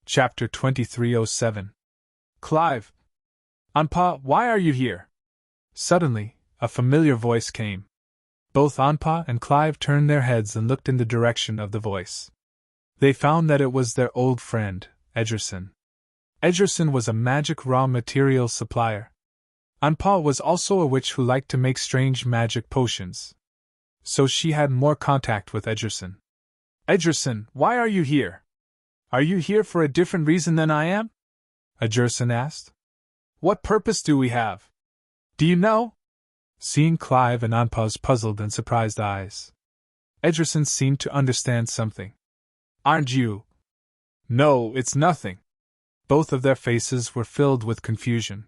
Chapter 2307. Clive. Anpa, why are you here? Suddenly, a familiar voice came. Both Anpa and Clive turned their heads and looked in the direction of the voice. They found that it was their old friend, Edgerson. Edgerson was a magic raw material supplier. Anpa was also a witch who liked to make strange magic potions. So she had more contact with Edgerson. Edgerson, why are you here? Are you here for a different reason than I am? Edgerson asked. What purpose do we have? Do you know? Seeing Clive and Anpa's puzzled and surprised eyes, Edgerson seemed to understand something. Aren't you? No, it's nothing. Both of their faces were filled with confusion.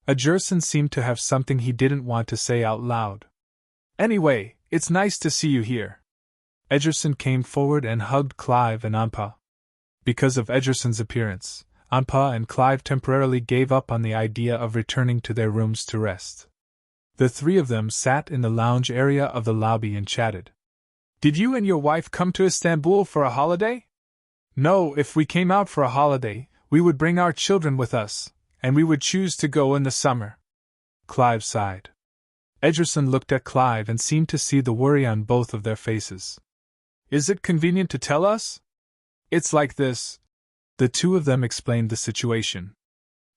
Edgerson seemed to have something he didn't want to say out loud. Anyway, it's nice to see you here. Edgerson came forward and hugged Clive and Anpa. Because of Edgerson's appearance, Anpa and Clive temporarily gave up on the idea of returning to their rooms to rest. The three of them sat in the lounge area of the lobby and chatted. Did you and your wife come to Istanbul for a holiday? No, if we came out for a holiday, we would bring our children with us, and we would choose to go in the summer. Clive sighed. Edgerson looked at Clive and seemed to see the worry on both of their faces. Is it convenient to tell us? It's like this. The two of them explained the situation.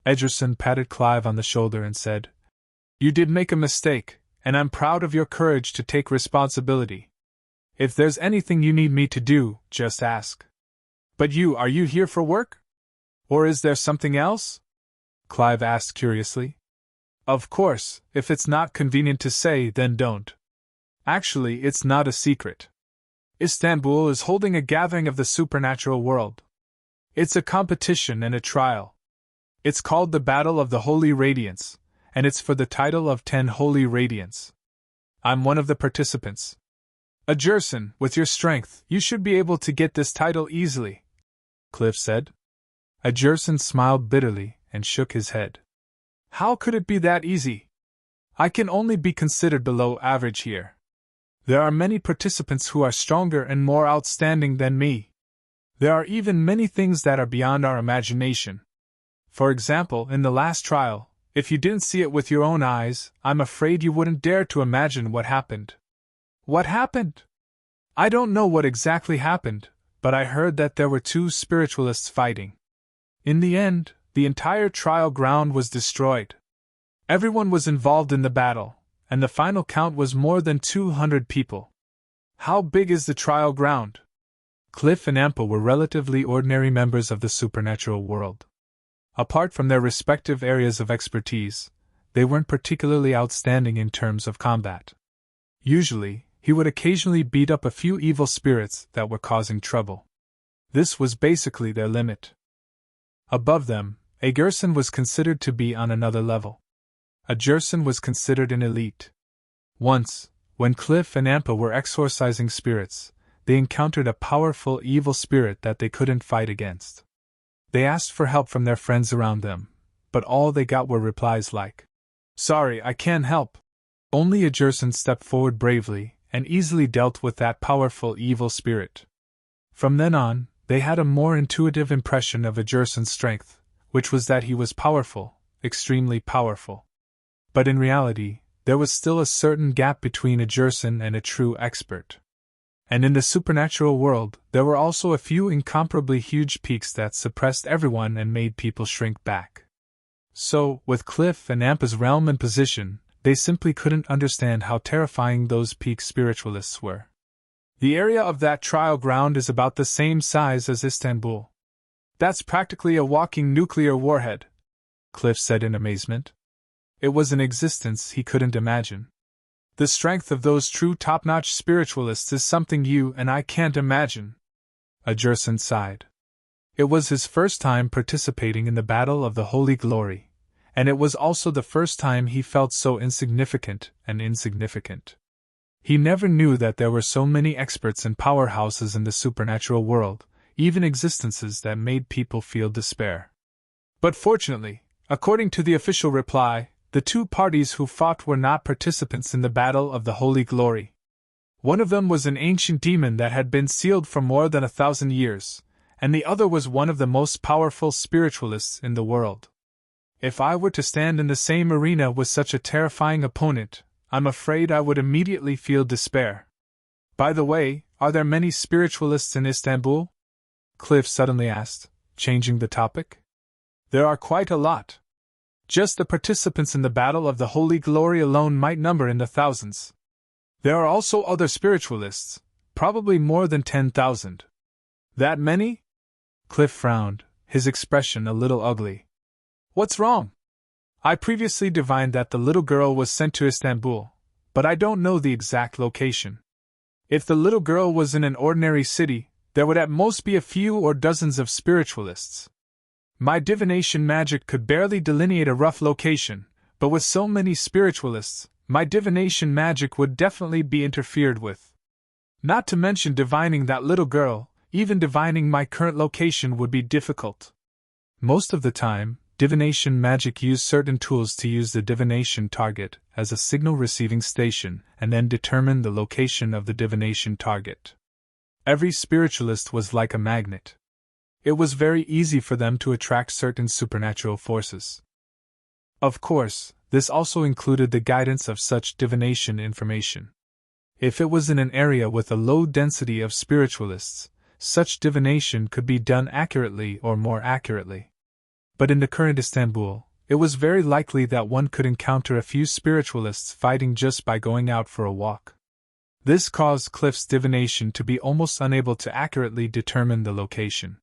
Edgerson patted Clive on the shoulder and said, You did make a mistake, and I'm proud of your courage to take responsibility. If there's anything you need me to do, just ask. But are you here for work? Or is there something else? Clive asked curiously. Of course, if it's not convenient to say, then don't. Actually, it's not a secret. Istanbul is holding a gathering of the supernatural world. It's a competition and a trial. It's called the Battle of the Holy Radiance, and it's for the title of 10 Holy Radiants. I'm one of the participants. Edgerson, with your strength, you should be able to get this title easily, Cliff said. Edgerson smiled bitterly and shook his head. How could it be that easy? I can only be considered below average here. There are many participants who are stronger and more outstanding than me. There are even many things that are beyond our imagination. For example, in the last trial, if you didn't see it with your own eyes, I'm afraid you wouldn't dare to imagine what happened. What happened? I don't know what exactly happened, but I heard that there were 2 spiritualists fighting. In the end, the entire trial ground was destroyed. Everyone was involved in the battle, and the final count was more than 200 people. How big is the trial ground? Cliff and Anpa were relatively ordinary members of the supernatural world. Apart from their respective areas of expertise, they weren't particularly outstanding in terms of combat. Usually, he would occasionally beat up a few evil spirits that were causing trouble. This was basically their limit. Above them, Edgerson was considered to be on another level. Edgerson was considered an elite. Once, when Cliff and Anpa were exorcising spirits, they encountered a powerful evil spirit that they couldn't fight against. They asked for help from their friends around them, but all they got were replies like, Sorry, I can't help. Only Edgerson stepped forward bravely and easily dealt with that powerful evil spirit. From then on, they had a more intuitive impression of Edgerson's strength, which was that he was powerful, extremely powerful. But in reality, there was still a certain gap between Edgerson and a true expert. And in the supernatural world, there were also a few incomparably huge peaks that suppressed everyone and made people shrink back. So, with Cliff and Ampa's realm and position, they simply couldn't understand how terrifying those peak spiritualists were. The area of that trial ground is about the same size as Istanbul. That's practically a walking nuclear warhead, Cliff said in amazement. It was an existence he couldn't imagine. The strength of those true top-notch spiritualists is something you and I can't imagine. Edgerson sighed. It was his first time participating in the Battle of the Holy Glory, and it was also the first time he felt so insignificant and insignificant. He never knew that there were so many experts and powerhouses in the supernatural world, even existences that made people feel despair. But fortunately, according to the official reply, the 2 parties who fought were not participants in the Battle of the Holy Glory. One of them was an ancient demon that had been sealed for more than 1,000 years, and the other was one of the most powerful spiritualists in the world. If I were to stand in the same arena with such a terrifying opponent, I'm afraid I would immediately feel despair. By the way, are there many spiritualists in Istanbul? Cliff suddenly asked, changing the topic. There are quite a lot. Just the participants in the Battle of the Holy Glory alone might number in the thousands. There are also other spiritualists, probably more than 10,000. That many? Cliff frowned, his expression a little ugly. What's wrong? I previously divined that the little girl was sent to Istanbul, but I don't know the exact location. If the little girl was in an ordinary city, there would at most be a few or dozens of spiritualists. My divination magic could barely delineate a rough location, but with so many spiritualists, my divination magic would definitely be interfered with. Not to mention divining that little girl, even divining my current location would be difficult. Most of the time, divination magic used certain tools to use the divination target as a signal receiving station and then determine the location of the divination target. Every spiritualist was like a magnet. It was very easy for them to attract certain supernatural forces. Of course, this also included the guidance of such divination information. If it was in an area with a low density of spiritualists, such divination could be done accurately or more accurately. But in the current Istanbul, it was very likely that one could encounter a few spiritualists fighting just by going out for a walk. This caused Cliff's divination to be almost unable to accurately determine the location.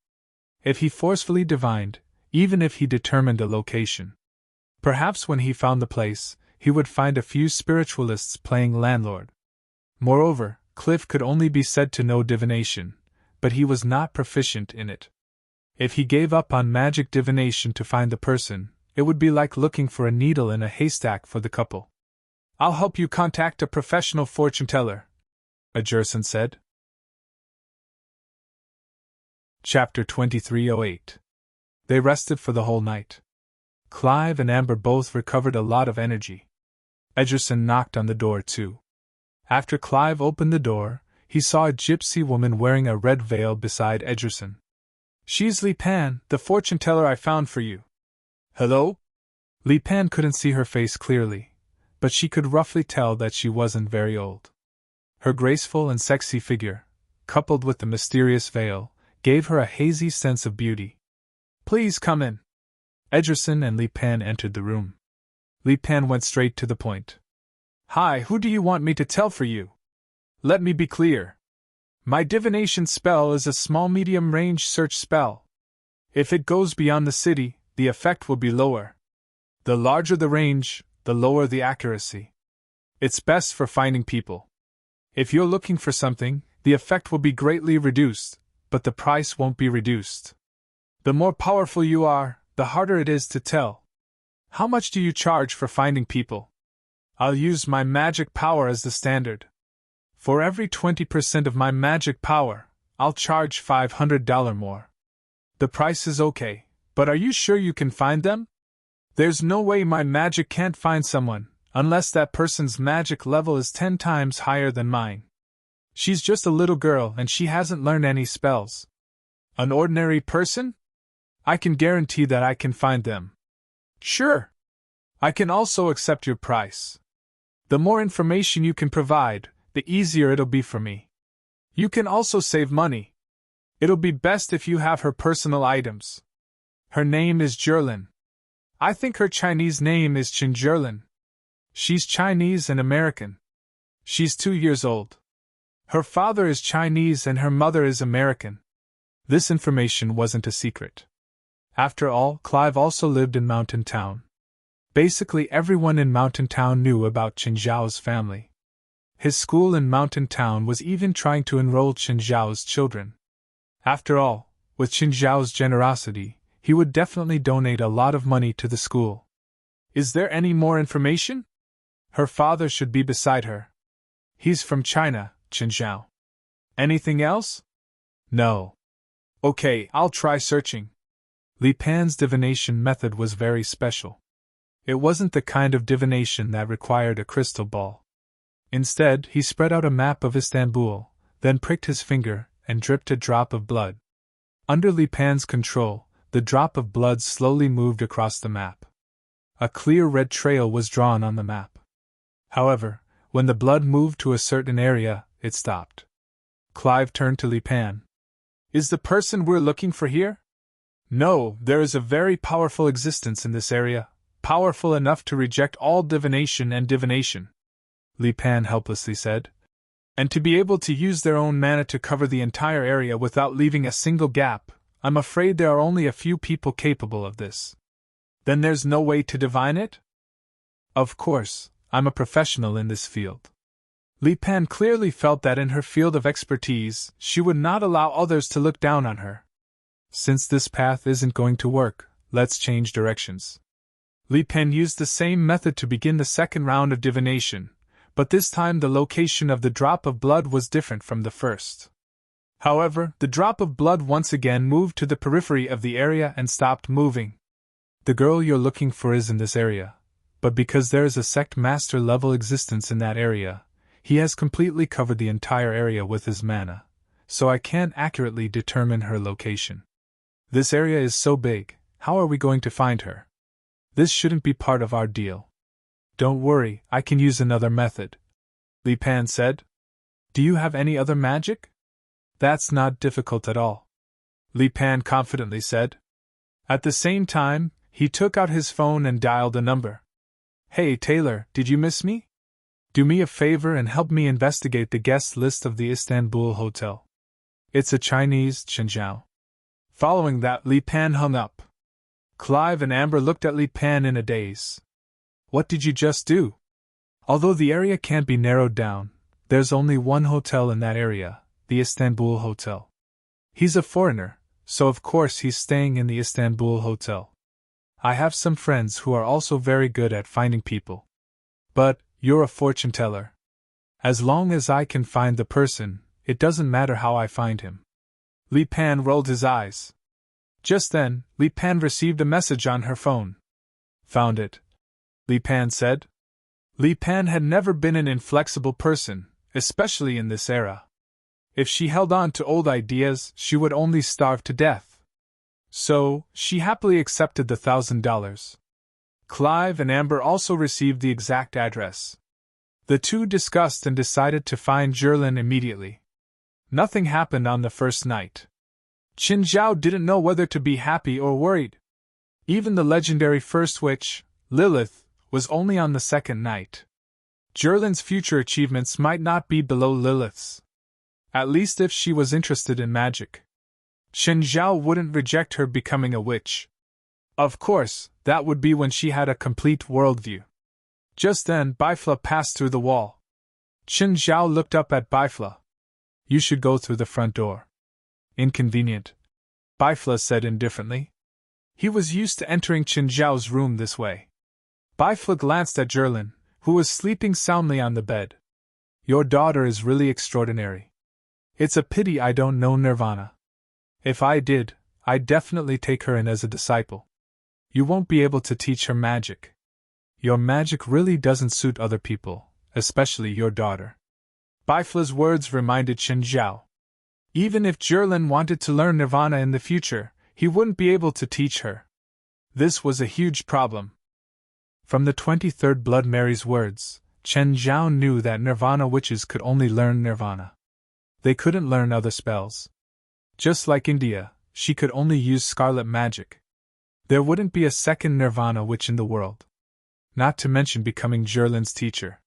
If he forcefully divined, even if he determined a location, perhaps when he found the place, he would find a few spiritualists playing landlord. Moreover, Cliff could only be said to know divination, but he was not proficient in it. If he gave up on magic divination to find the person, it would be like looking for a needle in a haystack for the couple. I'll help you contact a professional fortune teller, Ajerson said. Chapter 2308. They rested for the whole night. Clive and Amber both recovered a lot of energy. Ajerson knocked on the door too. After Clive opened the door, he saw a gypsy woman wearing a red veil beside Ajerson. She's Li Pan, the fortune teller I found for you. Hello? Li Pan couldn't see her face clearly, but she could roughly tell that she wasn't very old. Her graceful and sexy figure, coupled with the mysterious veil, gave her a hazy sense of beauty. Please come in. Ajerson and Li Pan entered the room. Li Pan went straight to the point. Hi, who do you want me to tell for you? Let me be clear. My divination spell is a small medium-range search spell. If it goes beyond the city, the effect will be lower. The larger the range, the lower the accuracy. It's best for finding people. If you're looking for something, the effect will be greatly reduced, but the price won't be reduced. The more powerful you are, the harder it is to tell. How much do you charge for finding people? I'll use my magic power as the standard. For every 20% of my magic power, I'll charge $500 more. The price is okay, but are you sure you can find them? There's no way my magic can't find someone, unless that person's magic level is 10 times higher than mine. She's just a little girl and she hasn't learned any spells. An ordinary person? I can guarantee that I can find them. Sure. I can also accept your price. The more information you can provide, the easier it'll be for me. You can also save money. It'll be best if you have her personal items. Her name is Jerlin. I think her Chinese name is Chen Jerlin. She's Chinese and American. She's 2 years old. Her father is Chinese and her mother is American. This information wasn't a secret. After all, Clive also lived in Mountain Town. Basically everyone in Mountain Town knew about Chen Zhao's family. His school in Mountain Town was even trying to enroll Chen Zhao's children. After all, with Chen Zhao's generosity, he would definitely donate a lot of money to the school. Is there any more information? Her father should be beside her. He's from China, Chen Zhao. Anything else? No. Okay, I'll try searching. Li Pan's divination method was very special. It wasn't the kind of divination that required a crystal ball. Instead, he spread out a map of Istanbul, then pricked his finger and dripped a drop of blood. Under Li Pan's control, the drop of blood slowly moved across the map. A clear red trail was drawn on the map. However, when the blood moved to a certain area, it stopped. Clive turned to Li Pan. Is the person we're looking for here? No, there is a very powerful existence in this area, powerful enough to reject all divination and divination, Li Pan helplessly said. And to be able to use their own mana to cover the entire area without leaving a single gap, I'm afraid there are only a few people capable of this. Then there's no way to divine it? Of course, I'm a professional in this field. Li Pan clearly felt that in her field of expertise, she would not allow others to look down on her. Since this path isn't going to work, let's change directions. Li Pan used the same method to begin the second round of divination, but this time the location of the drop of blood was different from the first. However, the drop of blood once again moved to the periphery of the area and stopped moving. The girl you're looking for is in this area, but because there is a sect master level existence in that area, he has completely covered the entire area with his mana, so I can't accurately determine her location. This area is so big, how are we going to find her? This shouldn't be part of our deal. Don't worry, I can use another method, Li Pan said. Do you have any other magic? That's not difficult at all, Li Pan confidently said. At the same time, he took out his phone and dialed a number. Hey Taylor, did you miss me? Do me a favor and help me investigate the guest list of the Istanbul hotel. It's a Chinese Chinjiao. Following that, Li Pan hung up. Clive and Amber looked at Li Pan in a daze. What did you just do? Although the area can't be narrowed down, there's only one hotel in that area, the Istanbul Hotel. He's a foreigner, so of course he's staying in the Istanbul Hotel. I have some friends who are also very good at finding people. But, you're a fortune teller. As long as I can find the person, it doesn't matter how I find him. Li Pan rolled his eyes. Just then, Li Pan received a message on her phone. Found it, Li Pan said. Li Pan had never been an inflexible person, especially in this era. If she held on to old ideas, she would only starve to death. So, she happily accepted the $1,000. Clive and Amber also received the exact address. The two discussed and decided to find Jerlin immediately. Nothing happened on the first night. Qin Zhao didn't know whether to be happy or worried. Even the legendary first witch, Lilith, was only on the second night. Jerlin's future achievements might not be below Lilith's. At least if she was interested in magic. Qin Zhao wouldn't reject her becoming a witch. Of course, that would be when she had a complete worldview. Just then, Bifla passed through the wall. Qin Zhao looked up at Bifla. You should go through the front door. Inconvenient, Bifla said indifferently. He was used to entering Qin Zhao's room this way. Bifla glanced at Jerlin, who was sleeping soundly on the bed. Your daughter is really extraordinary. It's a pity I don't know Nirvana. If I did, I'd definitely take her in as a disciple. You won't be able to teach her magic. Your magic really doesn't suit other people, especially your daughter. Bifla's words reminded Qin Zhao. Even if Jerlin wanted to learn Nirvana in the future, he wouldn't be able to teach her. This was a huge problem. From the 23rd Blood Mary's words, Qin Zhao knew that Nirvana witches could only learn Nirvana. They couldn't learn other spells. Just like India, she could only use scarlet magic. There wouldn't be a second Nirvana witch in the world. Not to mention becoming Jerlin's teacher.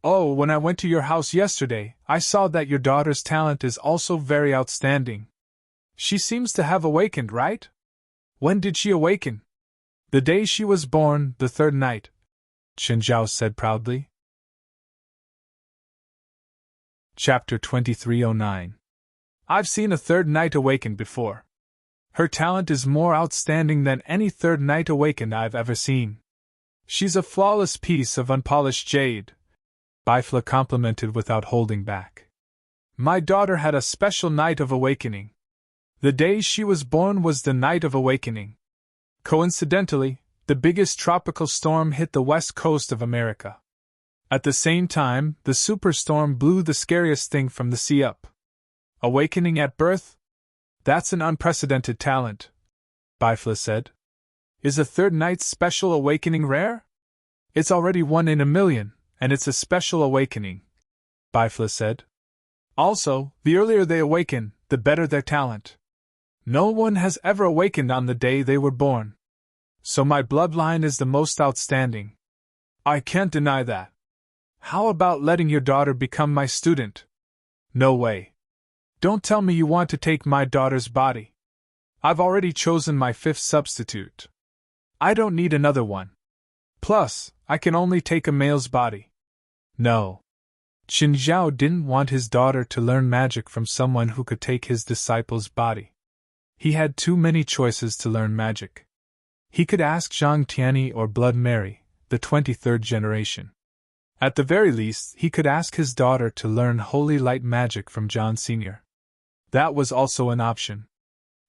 Oh, when I went to your house yesterday, I saw that your daughter's talent is also very outstanding. She seems to have awakened, right? When did she awaken? The day she was born, the third night, Qin Zhao said proudly. Chapter 2309. I've seen a third knight awaken before. Her talent is more outstanding than any third knight awakened I've ever seen. She's a flawless piece of unpolished jade, Bifla complimented without holding back. My daughter had a special night of awakening. The day she was born was the night of awakening. Coincidentally, the biggest tropical storm hit the west coast of America. At the same time, the superstorm blew the scariest thing from the sea up. Awakening at birth? That's an unprecedented talent, Bifla said. Is a third night's special awakening rare? It's already 1 in a million, and it's a special awakening, Bifla said. Also, the earlier they awaken, the better their talent. No one has ever awakened on the day they were born. So my bloodline is the most outstanding. I can't deny that. How about letting your daughter become my student? No way. Don't tell me you want to take my daughter's body. I've already chosen my 5th substitute. I don't need another one. Plus, I can only take a male's body. No. Qin Zhao didn't want his daughter to learn magic from someone who could take his disciple's body. He had too many choices to learn magic. He could ask Zhang Tianyi or Blood Mary, the 23rd generation. At the very least, he could ask his daughter to learn holy light magic from John Sr. That was also an option.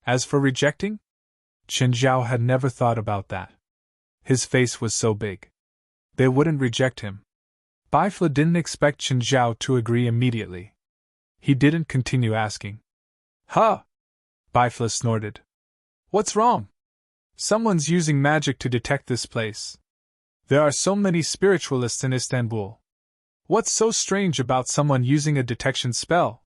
As for rejecting? Qin Zhao had never thought about that. His face was so big. They wouldn't reject him. Bifla didn't expect Qin Zhao to agree immediately. He didn't continue asking. Huh? Bifla snorted. What's wrong? Someone's using magic to detect this place. There are so many spiritualists in Istanbul. What's so strange about someone using a detection spell?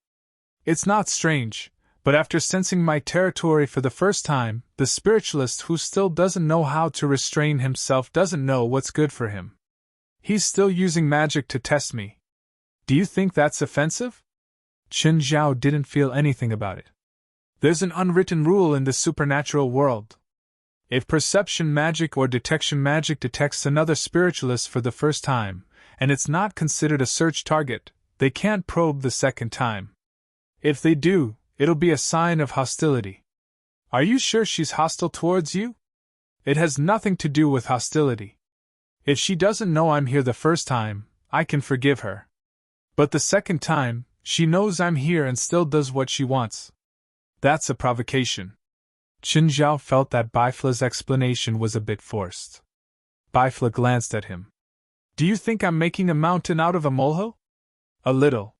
It's not strange, but after sensing my territory for the first time, the spiritualist who still doesn't know how to restrain himself doesn't know what's good for him. He's still using magic to test me. Do you think that's offensive? Qin Zhao didn't feel anything about it. There's an unwritten rule in the supernatural world. If perception magic or detection magic detects another spiritualist for the first time, and it's not considered a search target, they can't probe the second time. If they do, it'll be a sign of hostility. Are you sure she's hostile towards you? It has nothing to do with hostility. If she doesn't know I'm here the first time, I can forgive her. But the second time, she knows I'm here and still does what she wants. That's a provocation. Qin Zhao felt that Bifla's explanation was a bit forced. Bifla glanced at him. Do you think I'm making a mountain out of a molehill? A little.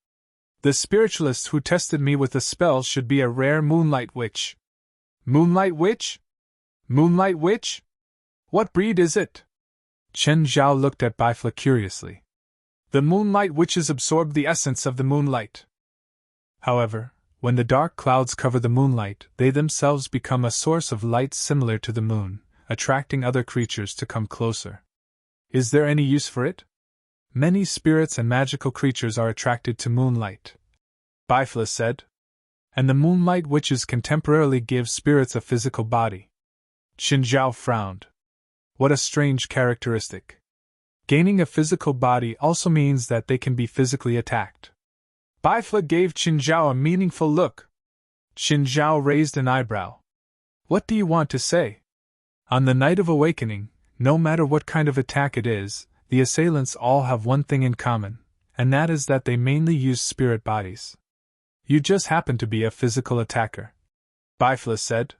The spiritualist who tested me with a spell should be a rare moonlight witch. Moonlight witch? Moonlight witch? What breed is it? Qin Zhao looked at Bifla curiously. The moonlight witches absorb the essence of the moonlight. However, when the dark clouds cover the moonlight, they themselves become a source of light similar to the moon, attracting other creatures to come closer. Is there any use for it? Many spirits and magical creatures are attracted to moonlight, Bifla said. And the moonlight witches can temporarily give spirits a physical body. Qin Zhao frowned. What a strange characteristic. Gaining a physical body also means that they can be physically attacked. Bifla gave Qin Zhao a meaningful look. Qin Zhao raised an eyebrow. What do you want to say? On the night of awakening, no matter what kind of attack it is, the assailants all have one thing in common, and that is that they mainly use spirit bodies. You just happen to be a physical attacker, Bifla said.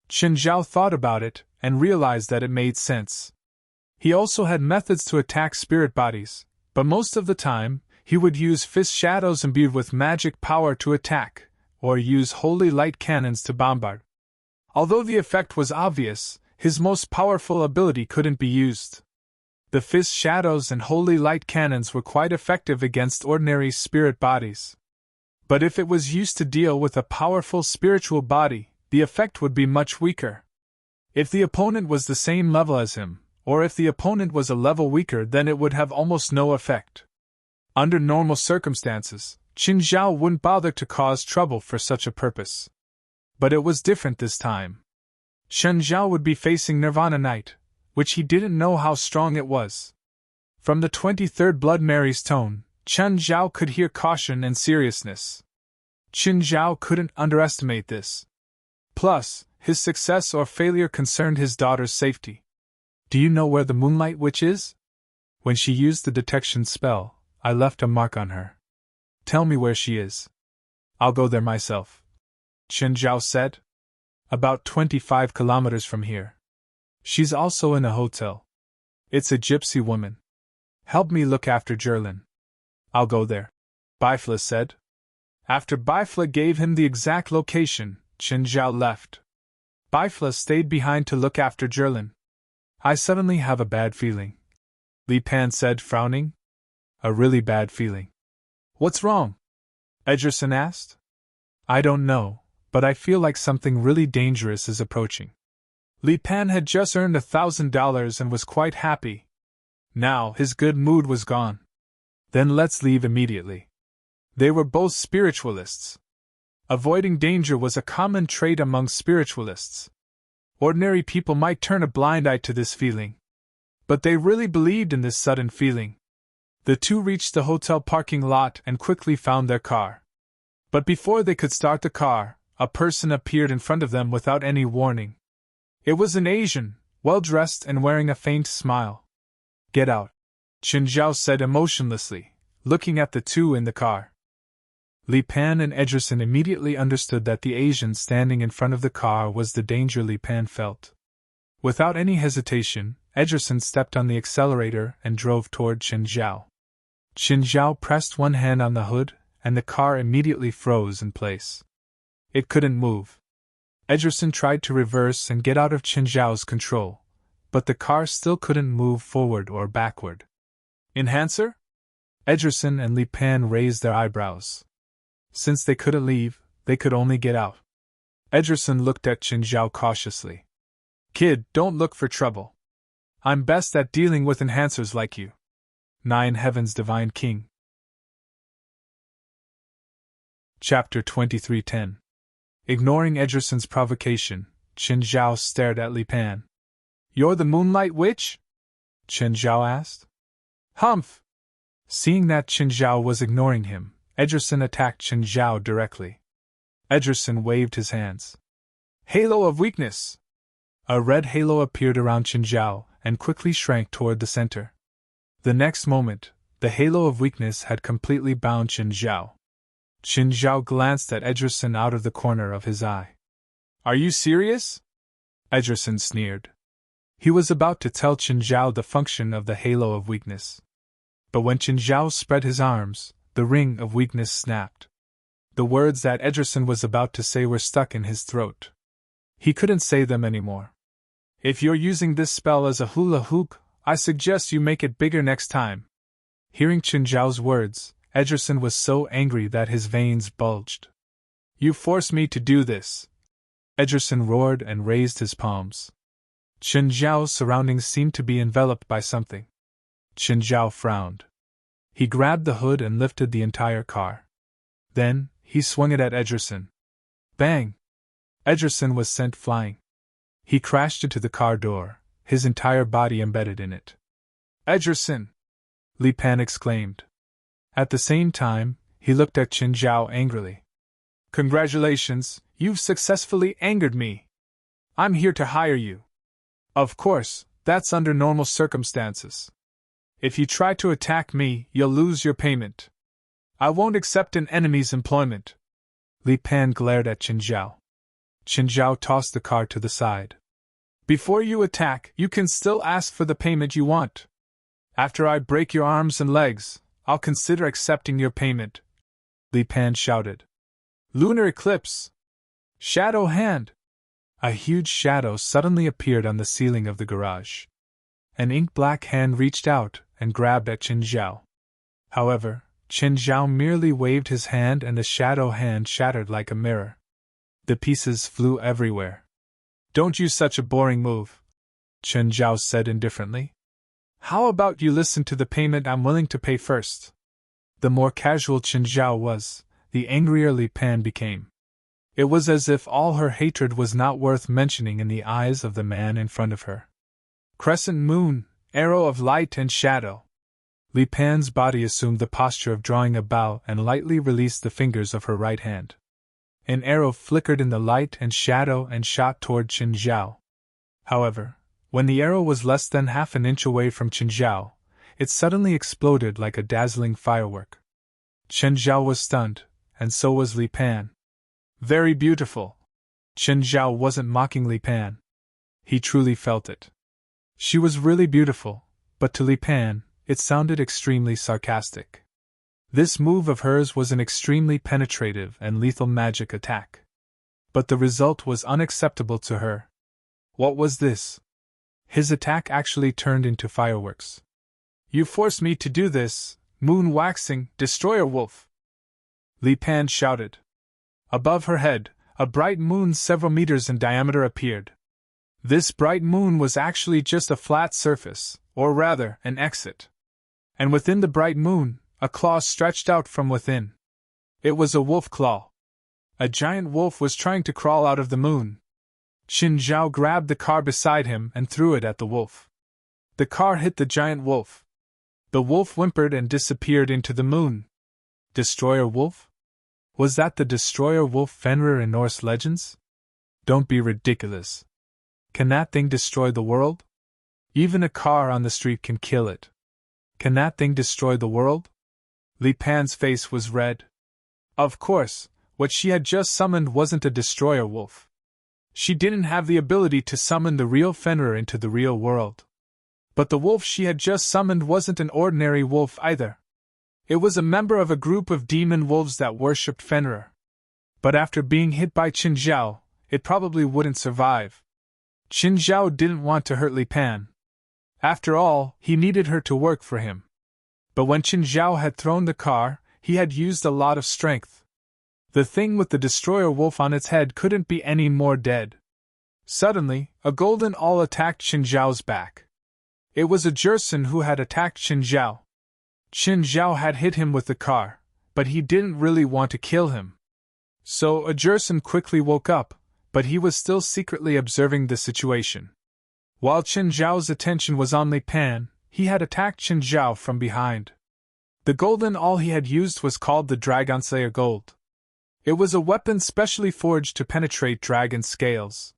Qin Zhao thought about it and realized that it made sense. He also had methods to attack spirit bodies, but most of the time, he would use fist shadows imbued with magic power to attack, or use holy light cannons to bombard. Although the effect was obvious, his most powerful ability couldn't be used. The fist shadows and holy light cannons were quite effective against ordinary spirit bodies. But if it was used to deal with a powerful spiritual body, the effect would be much weaker. If the opponent was the same level as him, or if the opponent was a level weaker, then it would have almost no effect. Under normal circumstances, Qin Zhao wouldn't bother to cause trouble for such a purpose. But it was different this time. Qin Zhao would be facing Nirvana Knight, which he didn't know how strong it was. From the 23rd Blood Mary's tone, Qin Zhao could hear caution and seriousness. Qin Zhao couldn't underestimate this. Plus, his success or failure concerned his daughter's safety. Do you know where the Moonlight Witch is? When she used the detection spell, I left a mark on her. Tell me where she is. I'll go there myself. Qin Zhao said. About 25 kilometers from here. She's also in a hotel. It's a gypsy woman. Help me look after Jerlin. I'll go there, Bifla said. After Bifla gave him the exact location, Chen Zhao left. Bifla stayed behind to look after Jerlin. I suddenly have a bad feeling, Li Pan said, frowning. A really bad feeling. What's wrong? Ederson asked. I don't know, but I feel like something really dangerous is approaching. Li Pan had just earned $1,000 and was quite happy. Now his good mood was gone. Then let's leave immediately. They were both spiritualists. Avoiding danger was a common trait among spiritualists. Ordinary people might turn a blind eye to this feeling. But they really believed in this sudden feeling. The two reached the hotel parking lot and quickly found their car. But before they could start the car, a person appeared in front of them without any warning. It was an Asian, well-dressed and wearing a faint smile. Get out, Chen Zhao said emotionlessly, looking at the two in the car. Li Pan and Ederson immediately understood that the Asian standing in front of the car was the danger Li Pan felt. Without any hesitation, Ederson stepped on the accelerator and drove toward Chen Zhao. Chen Zhao pressed one hand on the hood, and the car immediately froze in place. It couldn't move. Ederson tried to reverse and get out of Chen Zhao's control, but the car still couldn't move forward or backward. Enhancer? Ederson and Li Pan raised their eyebrows. Since they couldn't leave, they could only get out. Ederson looked at Chen Zhao cautiously. Kid, don't look for trouble. I'm best at dealing with enhancers like you. 9 Heavens Divine King. Chapter 23:10. Ignoring Ederson's provocation, Chen Zhao stared at Li Pan. You're the Moonlight Witch? Chen Zhao asked. Humph! Seeing that Chen Zhao was ignoring him, Ederson attacked Chen Zhao directly. Ederson waved his hands. Halo of Weakness! A red halo appeared around Chen Zhao and quickly shrank toward the center. The next moment, the halo of weakness had completely bound Chen Zhao. Chen Zhao glanced at Ederson out of the corner of his eye. Are you serious? Ederson sneered. He was about to tell Chen Zhao the function of the halo of weakness. But when Chen Zhao spread his arms, the ring of weakness snapped. The words that Ederson was about to say were stuck in his throat. He couldn't say them anymore. If you're using this spell as a hula hoop, I suggest you make it bigger next time. Hearing Chen Zhao's words, Ederson was so angry that his veins bulged. You forced me to do this. Ederson roared and raised his palms. Chen Zhao's surroundings seemed to be enveloped by something. Chen Zhao frowned. He grabbed the hood and lifted the entire car. Then, he swung it at Ederson. Bang! Ederson was sent flying. He crashed into the car door, his entire body embedded in it. Ederson! Li Pan exclaimed. At the same time, he looked at Chen Zhao angrily. Congratulations, you've successfully angered me. I'm here to hire you. Of course, that's under normal circumstances. If you try to attack me, you'll lose your payment. I won't accept an enemy's employment. Li Pan glared at Chen Zhao. Chen Zhao tossed the car to the side. Before you attack, you can still ask for the payment you want. After I break your arms and legs, I'll consider accepting your payment. Li Pan shouted. Lunar eclipse! Shadow hand! A huge shadow suddenly appeared on the ceiling of the garage. An ink-black hand reached out and grabbed at Chen Zhao. However, Chen Zhao merely waved his hand and the shadow hand shattered like a mirror. The pieces flew everywhere. Don't use such a boring move, Chen Zhao said indifferently. How about you listen to the payment I'm willing to pay first? The more casual Chen Zhao was, the angrier Li Pan became. It was as if all her hatred was not worth mentioning in the eyes of the man in front of her. Crescent moon, arrow of light and shadow. Li Pan's body assumed the posture of drawing a bow and lightly released the fingers of her right hand. An arrow flickered in the light and shadow and shot toward Chen Zhao. However, when the arrow was less than half an inch away from Chen Zhao, it suddenly exploded like a dazzling firework. Chen Zhao was stunned, and so was Li Pan. Very beautiful. Chen Zhao wasn't mocking Li Pan. He truly felt it. She was really beautiful, but to Li Pan, it sounded extremely sarcastic. This move of hers was an extremely penetrative and lethal magic attack. but the result was unacceptable to her. What was this? His attack actually turned into fireworks. You forced me to do this, moon-waxing, destroyer wolf! Li Pan shouted. Above her head, a bright moon several meters in diameter appeared. This bright moon was actually just a flat surface, or rather, an exit. And within the bright moon, a claw stretched out from within. It was a wolf claw. A giant wolf was trying to crawl out of the moon. Qin Zhao grabbed the car beside him and threw it at the wolf. The car hit the giant wolf. The wolf whimpered and disappeared into the moon. Destroyer wolf? Was that the destroyer wolf Fenrir in Norse legends? Don't be ridiculous. Can that thing destroy the world? Even a car on the street can kill it. Can that thing destroy the world? Li Pan's face was red. Of course, what she had just summoned wasn't a destroyer wolf. She didn't have the ability to summon the real Fenrir into the real world. But the wolf she had just summoned wasn't an ordinary wolf either. It was a member of a group of demon wolves that worshipped Fenrir. But after being hit by Qin Zhao, it probably wouldn't survive. Qin Zhao didn't want to hurt Li Pan. After all, he needed her to work for him. But when Qin Zhao had thrown the car, he had used a lot of strength. The thing with the destroyer wolf on its head couldn't be any more dead. Suddenly, a golden awl attacked Qin Zhao's back. It was a Jerson who had attacked Qin Zhao. Qin Zhao had hit him with the car, but he didn't really want to kill him. So a Jerson quickly woke up, but he was still secretly observing the situation. While Qin Zhao's attention was on Li Pan, he had attacked Qin Zhao from behind. The golden awl he had used was called the Dragonslayer Gold. It was a weapon specially forged to penetrate dragon scales.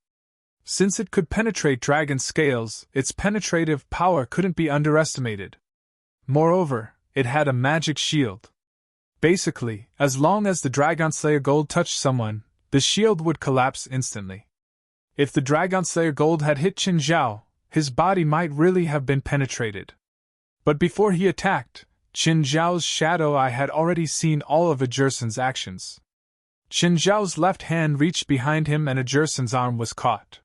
Since it could penetrate dragon scales, its penetrative power couldn't be underestimated. Moreover, it had a magic shield. Basically, as long as the Dragonslayer Gold touched someone, the shield would collapse instantly. If the Dragonslayer Gold had hit Qin Zhao, his body might really have been penetrated. But before he attacked, Qin Zhao's shadow eye had already seen all of a Jerson's actions. Qin Zhao's left hand reached behind him and a Jerson's arm was caught.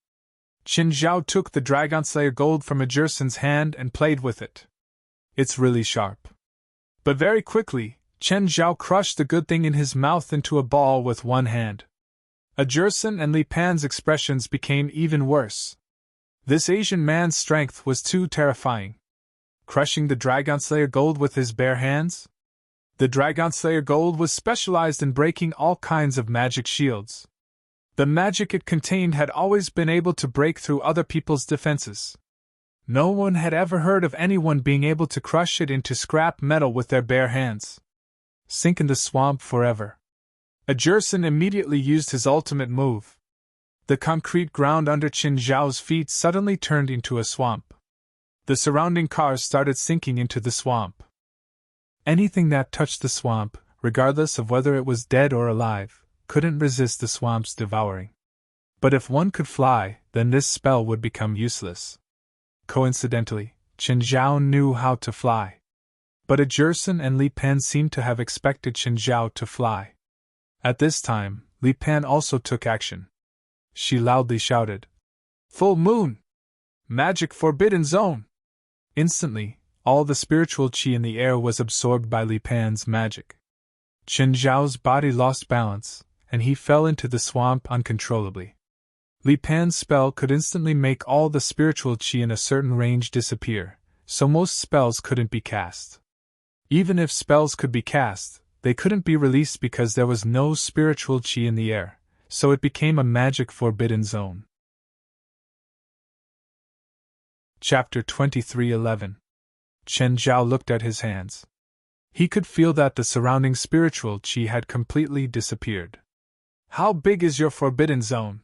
Qin Zhao took the Dragonslayer Gold from a Jerson's hand and played with it. It's really sharp. But very quickly, Qin Zhao crushed the good thing in his mouth into a ball with one hand. A Jerson and Li Pan's expressions became even worse. This Asian man's strength was too terrifying. Crushing the Dragonslayer Gold with his bare hands? The Dragonslayer Gold was specialized in breaking all kinds of magic shields. The magic it contained had always been able to break through other people's defenses. No one had ever heard of anyone being able to crush it into scrap metal with their bare hands. Sink in the swamp forever. A Jerson immediately used his ultimate move. The concrete ground under Qin Zhao's feet suddenly turned into a swamp. The surrounding cars started sinking into the swamp. Anything that touched the swamp, regardless of whether it was dead or alive, couldn't resist the swamp's devouring. But if one could fly, then this spell would become useless. Coincidentally, Qin Zhao knew how to fly. But a Jerson and Li Pan seemed to have expected Qin Zhao to fly. At this time, Li Pan also took action. She loudly shouted, "Full moon! Magic forbidden zone!" Instantly, all the spiritual qi in the air was absorbed by Li Pan's magic. Qin Zhao's body lost balance, and he fell into the swamp uncontrollably. Li Pan's spell could instantly make all the spiritual qi in a certain range disappear, so most spells couldn't be cast. Even if spells could be cast, they couldn't be released because there was no spiritual qi in the air, so it became a magic forbidden zone. Chapter 23:11. Qin Zhao looked at his hands. He could feel that the surrounding spiritual qi had completely disappeared. "How big is your forbidden zone?"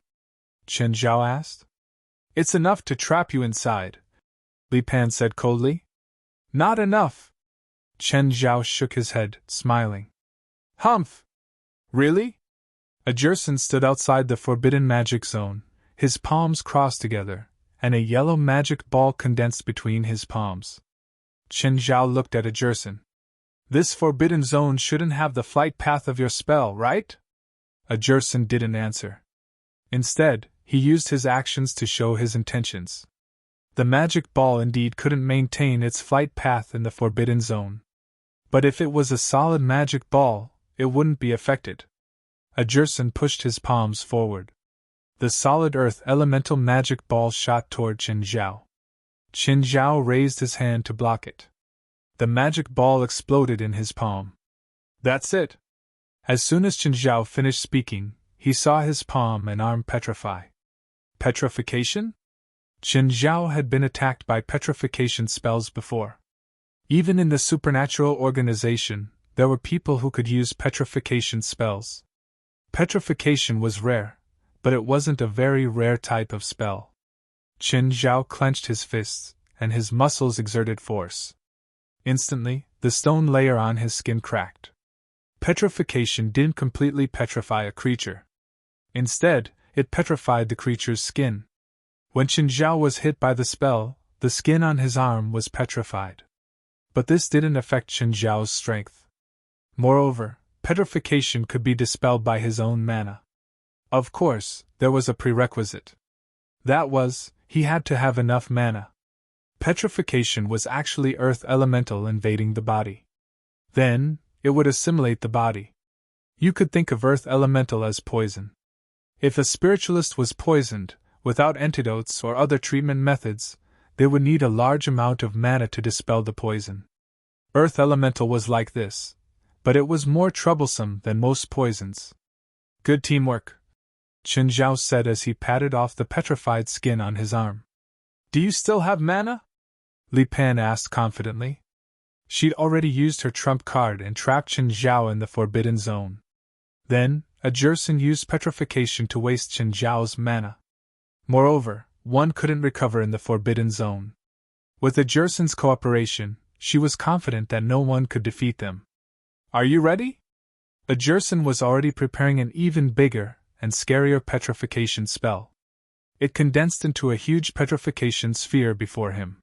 Qin Zhao asked. "It's enough to trap you inside," Li Pan said coldly. "Not enough." Qin Zhao shook his head, smiling. "Humph! Really?" A Jerson stood outside the forbidden magic zone, his palms crossed together, and a yellow magic ball condensed between his palms. Qin Zhao looked at a Jerson. "This forbidden zone shouldn't have the flight path of your spell, right?" A Jerson didn't answer. Instead, he used his actions to show his intentions. The magic ball indeed couldn't maintain its flight path in the forbidden zone. But if it was a solid magic ball, it wouldn't be affected. Ajerson pushed his palms forward. The solid earth elemental magic ball shot toward Qin Zhao. Qin Zhao raised his hand to block it. The magic ball exploded in his palm. That's it! As soon as Qin Zhao finished speaking, he saw his palm and arm petrify. Petrification? Qin Zhao had been attacked by petrification spells before. Even in the supernatural organization, there were people who could use petrification spells. Petrification was rare, but it wasn't a very rare type of spell. Qin Zhao clenched his fists, and his muscles exerted force. Instantly, the stone layer on his skin cracked. Petrification didn't completely petrify a creature. Instead, it petrified the creature's skin. When Qin Zhao was hit by the spell, the skin on his arm was petrified. But this didn't affect Qin Zhao's strength. Moreover, petrification could be dispelled by his own mana. Of course, there was a prerequisite. That was, he had to have enough mana. Petrification was actually earth elemental invading the body. Then, it would assimilate the body. You could think of earth elemental as poison. If a spiritualist was poisoned, without antidotes or other treatment methods, they would need a large amount of mana to dispel the poison. Earth elemental was like this, but it was more troublesome than most poisons. Good teamwork, Qin Zhao said as he patted off the petrified skin on his arm. Do you still have mana? Li Pan asked confidently. She'd already used her trump card and trapped Qin Zhao in the forbidden zone. Then, Ajerson used petrification to waste Qin Zhao's mana. Moreover, one couldn't recover in the forbidden zone. With Ajerson's cooperation, she was confident that no one could defeat them. Are you ready? Ajerson was already preparing an even bigger and scarier petrification spell. It condensed into a huge petrification sphere before him.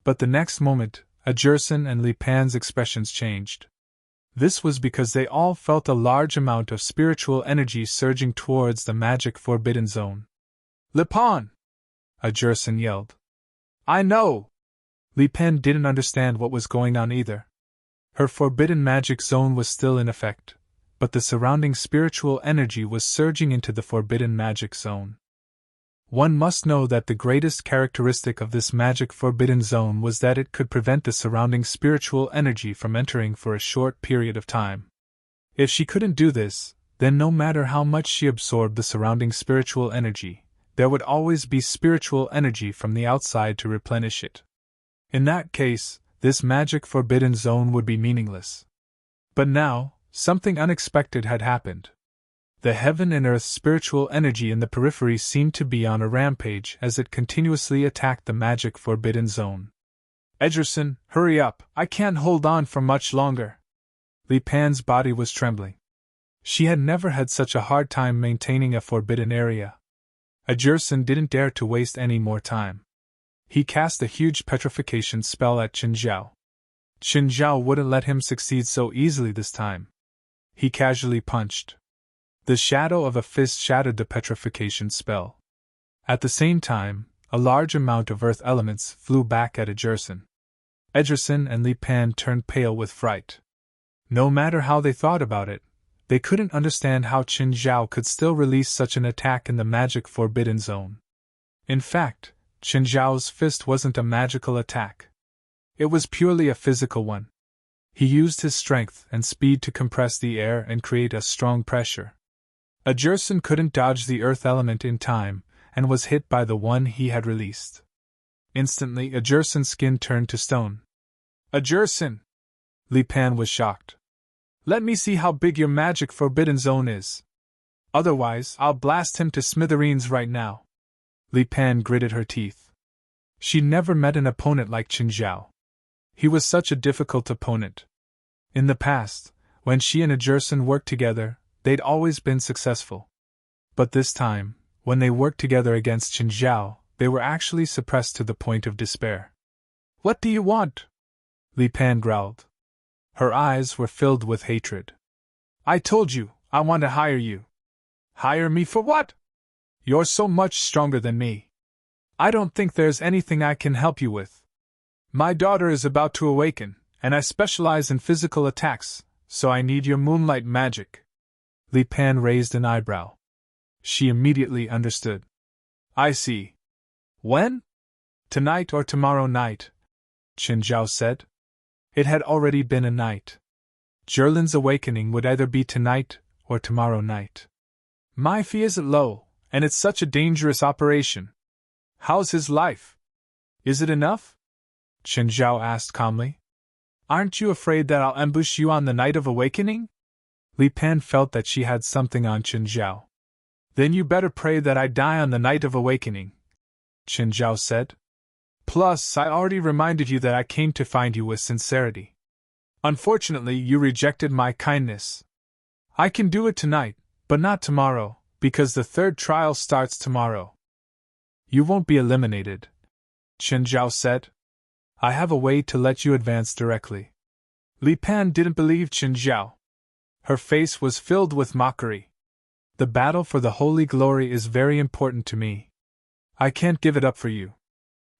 But the next moment, Ajerson and Li Pan's expressions changed. This was because they all felt a large amount of spiritual energy surging towards the magic forbidden zone. Li Pan! Ajerson yelled. I know! Li Pan didn't understand what was going on either. Her forbidden magic zone was still in effect, but the surrounding spiritual energy was surging into the forbidden magic zone. One must know that the greatest characteristic of this magic forbidden zone was that it could prevent the surrounding spiritual energy from entering for a short period of time. If she couldn't do this, then no matter how much she absorbed the surrounding spiritual energy, there would always be spiritual energy from the outside to replenish it. In that case, this magic forbidden zone would be meaningless. But now, something unexpected had happened. The heaven and earth spiritual energy in the periphery seemed to be on a rampage as it continuously attacked the magic forbidden zone. Ajerson, hurry up, I can't hold on for much longer. Li Pan's body was trembling. She had never had such a hard time maintaining a forbidden area. Ajerson didn't dare to waste any more time. He cast a huge petrification spell at Qin Zhao. Qin Zhao wouldn't let him succeed so easily this time. He casually punched. The shadow of a fist shattered the petrification spell. At the same time, a large amount of earth elements flew back at Ajerson. Ajerson and Li Pan turned pale with fright. No matter how they thought about it, they couldn't understand how Qin Zhao could still release such an attack in the magic forbidden zone. In fact, Qin Zhao's fist wasn't a magical attack. It was purely a physical one. He used his strength and speed to compress the air and create a strong pressure. Ajerson couldn't dodge the earth element in time, and was hit by the one he had released. Instantly, Ajerson's skin turned to stone. Ajerson! Li Pan was shocked. Let me see how big your magic forbidden zone is. Otherwise, I'll blast him to smithereens right now. Li Pan gritted her teeth. She'd never met an opponent like Qin Zhao. He was such a difficult opponent. In the past, when she and Ajerson worked together, they'd always been successful. But this time, when they worked together against Qin Zhao, they were actually suppressed to the point of despair. What do you want? Li Pan growled. Her eyes were filled with hatred. I told you, I want to hire you. Hire me for what? You're so much stronger than me. I don't think there's anything I can help you with. My daughter is about to awaken, and I specialize in physical attacks, so I need your moonlight magic. Li Pan raised an eyebrow. She immediately understood. I see. When? Tonight or tomorrow night, Qin Zhao said. It had already been a night. Zhilin's awakening would either be tonight or tomorrow night. My fee isn't low, and it's such a dangerous operation. How's his life? Is it enough? Qin Zhao asked calmly. Aren't you afraid that I'll ambush you on the night of awakening? Li Pan felt that she had something on Qin Zhao. Then you better pray that I die on the night of awakening, Qin Zhao said. Plus, I already reminded you that I came to find you with sincerity. Unfortunately, you rejected my kindness. I can do it tonight, but not tomorrow, because the third trial starts tomorrow. You won't be eliminated, Qin Zhao said. I have a way to let you advance directly. Li Pan didn't believe Qin Zhao. Her face was filled with mockery. The battle for the holy glory is very important to me. I can't give it up for you.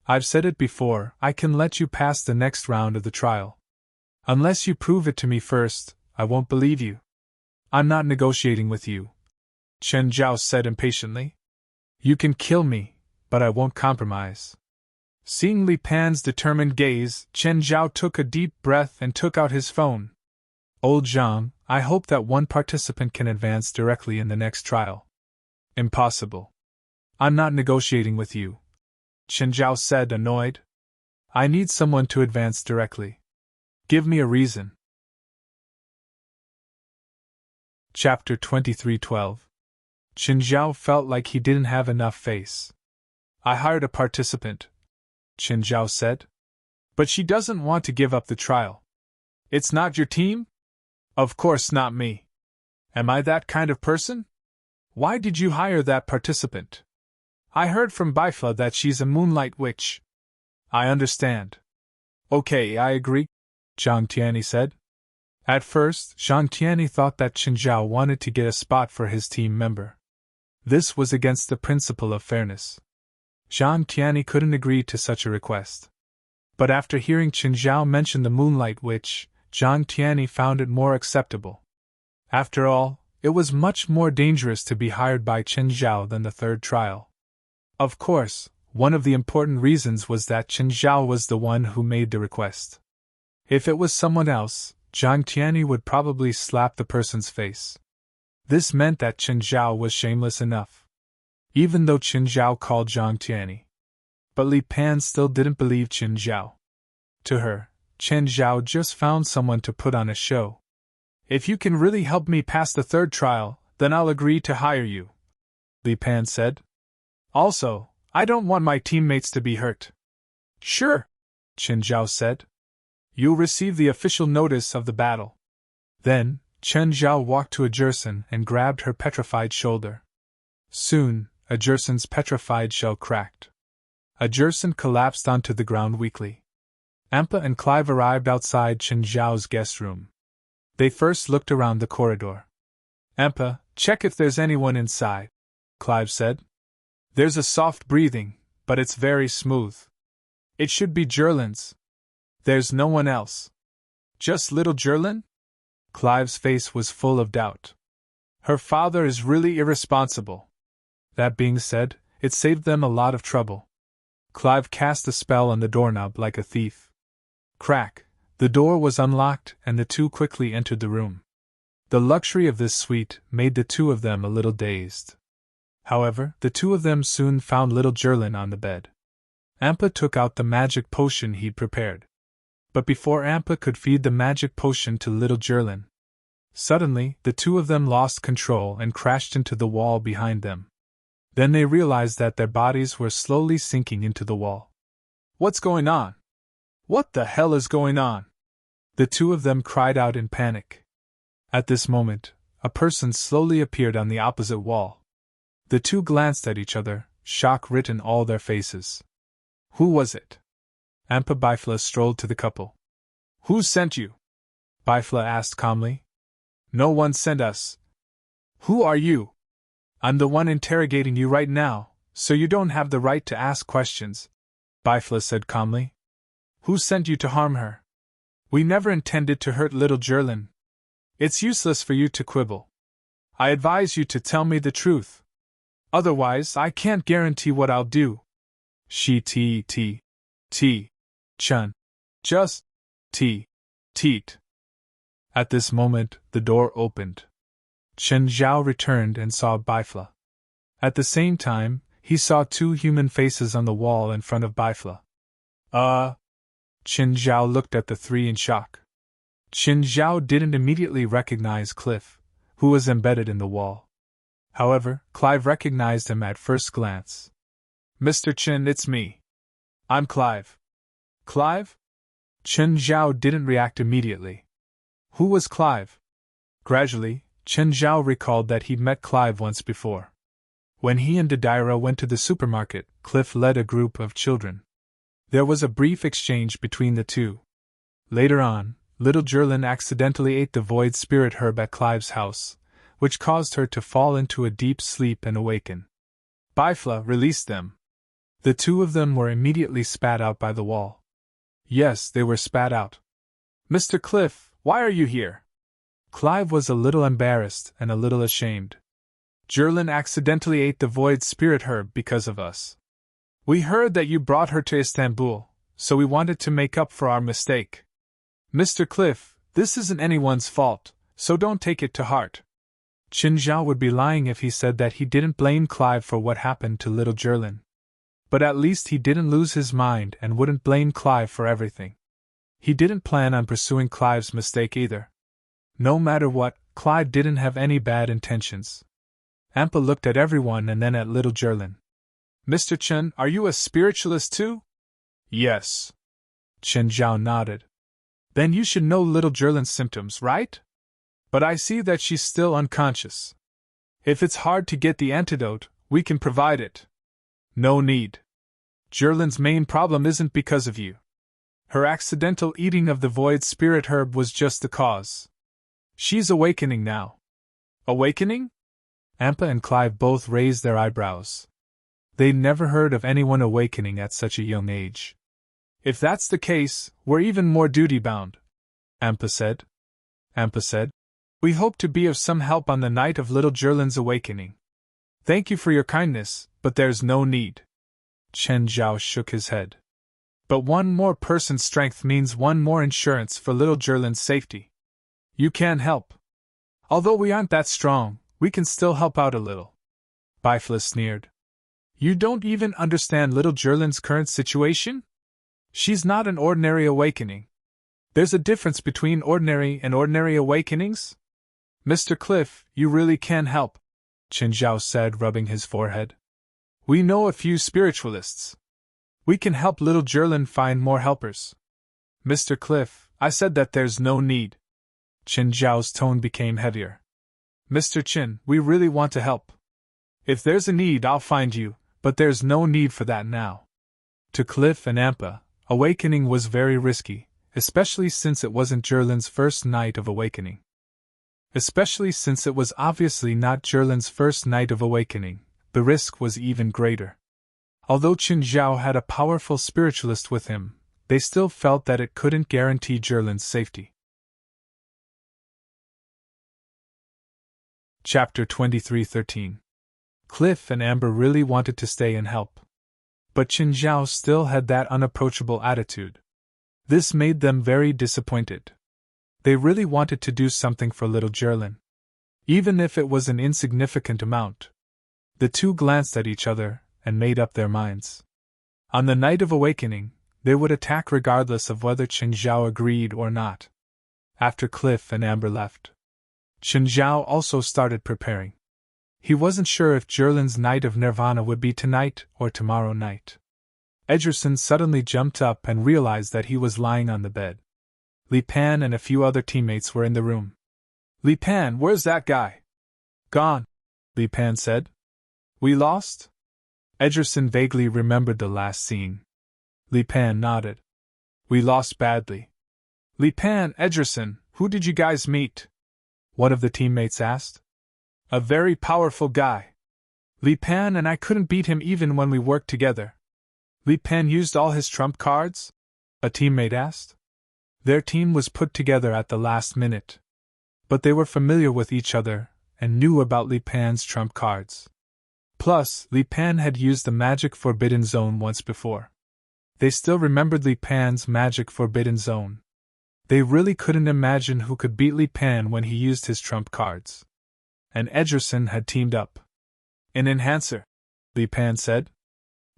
I've said it before, I can let you pass the next round of the trial. Unless you prove it to me first, I won't believe you. I'm not negotiating with you, Qin Zhao said impatiently. You can kill me, but I won't compromise. Seeing Li Pan's determined gaze, Qin Zhao took a deep breath and took out his phone. Old Zhang, I hope that one participant can advance directly in the next trial. Impossible. I'm not negotiating with you, Qin Zhao said, annoyed. I need someone to advance directly. Give me a reason. Chapter 23:12. Qin Zhao felt like he didn't have enough face. I hired a participant, Qin Zhao said. But she doesn't want to give up the trial. It's not your team? Of course not me. Am I that kind of person? Why did you hire that participant? I heard from Baifla that she's a moonlight witch. I understand. Okay, I agree, Zhang Tianyi said. At first, Zhang Tianyi thought that Qin Zhao wanted to get a spot for his team member. This was against the principle of fairness. Zhang Tianyi couldn't agree to such a request. But after hearing Qin Zhao mention the moonlight witch, Zhang Tianyi found it more acceptable. After all, it was much more dangerous to be hired by Qin Zhao than the third trial. Of course, one of the important reasons was that Qin Zhao was the one who made the request. If it was someone else, Zhang Tianyi would probably slap the person's face. This meant that Qin Zhao was shameless enough. Even though Qin Zhao called Zhang Tianyi. But Li Pan still didn't believe Qin Zhao. To her, Qin Zhao just found someone to put on a show. If you can really help me pass the third trial, then I'll agree to hire you, Li Pan said. Also, I don't want my teammates to be hurt. Sure, Qin Zhao said. You'll receive the official notice of the battle. Then, Qin Zhao walked to Ajursen and grabbed her petrified shoulder. Soon, Ajursen's petrified shell cracked. Ajursen collapsed onto the ground weakly. Ampa and Clive arrived outside Qin Zhao's guest room. They first looked around the corridor. Ampa, check if there's anyone inside, Clive said. There's a soft breathing, but it's very smooth. It should be Zhilin's. There's no one else. Just little Zhilin? Clive's face was full of doubt. Her father is really irresponsible. That being said, it saved them a lot of trouble. Clive cast a spell on the doorknob like a thief. Crack! The door was unlocked and the two quickly entered the room. The luxury of this suite made the two of them a little dazed. However, the two of them soon found little Zhilin on the bed. Ampa took out the magic potion he'd prepared. But before Ampa could feed the magic potion to little Zhilin, suddenly the two of them lost control and crashed into the wall behind them. Then they realized that their bodies were slowly sinking into the wall. What's going on? What the hell is going on? The two of them cried out in panic. At this moment, a person slowly appeared on the opposite wall. The two glanced at each other, shock written all their faces. Who was it? Ampa Baifla strolled to the couple. Who sent you? Baifla asked calmly. No one sent us. Who are you? I'm the one interrogating you right now, so you don't have the right to ask questions, Bifla said calmly. Who sent you to harm her? We never intended to hurt little Jerlin. It's useless for you to quibble. I advise you to tell me the truth. Otherwise, I can't guarantee what I'll do. Chun. Just teat. At this moment, the door opened. Chen Zhao returned and saw Bifla. At the same time, he saw two human faces on the wall in front of Bifla. Chen Zhao looked at the three in shock. Chen Zhao didn't immediately recognize Cliff, who was embedded in the wall. However, Clive recognized him at first glance. Mr. Chen, it's me. I'm Clive. Clive? Chen Zhao didn't react immediately. Who was Clive? Gradually, Chen Zhao recalled that he'd met Clive once before. When he and Dadaira went to the supermarket, Cliff led a group of children. There was a brief exchange between the two. Later on, little Jerlin accidentally ate the void spirit herb at Clive's house, which caused her to fall into a deep sleep and awaken. Bifla released them. The two of them were immediately spat out by the wall. Yes, they were spat out. Mr. Cliff, why are you here? Clive was a little embarrassed and a little ashamed. Jerlin accidentally ate the void spirit herb because of us. We heard that you brought her to Istanbul, so we wanted to make up for our mistake. Mr. Cliff, this isn't anyone's fault, so don't take it to heart. Chen Zhao would be lying if he said that he didn't blame Clive for what happened to little Jerlin. But at least he didn't lose his mind and wouldn't blame Clive for everything. He didn't plan on pursuing Clive's mistake either. No matter what, Clive didn't have any bad intentions. Ampa looked at everyone and then at little Jerlin. Mr. Chen, are you a spiritualist too? Yes. Chen Zhao nodded. Then you should know little Jerlin's symptoms, right? But I see that she's still unconscious. If it's hard to get the antidote, we can provide it. No need. Jerlin's main problem isn't because of you. Her accidental eating of the void spirit herb was just the cause. She's awakening now. Awakening? Ampa and Clive both raised their eyebrows. They'd never heard of anyone awakening at such a young age. If that's the case, we're even more duty-bound, Ampa said. We hope to be of some help on the night of little Jerlin's awakening. Thank you for your kindness, but there's no need. Chen Zhao shook his head. But one more person's strength means one more insurance for little Jerlin's safety. You can help. Although we aren't that strong, we can still help out a little. Bifla sneered. You don't even understand little Jerlin's current situation? She's not an ordinary awakening. There's a difference between ordinary and ordinary awakenings. Mr. Cliff, you really can help, Chen Zhao said, rubbing his forehead. We know a few spiritualists. We can help little Jerlin find more helpers. Mr. Cliff, I said that there's no need. Chen Zhao's tone became heavier. Mr. Chen, we really want to help. If there's a need, I'll find you, but there's no need for that now. To Cliff and Ampa, awakening was very risky, especially since it wasn't Jerlin's first night of awakening. Especially since it was obviously not Jerlin's first night of awakening, the risk was even greater. Although Chen Zhao had a powerful spiritualist with him, they still felt that it couldn't guarantee Jerlin's safety. Chapter 23:13. Cliff and Amber really wanted to stay and help. But Chen Zhao still had that unapproachable attitude. This made them very disappointed. They really wanted to do something for little Jerlin. Even if it was an insignificant amount. The two glanced at each other and made up their minds. On the night of awakening, they would attack regardless of whether Chen Zhao agreed or not. After Cliff and Amber left, Chen Zhao also started preparing. He wasn't sure if Jerlin's night of nirvana would be tonight or tomorrow night. Ederson suddenly jumped up and realized that he was lying on the bed. Li Pan and a few other teammates were in the room. Li Pan, where's that guy? Gone, Li Pan said. We lost? Ederson vaguely remembered the last scene. Li Pan nodded. We lost badly. Li Pan, Ederson, who did you guys meet? One of the teammates asked. A very powerful guy. Li Pan and I couldn't beat him even when we worked together. Li Pan used all his trump cards? A teammate asked. Their team was put together at the last minute. But they were familiar with each other and knew about Li Pan's trump cards. Plus, Li Pan had used the magic Forbidden Zone once before. They still remembered Li Pan's magic Forbidden Zone. They really couldn't imagine who could beat Li Pan when he used his trump cards. And Ederson had teamed up. An enhancer, Li Pan said.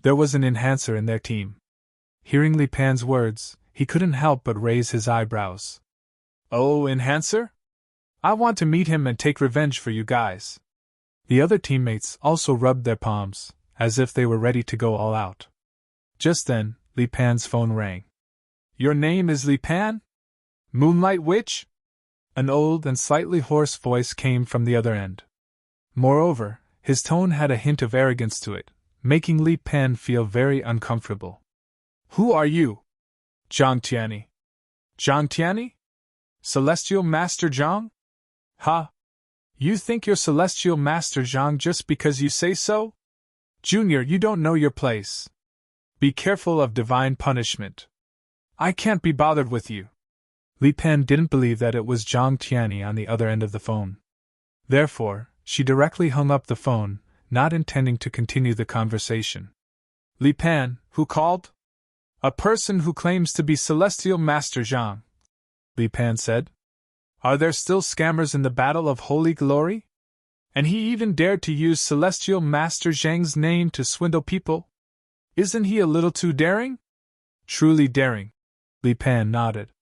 There was an enhancer in their team. Hearing Li Pan's words, he couldn't help but raise his eyebrows. Oh, enhancer? I want to meet him and take revenge for you guys. The other teammates also rubbed their palms, as if they were ready to go all out. Just then, Li Pan's phone rang. Your name is Li Pan? Moonlight Witch? An old and slightly hoarse voice came from the other end. Moreover, his tone had a hint of arrogance to it, making Li Pan feel very uncomfortable. Who are you? Zhang Tianyi. Zhang Tianyi? Celestial Master Zhang? Ha! You think you're Celestial Master Zhang just because you say so? Junior, you don't know your place. Be careful of divine punishment. I can't be bothered with you. Li Pan didn't believe that it was Zhang Tianyi on the other end of the phone. Therefore, she directly hung up the phone, not intending to continue the conversation. Li Pan, who called? A person who claims to be Celestial Master Zhang, Li Pan said. Are there still scammers in the Battle of Holy Glory? And he even dared to use Celestial Master Zhang's name to swindle people? Isn't he a little too daring? Truly daring, Li Pan nodded.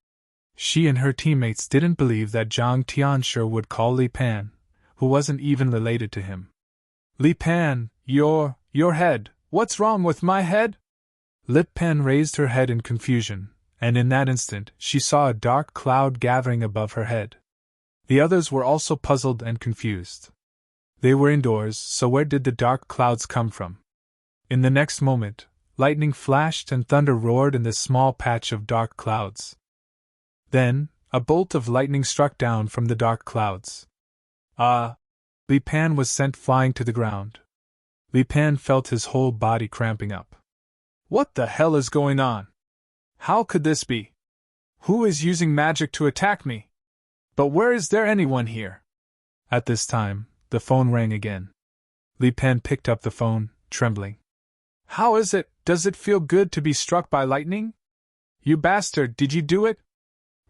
She and her teammates didn't believe that Zhang Tianshi would call Li Pan, who wasn't even related to him. Li Pan, your head, what's wrong with my head? Li Pan raised her head in confusion, and in that instant she saw a dark cloud gathering above her head. The others were also puzzled and confused. They were indoors, so where did the dark clouds come from? In the next moment, lightning flashed and thunder roared in this small patch of dark clouds. Then, a bolt of lightning struck down from the dark clouds. Li Pan was sent flying to the ground. Li Pan felt his whole body cramping up. What the hell is going on? How could this be? Who is using magic to attack me? But where is there anyone here? At this time, the phone rang again. Li Pan picked up the phone, trembling. How is it? Does it feel good to be struck by lightning? You bastard, did you do it?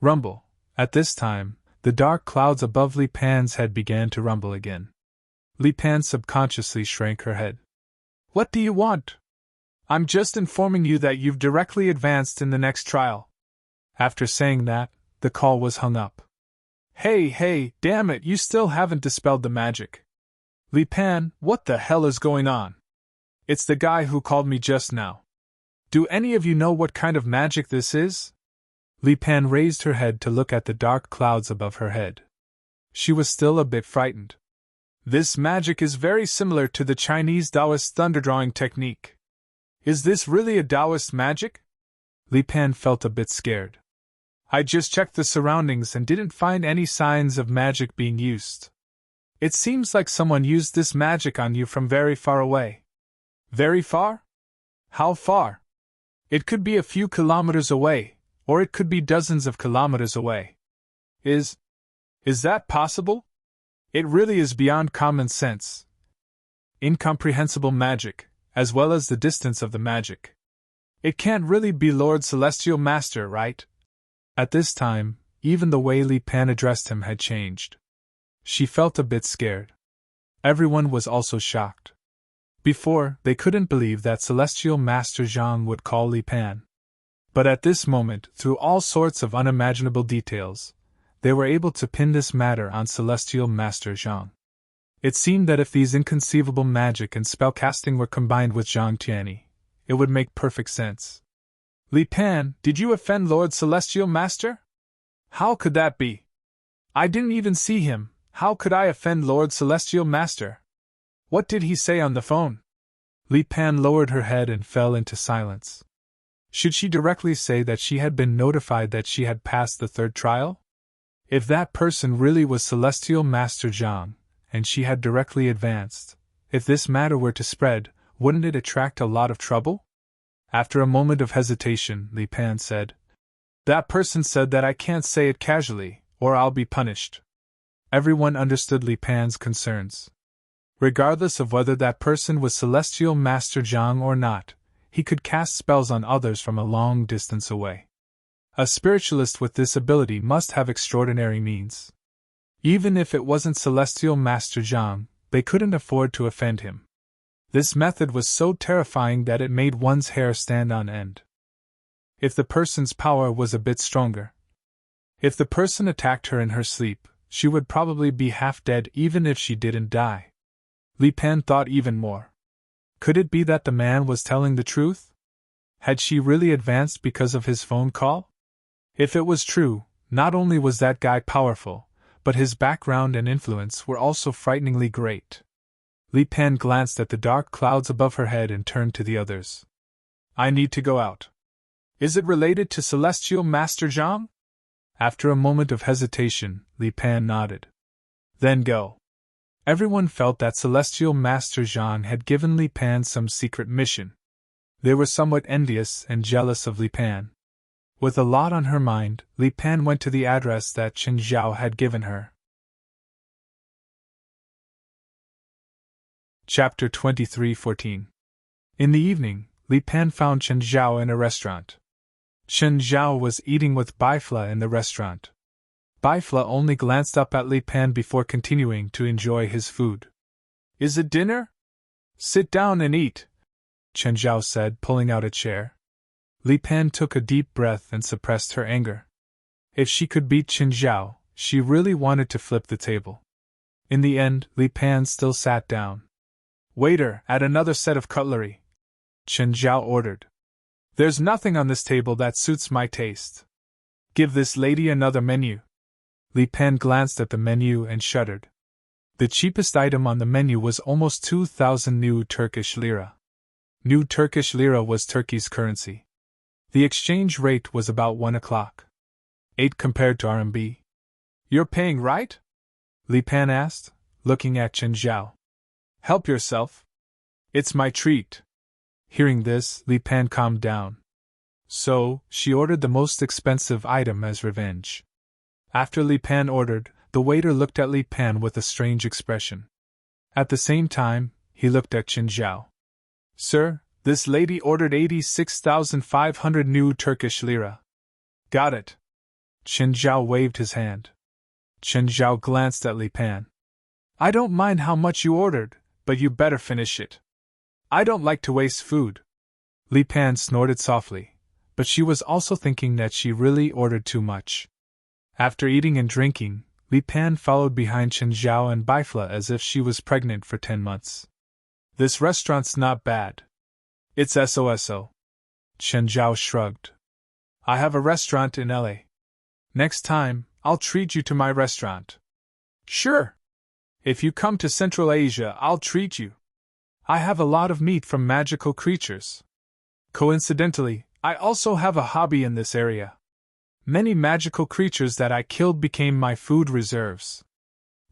Rumble. At this time, the dark clouds above Li Pan's head began to rumble again. Li Pan subconsciously shrank her head. What do you want? I'm just informing you that you've directly advanced in the next trial. After saying that, the call was hung up. Hey, damn it, you still haven't dispelled the magic. Li Pan, what the hell is going on? It's the guy who called me just now. Do any of you know what kind of magic this is? Li Pan raised her head to look at the dark clouds above her head. She was still a bit frightened. This magic is very similar to the Chinese Taoist thunderdrawing technique. Is this really a Taoist magic? Li Pan felt a bit scared. I just checked the surroundings and didn't find any signs of magic being used. It seems like someone used this magic on you from very far away. Very far? How far? It could be a few kilometers away, or it could be dozens of kilometers away. Is that possible? It really is beyond common sense. Incomprehensible magic, as well as the distance of the magic. It can't really be Lord Celestial Master, right? At this time, even the way Li Pan addressed him had changed. She felt a bit scared. Everyone was also shocked. Before, they couldn't believe that Celestial Master Zhang would call Li Pan. But at this moment, through all sorts of unimaginable details, they were able to pin this matter on Celestial Master Zhang. It seemed that if these inconceivable magic and spellcasting were combined with Zhang Tianyi, it would make perfect sense. Li Pan, did you offend Lord Celestial Master? How could that be? I didn't even see him. How could I offend Lord Celestial Master? What did he say on the phone? Li Pan lowered her head and fell into silence. Should she directly say that she had been notified that she had passed the third trial? If that person really was Celestial Master Zhang, and she had directly advanced, If this matter were to spread, wouldn't it attract a lot of trouble? After a moment of hesitation, Li Pan said, "That person said that I can't say it casually, or I'll be punished." Everyone understood Li Pan's concerns. Regardless of whether that person was Celestial Master Zhang or not, he could cast spells on others from a long distance away. A spiritualist with this ability must have extraordinary means. Even if it wasn't Celestial Master Zhang, they couldn't afford to offend him. This method was so terrifying that it made one's hair stand on end. If the person's power was a bit stronger. If the person attacked her in her sleep, she would probably be half dead even if she didn't die. Li Pan thought even more. Could it be that the man was telling the truth? Had she really advanced because of his phone call? If it was true, not only was that guy powerful, but his background and influence were also frighteningly great. Li Pan glanced at the dark clouds above her head and turned to the others. "I need to go out. Is it related to Celestial Master Zhang?" After a moment of hesitation, Li Pan nodded. "Then go." Everyone felt that Celestial Master Zhang had given Li Pan some secret mission. They were somewhat envious and jealous of Li Pan. With a lot on her mind, Li Pan went to the address that Chen Zhao had given her. Chapter 23:14. In the evening, Li Pan found Chen Zhao in a restaurant. Chen Zhao was eating with Baifla in the restaurant. Baifla only glanced up at Li Pan before continuing to enjoy his food. "Is it dinner? Sit down and eat," Chen Zhao said, pulling out a chair. Li Pan took a deep breath and suppressed her anger. If she could beat Chen Zhao, she really wanted to flip the table. In the end, Li Pan still sat down. "Waiter, add another set of cutlery," Chen Zhao ordered. "There's nothing on this table that suits my taste. Give this lady another menu." Li Pan glanced at the menu and shuddered. The cheapest item on the menu was almost 2,000 new Turkish lira. New Turkish lira was Turkey's currency. The exchange rate was about 1 o'clock. 8 compared to RMB. "You're paying right?" Li Pan asked, looking at Chen Zhao. "Help yourself. It's my treat." Hearing this, Li Pan calmed down. So, she ordered the most expensive item as revenge. After Li Pan ordered, the waiter looked at Li Pan with a strange expression. At the same time, he looked at Chen Zhao. "Sir, this lady ordered 86,500 new Turkish lira." "Got it." Chen Zhao waved his hand. Chen Zhao glanced at Li Pan. "I don't mind how much you ordered, but you better finish it. I don't like to waste food." Li Pan snorted softly, but she was also thinking that she really ordered too much. After eating and drinking, Li Pan followed behind Chen Zhao and Baifla as if she was pregnant for 10 months. "This restaurant's not bad. It's SOSO. Chen Zhao shrugged. "I have a restaurant in LA. Next time, I'll treat you to my restaurant." "Sure. If you come to Central Asia, I'll treat you. I have a lot of meat from magical creatures. Coincidentally, I also have a hobby in this area. Many magical creatures that I killed became my food reserves."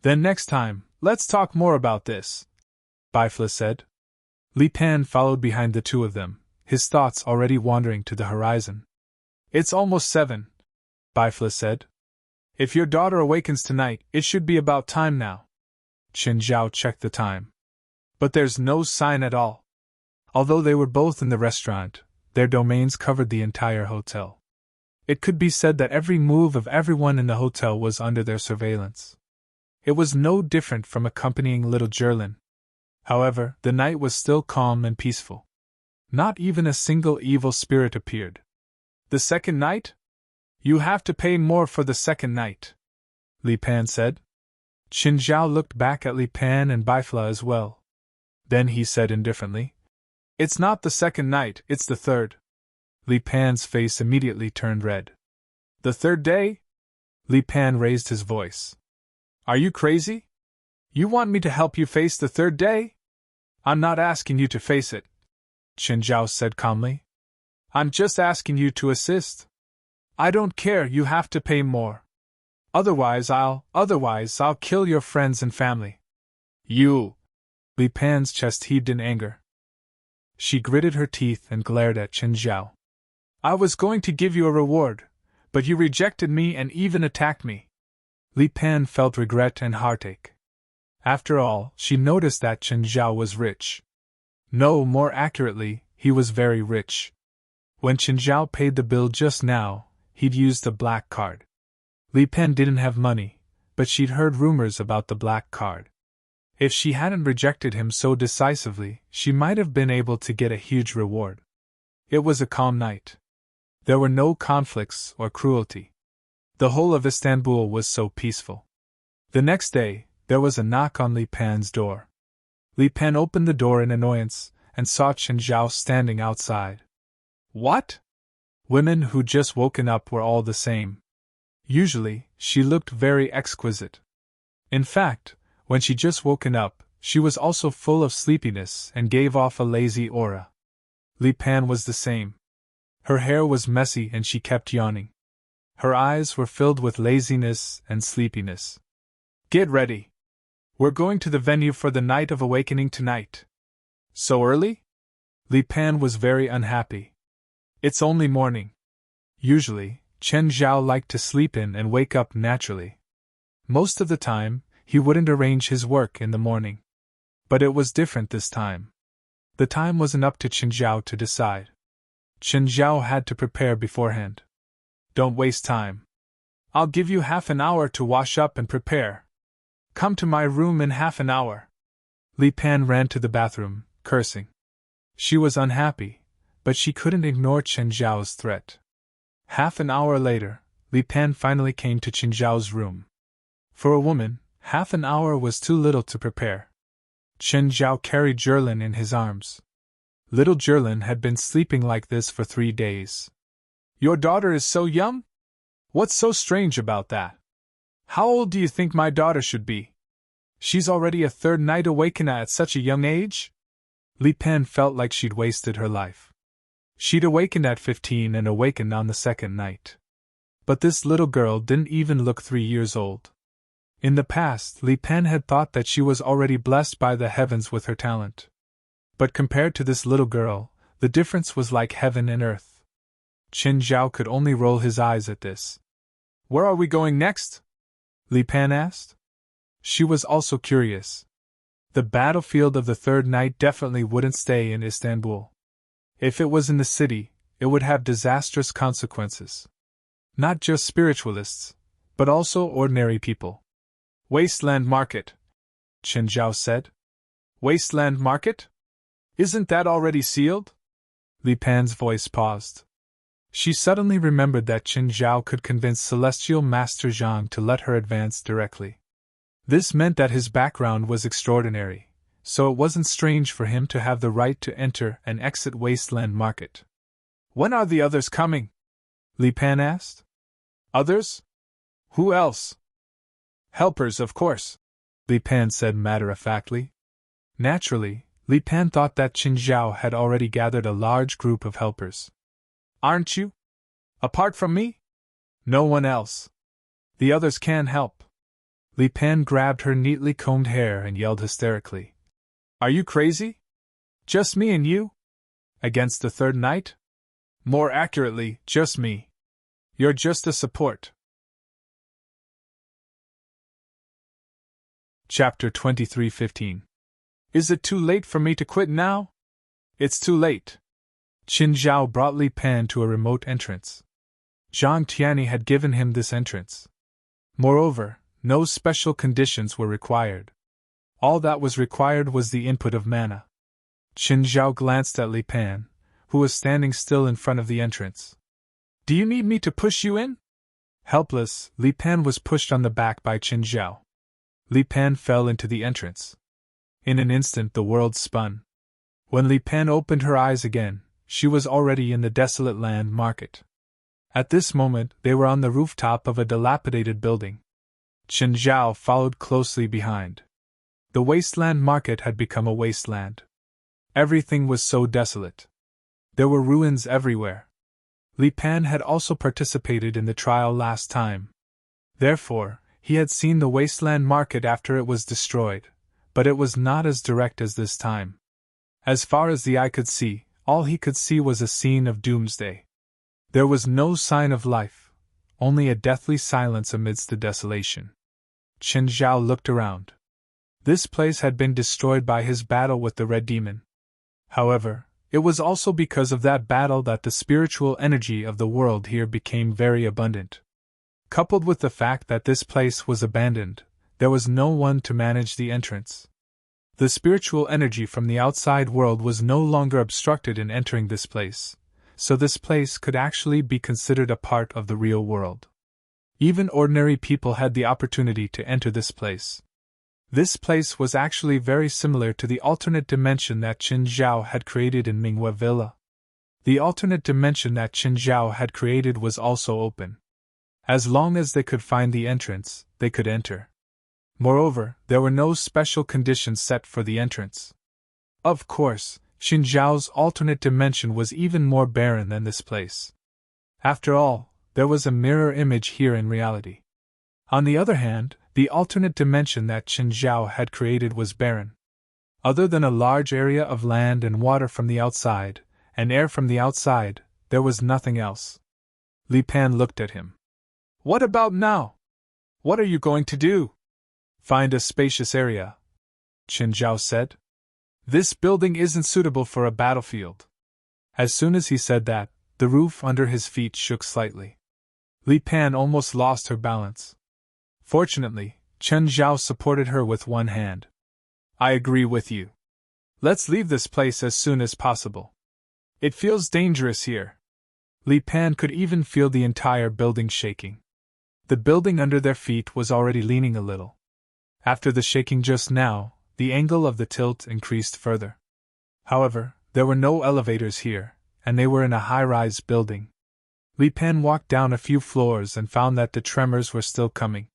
"Then next time, let's talk more about this," Baifla said. Li Pan followed behind the two of them, his thoughts already wandering to the horizon. "It's almost 7, Baifla said. "If your daughter awakens tonight, it should be about time now." Chen Zhao checked the time. But there's no sign at all. Although they were both in the restaurant, their domains covered the entire hotel. It could be said that every move of everyone in the hotel was under their surveillance. It was no different from accompanying little Jerlin. However, the night was still calm and peaceful. Not even a single evil spirit appeared. "The second night? You have to pay more for the second night," Li Pan said. Chen Zhao looked back at Li Pan and Baifla as well. Then he said indifferently, "It's not the second night, it's the third." Li Pan's face immediately turned red. "The third day?" Li Pan raised his voice. "Are you crazy? You want me to help you face the third day?" "I'm not asking you to face it," Chen Zhao said calmly. "I'm just asking you to assist. I don't care, you have to pay more. Otherwise I'll kill your friends and family." "You!" Li Pan's chest heaved in anger. She gritted her teeth and glared at Chen Zhao. I was going to give you a reward, but you rejected me and even attacked me. Li Pan felt regret and heartache. After all, she noticed that Chen Zhao was rich. No, more accurately, he was very rich. When Chen Zhao paid the bill just now, he'd used a black card. Li Pan didn't have money, but she'd heard rumors about the black card. If she hadn't rejected him so decisively, she might have been able to get a huge reward. It was a calm night. There were no conflicts or cruelty. The whole of Istanbul was so peaceful. The next day, there was a knock on Li Pan's door. Li Pan opened the door in annoyance and saw Chen Zhao standing outside. What? Women who'd just woken up were all the same. Usually, she looked very exquisite. In fact, when she just woken up, she was also full of sleepiness and gave off a lazy aura. Li Pan was the same. Her hair was messy and she kept yawning. Her eyes were filled with laziness and sleepiness. Get ready. We're going to the venue for the Night of Awakening tonight. So early? Li Pan was very unhappy. It's only morning. Usually, Chen Zhao liked to sleep in and wake up naturally. Most of the time, he wouldn't arrange his work in the morning. But it was different this time. The time wasn't up to Chen Zhao to decide. Chen Zhao had to prepare beforehand. Don't waste time. I'll give you half an hour to wash up and prepare. Come to my room in half an hour. Li Pan ran to the bathroom, cursing. She was unhappy, but she couldn't ignore Chen Zhao's threat. Half an hour later, Li Pan finally came to Chen Zhao's room. For a woman, half an hour was too little to prepare. Chen Zhao carried Zherlin in his arms. Little Zherlin had been sleeping like this for 3 days. Your daughter is so young? What's so strange about that? How old do you think my daughter should be? She's already a third night awakener at such a young age? Li Pan felt like she'd wasted her life. She'd awakened at 15 and awakened on the second night. But this little girl didn't even look 3 years old. In the past, Li Pan had thought that she was already blessed by the heavens with her talent. But compared to this little girl, the difference was like heaven and earth. Chen Zhao could only roll his eyes at this. Where are we going next? Li Pan asked. She was also curious. The battlefield of the third night definitely wouldn't stay in Istanbul. If it was in the city, it would have disastrous consequences. Not just spiritualists, but also ordinary people. Wasteland Market, Chen Zhao said. Wasteland Market? Isn't that already sealed? Li Pan's voice paused. She suddenly remembered that Chen Zhao could convince Celestial Master Zhang to let her advance directly. This meant that his background was extraordinary, so it wasn't strange for him to have the right to enter and exit Wasteland Market. When are the others coming? Li Pan asked. Others? Who else? Helpers, of course, Li Pan said matter-of-factly. Naturally, Li Pan thought that Chen Zhao had already gathered a large group of helpers. Aren't you? Apart from me? No one else. The others can help. Li Pan grabbed her neatly combed hair and yelled hysterically. Are you crazy? Just me and you? Against the third night? More accurately, just me. You're just a support. Chapter 23:15. Is it too late for me to quit now? It's too late. Chen Zhao brought Li Pan to a remote entrance. Zhang Tianyi had given him this entrance. Moreover, no special conditions were required. All that was required was the input of mana. Chen Zhao glanced at Li Pan, who was standing still in front of the entrance. Do you need me to push you in? Helpless, Li Pan was pushed on the back by Chen Zhao. Li Pan fell into the entrance. In an instant the world spun. When Li Pan opened her eyes again, she was already in the desolate land market. At this moment they were on the rooftop of a dilapidated building. Chen Zhao followed closely behind. The wasteland market had become a wasteland. Everything was so desolate. There were ruins everywhere. Li Pan had also participated in the trial last time. Therefore, he had seen the wasteland market after it was destroyed, but it was not as direct as this time. As far as the eye could see, all he could see was a scene of doomsday. There was no sign of life, only a deathly silence amidst the desolation. Qin Zhao looked around. This place had been destroyed by his battle with the Red Demon. However, it was also because of that battle that the spiritual energy of the world here became very abundant. Coupled with the fact that this place was abandoned, there was no one to manage the entrance. The spiritual energy from the outside world was no longer obstructed in entering this place, so this place could actually be considered a part of the real world. Even ordinary people had the opportunity to enter this place. This place was actually very similar to the alternate dimension that Qin Zhao had created in Minghua Villa. The alternate dimension that Qin Zhao had created was also open. As long as they could find the entrance, they could enter. Moreover, there were no special conditions set for the entrance. Of course, Qin Zhao's alternate dimension was even more barren than this place. After all, there was a mirror image here in reality. On the other hand, the alternate dimension that Qin Zhao had created was barren. Other than a large area of land and water from the outside, and air from the outside, there was nothing else. Li Pan looked at him. "What about now? What are you going to do?" "Find a spacious area," Qin Zhao said. "This building isn't suitable for a battlefield." As soon as he said that, the roof under his feet shook slightly. Li Pan almost lost her balance. Fortunately, Qin Zhao supported her with one hand. "I agree with you. Let's leave this place as soon as possible. It feels dangerous here." Li Pan could even feel the entire building shaking. The building under their feet was already leaning a little. After the shaking just now, the angle of the tilt increased further. However, there were no elevators here, and they were in a high-rise building. Li Pan walked down a few floors and found that the tremors were still coming.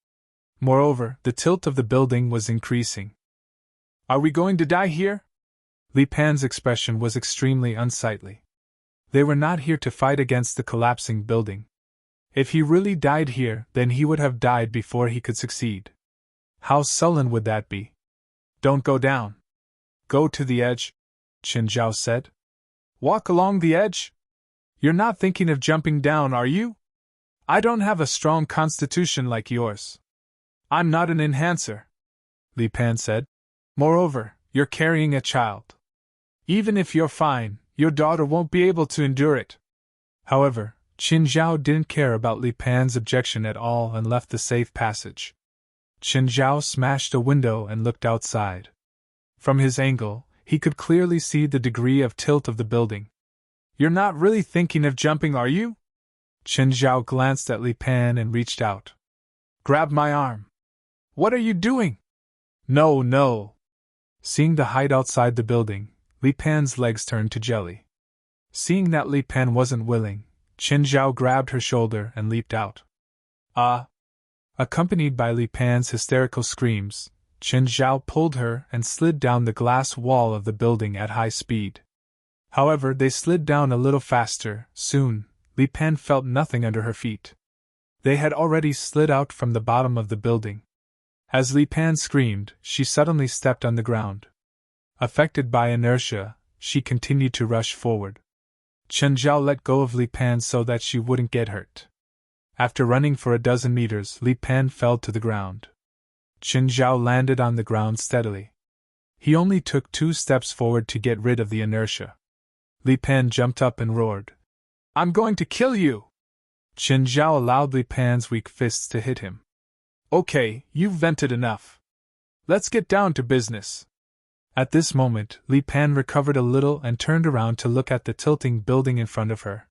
Moreover, the tilt of the building was increasing. "Are we going to die here?" Li Pan's expression was extremely unsightly. They were not here to fight against the collapsing building. If he really died here, then he would have died before he could succeed. How sullen would that be? "Don't go down. Go to the edge," Qin Zhao said. "Walk along the edge? You're not thinking of jumping down, are you? I don't have a strong constitution like yours. I'm not an enhancer," Li Pan said. "Moreover, you're carrying a child. Even if you're fine, your daughter won't be able to endure it." However, Qin Zhao didn't care about Li Pan's objection at all and left the safe passage. Qin Zhao smashed a window and looked outside. From his angle, he could clearly see the degree of tilt of the building. "You're not really thinking of jumping, are you?" Qin Zhao glanced at Li Pan and reached out. "Grab my arm." "What are you doing?" "No, no." Seeing the height outside the building, Li Pan's legs turned to jelly. Seeing that Li Pan wasn't willing, Qin Zhao grabbed her shoulder and leaped out. "Ah!" Accompanied by Li Pan's hysterical screams, Qin Zhao pulled her and slid down the glass wall of the building at high speed. However, they slid down a little faster. Soon, Li Pan felt nothing under her feet. They had already slid out from the bottom of the building. As Li Pan screamed, she suddenly stepped on the ground. Affected by inertia, she continued to rush forward. Qin Zhao let go of Li Pan so that she wouldn't get hurt. After running for a dozen meters, Li Pan fell to the ground. Qin Zhao landed on the ground steadily. He only took 2 steps forward to get rid of the inertia. Li Pan jumped up and roared, "I'm going to kill you!" Qin Zhao allowed Li Pan's weak fists to hit him. "Okay, you've vented enough. Let's get down to business." At this moment, Li Pan recovered a little and turned around to look at the tilting building in front of her.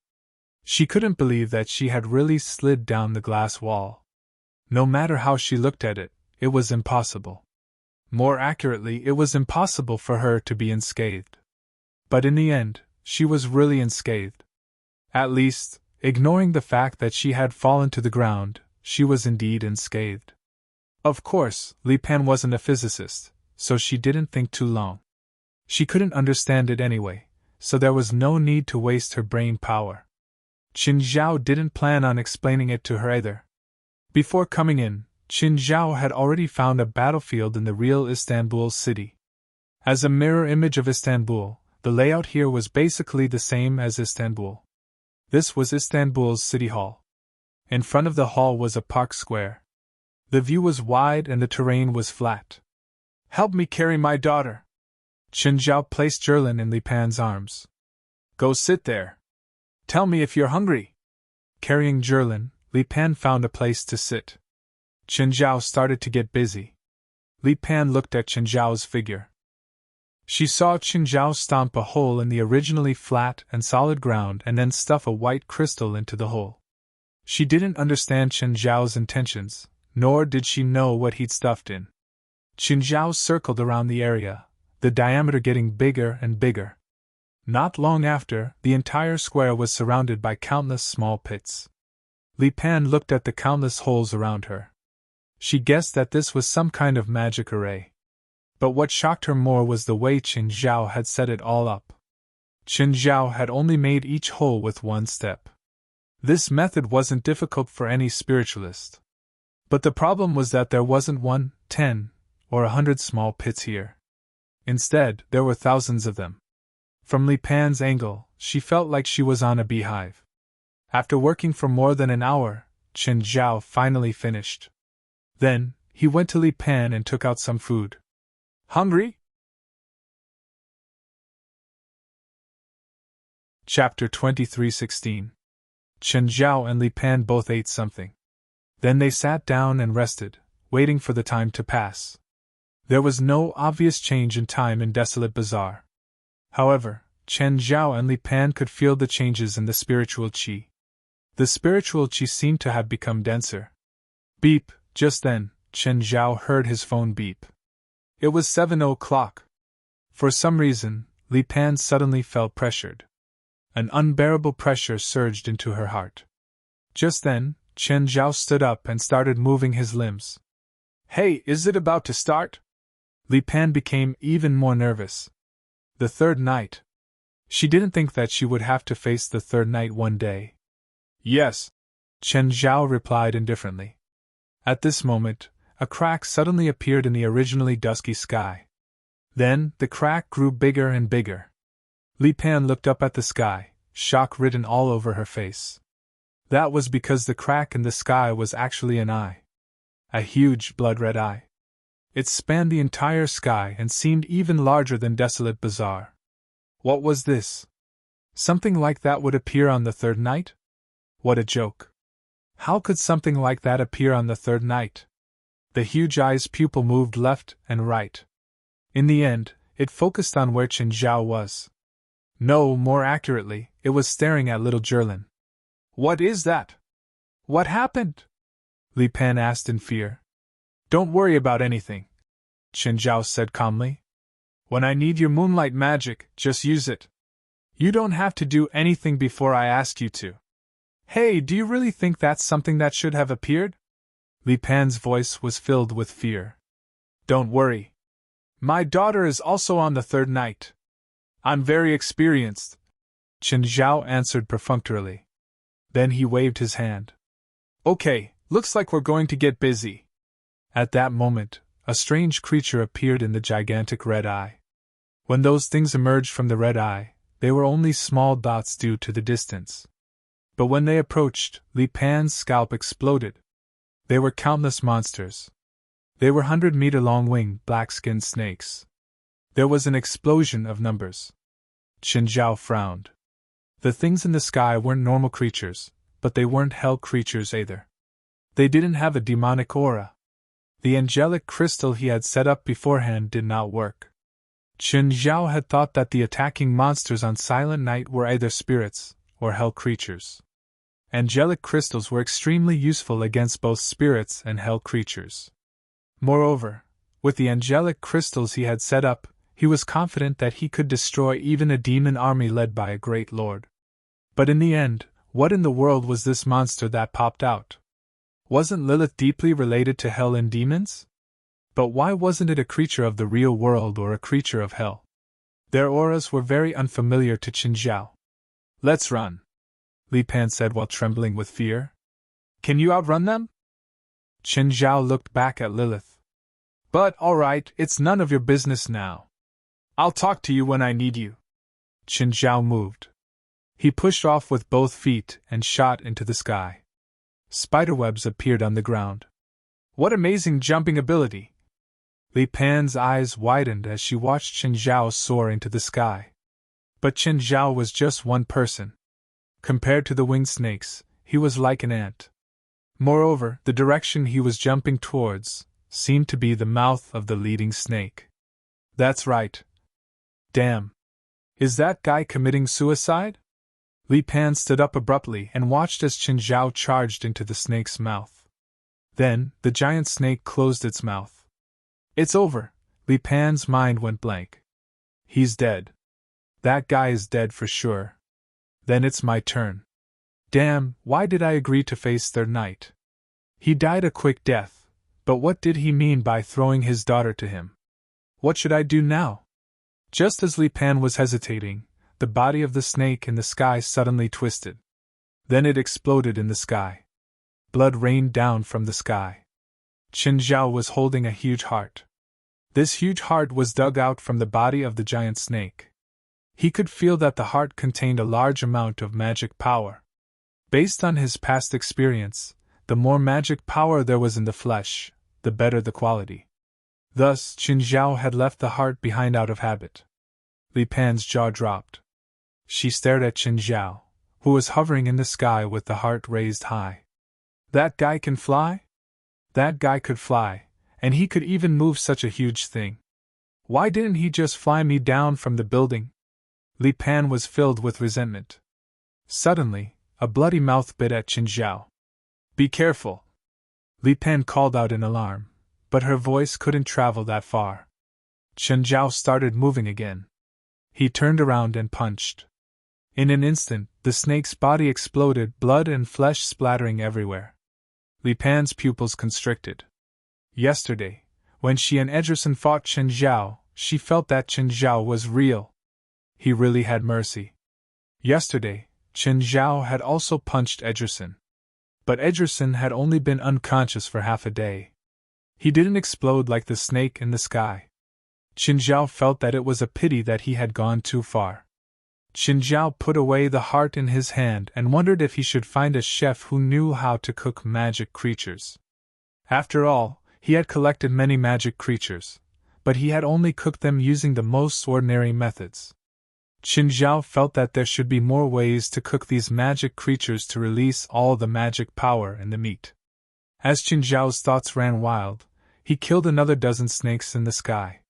She couldn't believe that she had really slid down the glass wall. No matter how she looked at it, it was impossible. More accurately, it was impossible for her to be unscathed. But in the end, she was really unscathed. At least, ignoring the fact that she had fallen to the ground, she was indeed unscathed. Of course, Li Pan wasn't a physicist, so she didn't think too long. She couldn't understand it anyway, so there was no need to waste her brain power. Qin Zhao didn't plan on explaining it to her either. Before coming in, Qin Zhao had already found a battlefield in the real Istanbul city. As a mirror image of Istanbul, the layout here was basically the same as Istanbul. This was Istanbul's city hall. In front of the hall was a park square. The view was wide and the terrain was flat. "Help me carry my daughter." Qin Zhao placed Zherlin in Li Pan's arms. "Go sit there. Tell me if you're hungry." Carrying Zherlin, Li Pan found a place to sit. Qin Zhao started to get busy. Li Pan looked at Qin Zhao's figure. She saw Qin Zhao stomp a hole in the originally flat and solid ground and then stuff a white crystal into the hole. She didn't understand Qin Zhao's intentions, nor did she know what he'd stuffed in. Qin Zhao circled around the area, the diameter getting bigger and bigger. Not long after, the entire square was surrounded by countless small pits. Li Pan looked at the countless holes around her. She guessed that this was some kind of magic array. But what shocked her more was the way Qin Zhao had set it all up. Qin Zhao had only made each hole with one step. This method wasn't difficult for any spiritualist. But the problem was that there wasn't 1, 10, or 100 small pits here. Instead, there were thousands of them. From Li Pan's angle, she felt like she was on a beehive. After working for more than an hour, Qin Zhao finally finished. Then, he went to Li Pan and took out some food. "Hungry?" Chapter 23:16. Qin Zhao and Li Pan both ate something. Then they sat down and rested, waiting for the time to pass. There was no obvious change in time in Desolate Bazaar. However, Qin Zhao and Li Pan could feel the changes in the spiritual qi. The spiritual qi seemed to have become denser. Beep! Just then, Qin Zhao heard his phone beep. It was 7 o'clock. For some reason, Li Pan suddenly felt pressured. An unbearable pressure surged into her heart. Just then, Qin Zhao stood up and started moving his limbs. "Hey, is it about to start?" Li Pan became even more nervous. The third night. She didn't think that she would have to face the third night one day. "Yes," Qin Zhao replied indifferently. At this moment, a crack suddenly appeared in the originally dusky sky. Then, the crack grew bigger and bigger. Li Pan looked up at the sky, shock written all over her face. That was because the crack in the sky was actually an eye. A huge blood-red eye. It spanned the entire sky and seemed even larger than Desolate Bazaar. What was this? Something like that would appear on the third night? What a joke. How could something like that appear on the third night? The huge eye's pupil moved left and right. In the end, it focused on where Qin Zhao was. No, more accurately, it was staring at little Zherlin. "What is that? What happened?" Li Pan asked in fear. "Don't worry about anything," Qin Zhao said calmly. "When I need your moonlight magic, just use it. You don't have to do anything before I ask you to." "Hey, do you really think that's something that should have appeared?" Li Pan's voice was filled with fear. "Don't worry. My daughter is also on the third night. I'm very experienced," Qin Zhao answered perfunctorily. Then he waved his hand. "Okay, looks like we're going to get busy." At that moment, a strange creature appeared in the gigantic red eye. When those things emerged from the red eye, they were only small dots due to the distance. But when they approached, Li Pan's scalp exploded. They were countless monsters. They were 100-meter-long winged black-skinned snakes. There was an explosion of numbers. Qin Zhao frowned. The things in the sky weren't normal creatures, but they weren't hell creatures either. They didn't have a demonic aura. The angelic crystal he had set up beforehand did not work. Qin Zhao had thought that the attacking monsters on Silent Night were either spirits or hell creatures. Angelic crystals were extremely useful against both spirits and hell creatures. Moreover, with the angelic crystals he had set up, he was confident that he could destroy even a demon army led by a great lord. But in the end, what in the world was this monster that popped out? Wasn't Lilith deeply related to hell and demons? But why wasn't it a creature of the real world or a creature of hell? Their auras were very unfamiliar to Qin Zhao. "Let's run," Li Pan said while trembling with fear. "Can you outrun them?" Qin Zhao looked back at Lilith. But, alright, it's none of your business now. I'll talk to you when I need you. Qin Zhao moved. He pushed off with both feet and shot into the sky. Spiderwebs appeared on the ground. What amazing jumping ability! Li Pan's eyes widened as she watched Qin Zhao soar into the sky. But Qin Zhao was just one person. Compared to the winged snakes, he was like an ant. Moreover, the direction he was jumping towards seemed to be the mouth of the leading snake. That's right. Damn. Is that guy committing suicide? Li Pan stood up abruptly and watched as Qin Zhao charged into the snake's mouth. Then, the giant snake closed its mouth. It's over. Li Pan's mind went blank. He's dead. That guy is dead for sure. Then it's my turn. Damn, why did I agree to face their knight? He died a quick death, but what did he mean by throwing his daughter to him? What should I do now? Just as Li Pan was hesitating, the body of the snake in the sky suddenly twisted. Then it exploded in the sky. Blood rained down from the sky. Qin Zhao was holding a huge heart. This huge heart was dug out from the body of the giant snake. He could feel that the heart contained a large amount of magic power. Based on his past experience, the more magic power there was in the flesh, the better the quality. Thus, Qin Zhao had left the heart behind out of habit. Li Pan's jaw dropped. She stared at Qin Zhao, who was hovering in the sky with the heart raised high. That guy can fly? That guy could fly, and he could even move such a huge thing. Why didn't he just fly me down from the building? Li Pan was filled with resentment. Suddenly, a bloody mouth bit at Qin Zhao. Be careful! Li Pan called out in alarm, but her voice couldn't travel that far. Qin Zhao started moving again. He turned around and punched. In an instant, the snake's body exploded, blood and flesh splattering everywhere. Li Pan's pupils constricted. Yesterday, when she and Ederson fought Qin Zhao, she felt that Qin Zhao was real. He really had mercy. Yesterday, Qin Zhao had also punched Ederson. But Ederson had only been unconscious for half a day. He didn't explode like the snake in the sky. Qin Zhao felt that it was a pity that he had gone too far. Qin Zhao put away the heart in his hand and wondered if he should find a chef who knew how to cook magic creatures. After all, he had collected many magic creatures, but he had only cooked them using the most ordinary methods. Qin Zhao felt that there should be more ways to cook these magic creatures to release all the magic power in the meat. As Qin Zhao's thoughts ran wild, he killed another dozen snakes in the sky.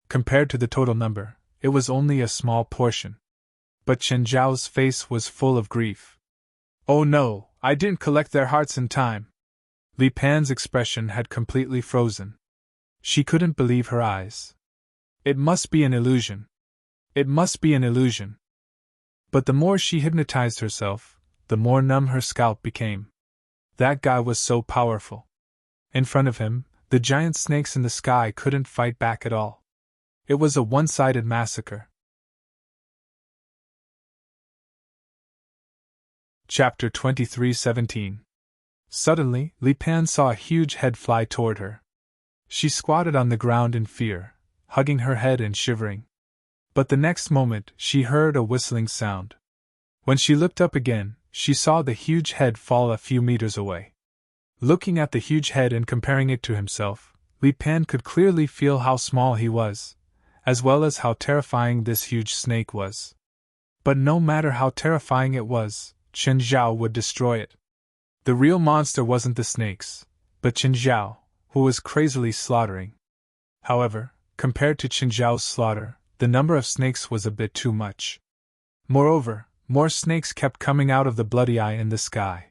Compared to the total number, it was only a small portion. But Qin Zhao's face was full of grief. Oh no, I didn't collect their hearts in time. Li Pan's expression had completely frozen. She couldn't believe her eyes. It must be an illusion. It must be an illusion. But the more she hypnotized herself, the more numb her scalp became. That guy was so powerful. In front of him, the giant snakes in the sky couldn't fight back at all. It was a one-sided massacre. Chapter 23:17. Suddenly, Li Pan saw a huge head fly toward her. She squatted on the ground in fear, hugging her head and shivering. But the next moment, she heard a whistling sound. When she looked up again, she saw the huge head fall a few meters away. Looking at the huge head and comparing it to himself, Li Pan could clearly feel how small he was, as well as how terrifying this huge snake was. But no matter how terrifying it was, Qin Zhao would destroy it. The real monster wasn't the snakes, but Qin Zhao, who was crazily slaughtering. However, compared to Qin Zhao's slaughter, the number of snakes was a bit too much. Moreover, more snakes kept coming out of the bloody eye in the sky.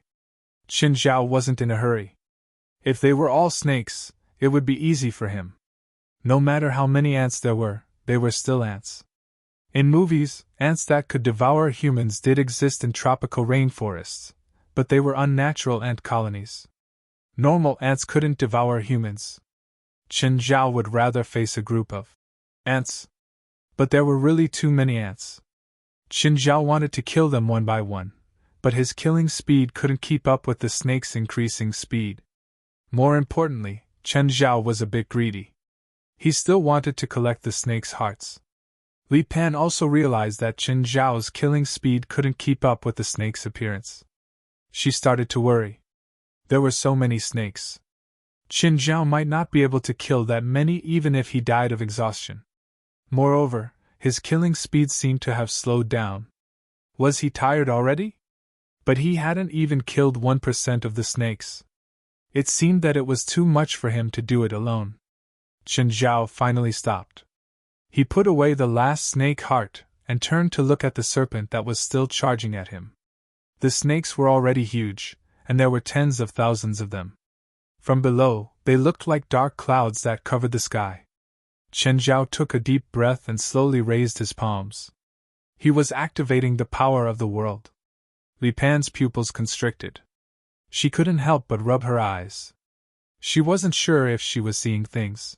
Qin Zhao wasn't in a hurry. If they were all snakes, it would be easy for him. No matter how many ants there were, they were still ants. In movies, ants that could devour humans did exist in tropical rainforests, but they were unnatural ant colonies. Normal ants couldn't devour humans. Qin Zhao would rather face a group of ants. But there were really too many ants. Qin Zhao wanted to kill them one by one, but his killing speed couldn't keep up with the snake's increasing speed. More importantly, Chen Zhao was a bit greedy. He still wanted to collect the snake's hearts. Li Pan also realized that Chen Zhao's killing speed couldn't keep up with the snake's appearance. She started to worry. There were so many snakes. Chen Zhao might not be able to kill that many even if he died of exhaustion. Moreover, his killing speed seemed to have slowed down. Was he tired already? But he hadn't even killed 1% of the snakes. It seemed that it was too much for him to do it alone. Chen Zhao finally stopped. He put away the last snake heart and turned to look at the serpent that was still charging at him. The snakes were already huge, and there were tens of thousands of them. From below, they looked like dark clouds that covered the sky. Chen Zhao took a deep breath and slowly raised his palms. He was activating the power of the world. Li Pan's pupils constricted. She couldn't help but rub her eyes. She wasn't sure if she was seeing things.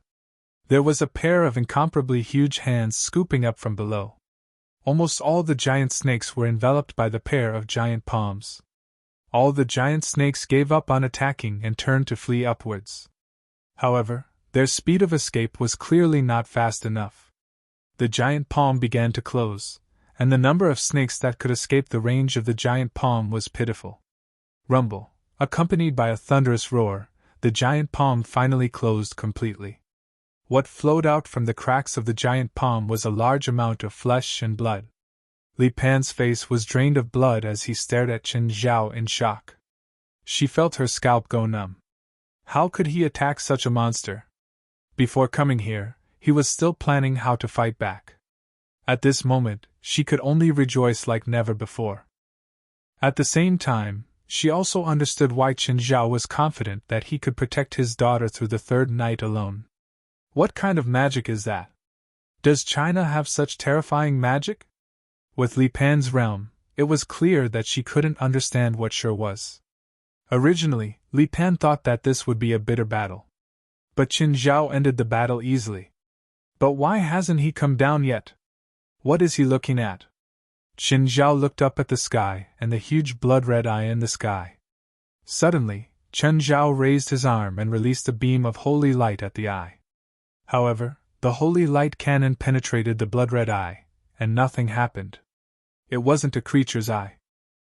There was a pair of incomparably huge hands scooping up from below. Almost all the giant snakes were enveloped by the pair of giant palms. All the giant snakes gave up on attacking and turned to flee upwards. However, their speed of escape was clearly not fast enough. The giant palm began to close, and the number of snakes that could escape the range of the giant palm was pitiful. Rumble, accompanied by a thunderous roar, the giant palm finally closed completely. What flowed out from the cracks of the giant palm was a large amount of flesh and blood. Li Pan's face was drained of blood as he stared at Chen Zhao in shock. She felt her scalp go numb. How could he attack such a monster? Before coming here, he was still planning how to fight back. At this moment, she could only rejoice like never before. At the same time, she also understood why Chen Zhao was confident that he could protect his daughter through the third night alone. What kind of magic is that? Does China have such terrifying magic? With Li Pan's realm, it was clear that she couldn't understand what sure was. Originally, Li Pan thought that this would be a bitter battle. But Chen Zhao ended the battle easily. But why hasn't he come down yet? What is he looking at? Chen Zhao looked up at the sky and the huge blood-red eye in the sky. Suddenly, Chen Zhao raised his arm and released a beam of holy light at the eye. However, the holy light cannon penetrated the blood-red eye, and nothing happened. It wasn't a creature's eye.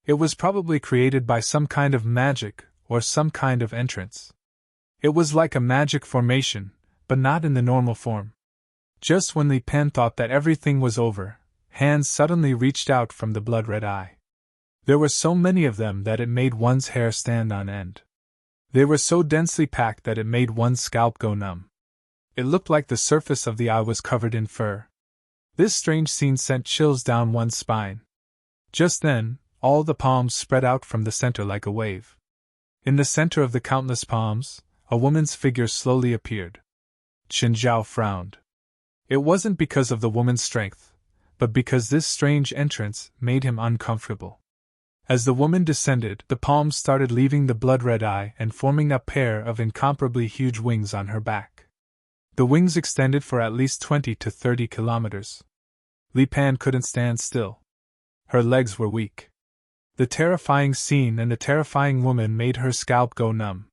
It was probably created by some kind of magic or some kind of entrance. It was like a magic formation, but not in the normal form. Just when Li Pan thought that everything was over, hands suddenly reached out from the blood-red eye. There were so many of them that it made one's hair stand on end. They were so densely packed that it made one's scalp go numb. It looked like the surface of the eye was covered in fur. This strange scene sent chills down one's spine. Just then, all the palms spread out from the center like a wave. In the center of the countless palms, a woman's figure slowly appeared. Chen Zhao frowned. It wasn't because of the woman's strength, but because this strange entrance made him uncomfortable. As the woman descended, the palms started leaving the blood-red eye and forming a pair of incomparably huge wings on her back. The wings extended for at least 20 to 30 kilometers. Li Pan couldn't stand still. Her legs were weak. The terrifying scene and the terrifying woman made her scalp go numb.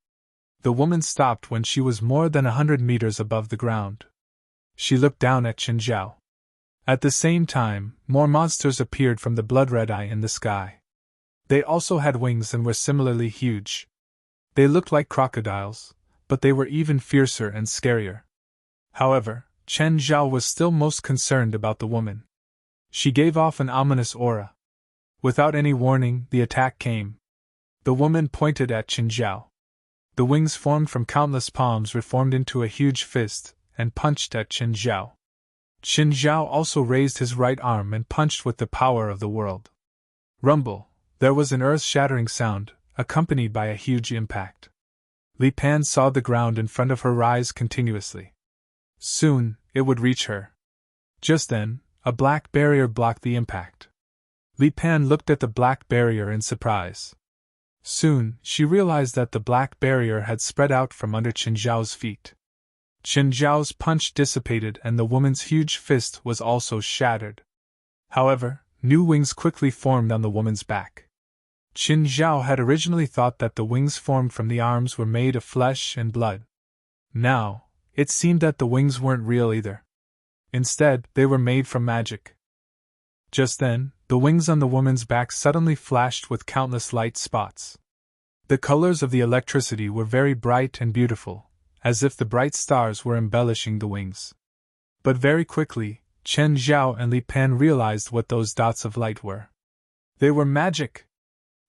The woman stopped when she was more than 100 meters above the ground. She looked down at Chen Zhao. At the same time, more monsters appeared from the blood-red eye in the sky. They also had wings and were similarly huge. They looked like crocodiles, but they were even fiercer and scarier. However, Chen Zhao was still most concerned about the woman. She gave off an ominous aura. Without any warning, the attack came. The woman pointed at Chen Zhao. The wings formed from countless palms reformed into a huge fist and punched at Chen Zhao. Chen Zhao also raised his right arm and punched with the power of the world. Rumble! There was an earth-shattering sound, accompanied by a huge impact. Li Pan saw the ground in front of her rise continuously. Soon, it would reach her. Just then, a black barrier blocked the impact. Li Pan looked at the black barrier in surprise. Soon, she realized that the black barrier had spread out from under Chen Zhao's feet. Chen Zhao's punch dissipated and the woman's huge fist was also shattered. However, new wings quickly formed on the woman's back. Qin Zhao had originally thought that the wings formed from the arms were made of flesh and blood. Now, it seemed that the wings weren't real either. Instead, they were made from magic. Just then, the wings on the woman's back suddenly flashed with countless light spots. The colors of the electricity were very bright and beautiful, as if the bright stars were embellishing the wings. But very quickly, Chen Zhao and Li Pan realized what those dots of light were. They were magic!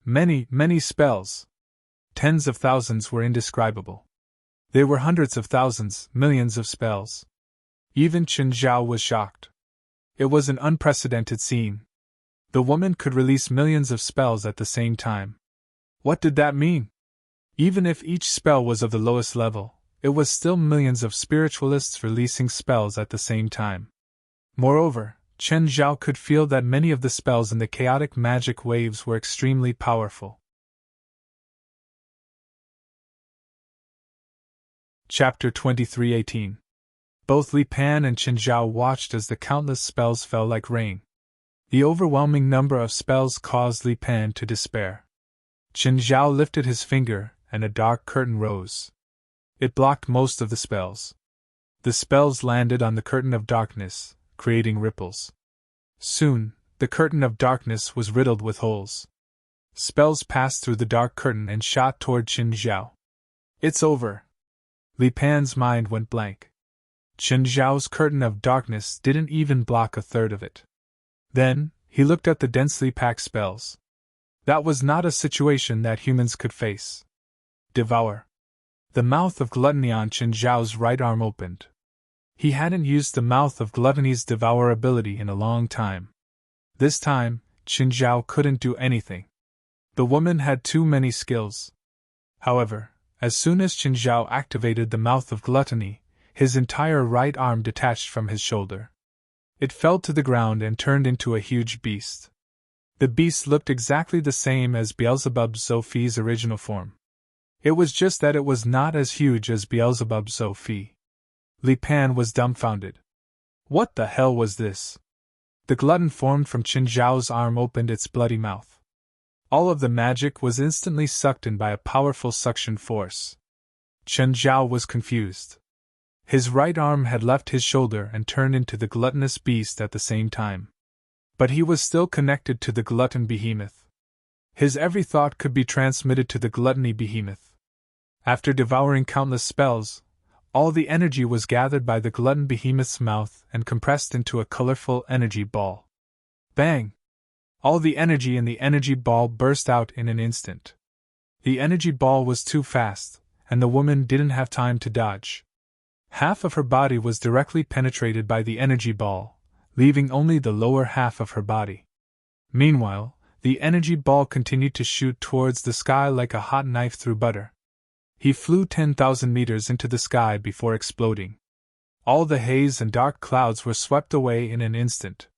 Many, many spells. Tens of thousands were indescribable. They were hundreds of thousands, millions of spells. Even Chen Zhao was shocked. It was an unprecedented scene. The woman could release millions of spells at the same time. What did that mean? Even if each spell was of the lowest level, it was still millions of spiritualists releasing spells at the same time. Moreover, Chen Zhao could feel that many of the spells in the chaotic magic waves were extremely powerful. Chapter 23:18. Both Li Pan and Chen Zhao watched as the countless spells fell like rain. The overwhelming number of spells caused Li Pan to despair. Chen Zhao lifted his finger, and a dark curtain rose. It blocked most of the spells. The spells landed on the curtain of darkness, creating ripples. Soon, the curtain of darkness was riddled with holes. Spells passed through the dark curtain and shot toward Chen Zhao. It's over. Li Pan's mind went blank. Chen Zhao's curtain of darkness didn't even block a third of it. Then, he looked at the densely packed spells. That was not a situation that humans could face. Devour. The mouth of gluttony on Chen Zhao's right arm opened. He hadn't used the mouth of gluttony's devour ability in a long time. This time, Chen Zhao couldn't do anything. The woman had too many skills. However, as soon as Chen Zhao activated the mouth of gluttony, his entire right arm detached from his shoulder. It fell to the ground and turned into a huge beast. The beast looked exactly the same as Beelzebub Sophie's original form. It was just that it was not as huge as Beelzebub Sophie. Li Pan was dumbfounded. What the hell was this? The glutton formed from Chen Zhao's arm opened its bloody mouth. All of the magic was instantly sucked in by a powerful suction force. Chen Zhao was confused. His right arm had left his shoulder and turned into the gluttonous beast at the same time. But he was still connected to the glutton behemoth. His every thought could be transmitted to the gluttony behemoth. After devouring countless spells, all the energy was gathered by the glutton behemoth's mouth and compressed into a colorful energy ball. Bang! All the energy in the energy ball burst out in an instant. The energy ball was too fast, and the woman didn't have time to dodge. Half of her body was directly penetrated by the energy ball, leaving only the lower half of her body. Meanwhile, the energy ball continued to shoot towards the sky like a hot knife through butter. He flew 10,000 meters into the sky before exploding. All the haze and dark clouds were swept away in an instant.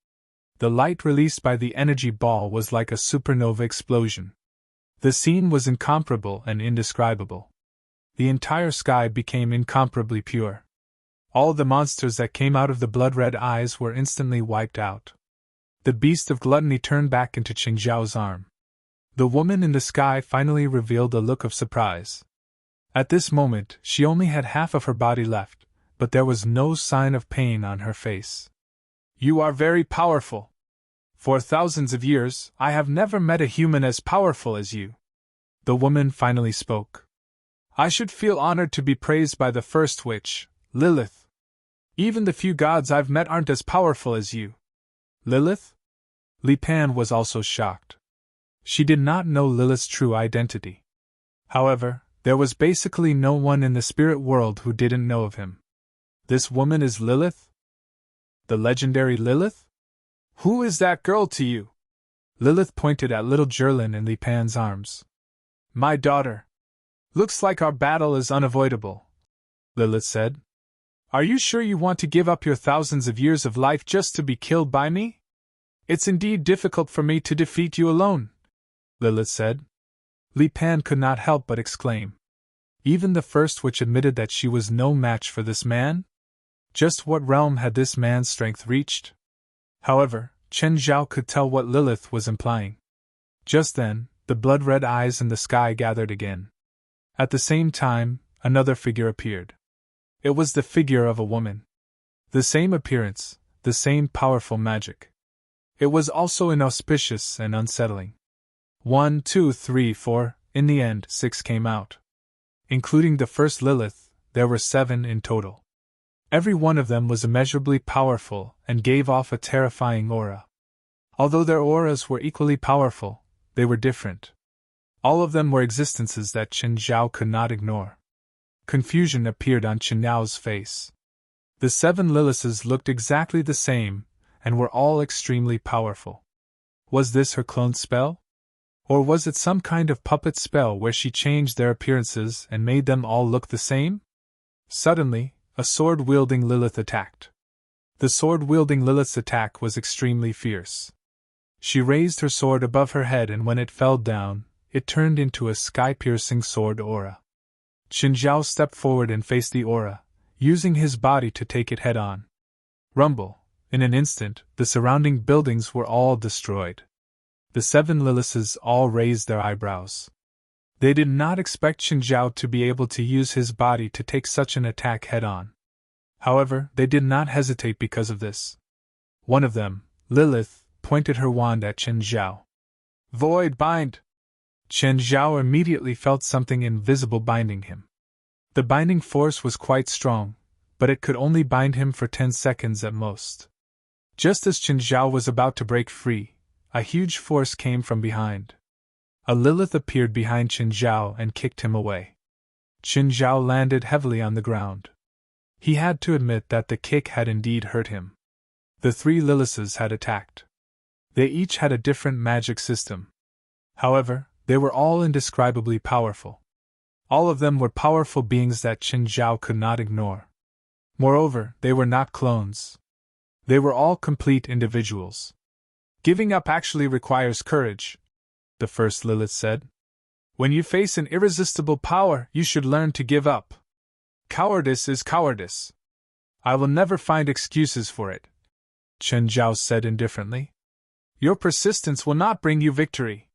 The light released by the energy ball was like a supernova explosion. The scene was incomparable and indescribable. The entire sky became incomparably pure. All the monsters that came out of the blood-red eyes were instantly wiped out. The beast of gluttony turned back into Chen Zhao's arm. The woman in the sky finally revealed a look of surprise. At this moment, she only had half of her body left, but there was no sign of pain on her face. You are very powerful. For thousands of years, I have never met a human as powerful as you. The woman finally spoke. I should feel honored to be praised by the first witch, Lilith. Even the few gods I've met aren't as powerful as you. Lilith? Li Pan was also shocked. She did not know Lilith's true identity. However, there was basically no one in the spirit world who didn't know of him. This woman is Lilith? The legendary Lilith? Who is that girl to you? Lilith pointed at little Jerlin in Li Pan's arms. My daughter. Looks like our battle is unavoidable, Lilith said. Are you sure you want to give up your thousands of years of life just to be killed by me? It's indeed difficult for me to defeat you alone, Lilith said. Li Pan could not help but exclaim. Even the first witch admitted that she was no match for this man? Just what realm had this man's strength reached? However, Chen Zhao could tell what Lilith was implying. Just then, The blood-red eyes in the sky gathered again. At the same time, another figure appeared. It was the figure of a woman. The same appearance, the same powerful magic. It was also inauspicious and unsettling. 1, 2, 3, 4, in the end, 6 came out. Including the first Lilith, there were 7 in total. Every one of them was immeasurably powerful and gave off a terrifying aura. Although their auras were equally powerful, they were different. All of them were existences that Chen Zhao could not ignore. Confusion appeared on Chen Yao's face. The 7 Liliths looked exactly the same, and were all extremely powerful. Was this her clone spell? Or was it some kind of puppet spell where she changed their appearances and made them all look the same? Suddenly, a sword-wielding Lilith attacked. The sword-wielding Lilith's attack was extremely fierce. She raised her sword above her head, and when it fell down, it turned into a sky-piercing sword aura. Chen Zhao stepped forward and faced the aura, using his body to take it head-on. Rumble! In an instant, the surrounding buildings were all destroyed. The 7 Liliths all raised their eyebrows. They did not expect Chen Zhao to be able to use his body to take such an attack head-on. However, they did not hesitate because of this. One of them, Lilith, pointed her wand at Chen Zhao. Void bind! Chen Zhao immediately felt something invisible binding him. The binding force was quite strong, but it could only bind him for 10 seconds at most. Just as Chen Zhao was about to break free, a huge force came from behind. A Lilith appeared behind Chen Zhao and kicked him away. Chen Zhao landed heavily on the ground. He had to admit that the kick had indeed hurt him. The 3 Liliths had attacked. They each had a different magic system. However, they were all indescribably powerful. All of them were powerful beings that Chen Zhao could not ignore. Moreover, they were not clones. They were all complete individuals. Giving up actually requires courage, the first Lilith said. When you face an irresistible power, you should learn to give up. Cowardice is cowardice. I will never find excuses for it, Chen Zhao said indifferently. Your persistence will not bring you victory.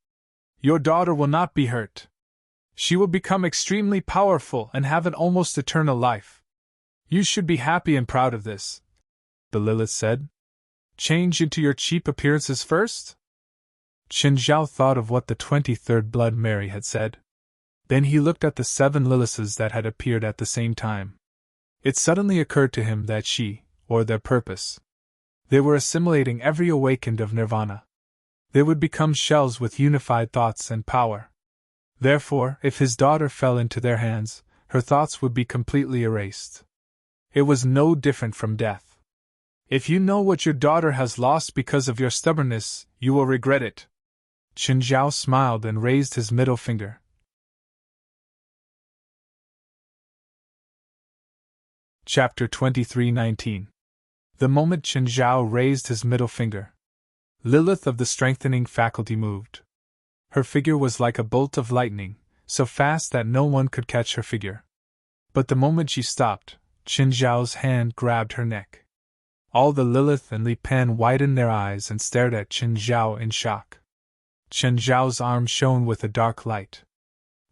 Your daughter will not be hurt. She will become extremely powerful and have an almost eternal life. You should be happy and proud of this, the Lilith said. Change into your cheap appearances first? Chen Zhao thought of what the 23rd Blood Mary had said. Then he looked at the 7 Liliths that had appeared at the same time. It suddenly occurred to him that she, or their purpose, they were assimilating every awakened of nirvana. They would become shells with unified thoughts and power. Therefore, if his daughter fell into their hands, her thoughts would be completely erased. It was no different from death. If you know what your daughter has lost because of your stubbornness, you will regret it. Chen Zhao smiled and raised his middle finger. Chapter 23:19. The moment Chen Zhao raised his middle finger, Lilith of the strengthening faculty moved. Her figure was like a bolt of lightning, so fast that no one could catch her figure. But the moment she stopped, Chen Zhao's hand grabbed her neck. All the Lilith and Li Pan widened their eyes and stared at Chen Zhao in shock. Chen Zhao's arm shone with a dark light.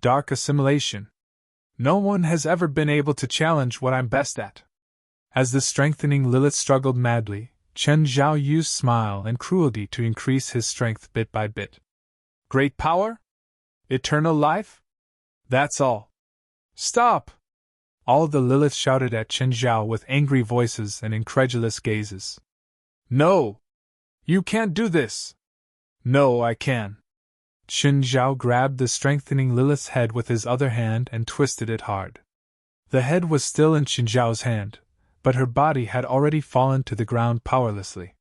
Dark assimilation. No one has ever been able to challenge what I'm best at. As the strengthening Lilith struggled madly, Chen Zhao used smile and cruelty to increase his strength bit by bit. Great power? Eternal life? That's all. Stop! All the Lilith shouted at Chen Zhao with angry voices and incredulous gazes. No! You can't do this! No, I can. Chen Zhao grabbed the strengthening Lilith's head with his other hand and twisted it hard. The head was still in Chen Zhao's hand, but her body had already fallen to the ground powerlessly.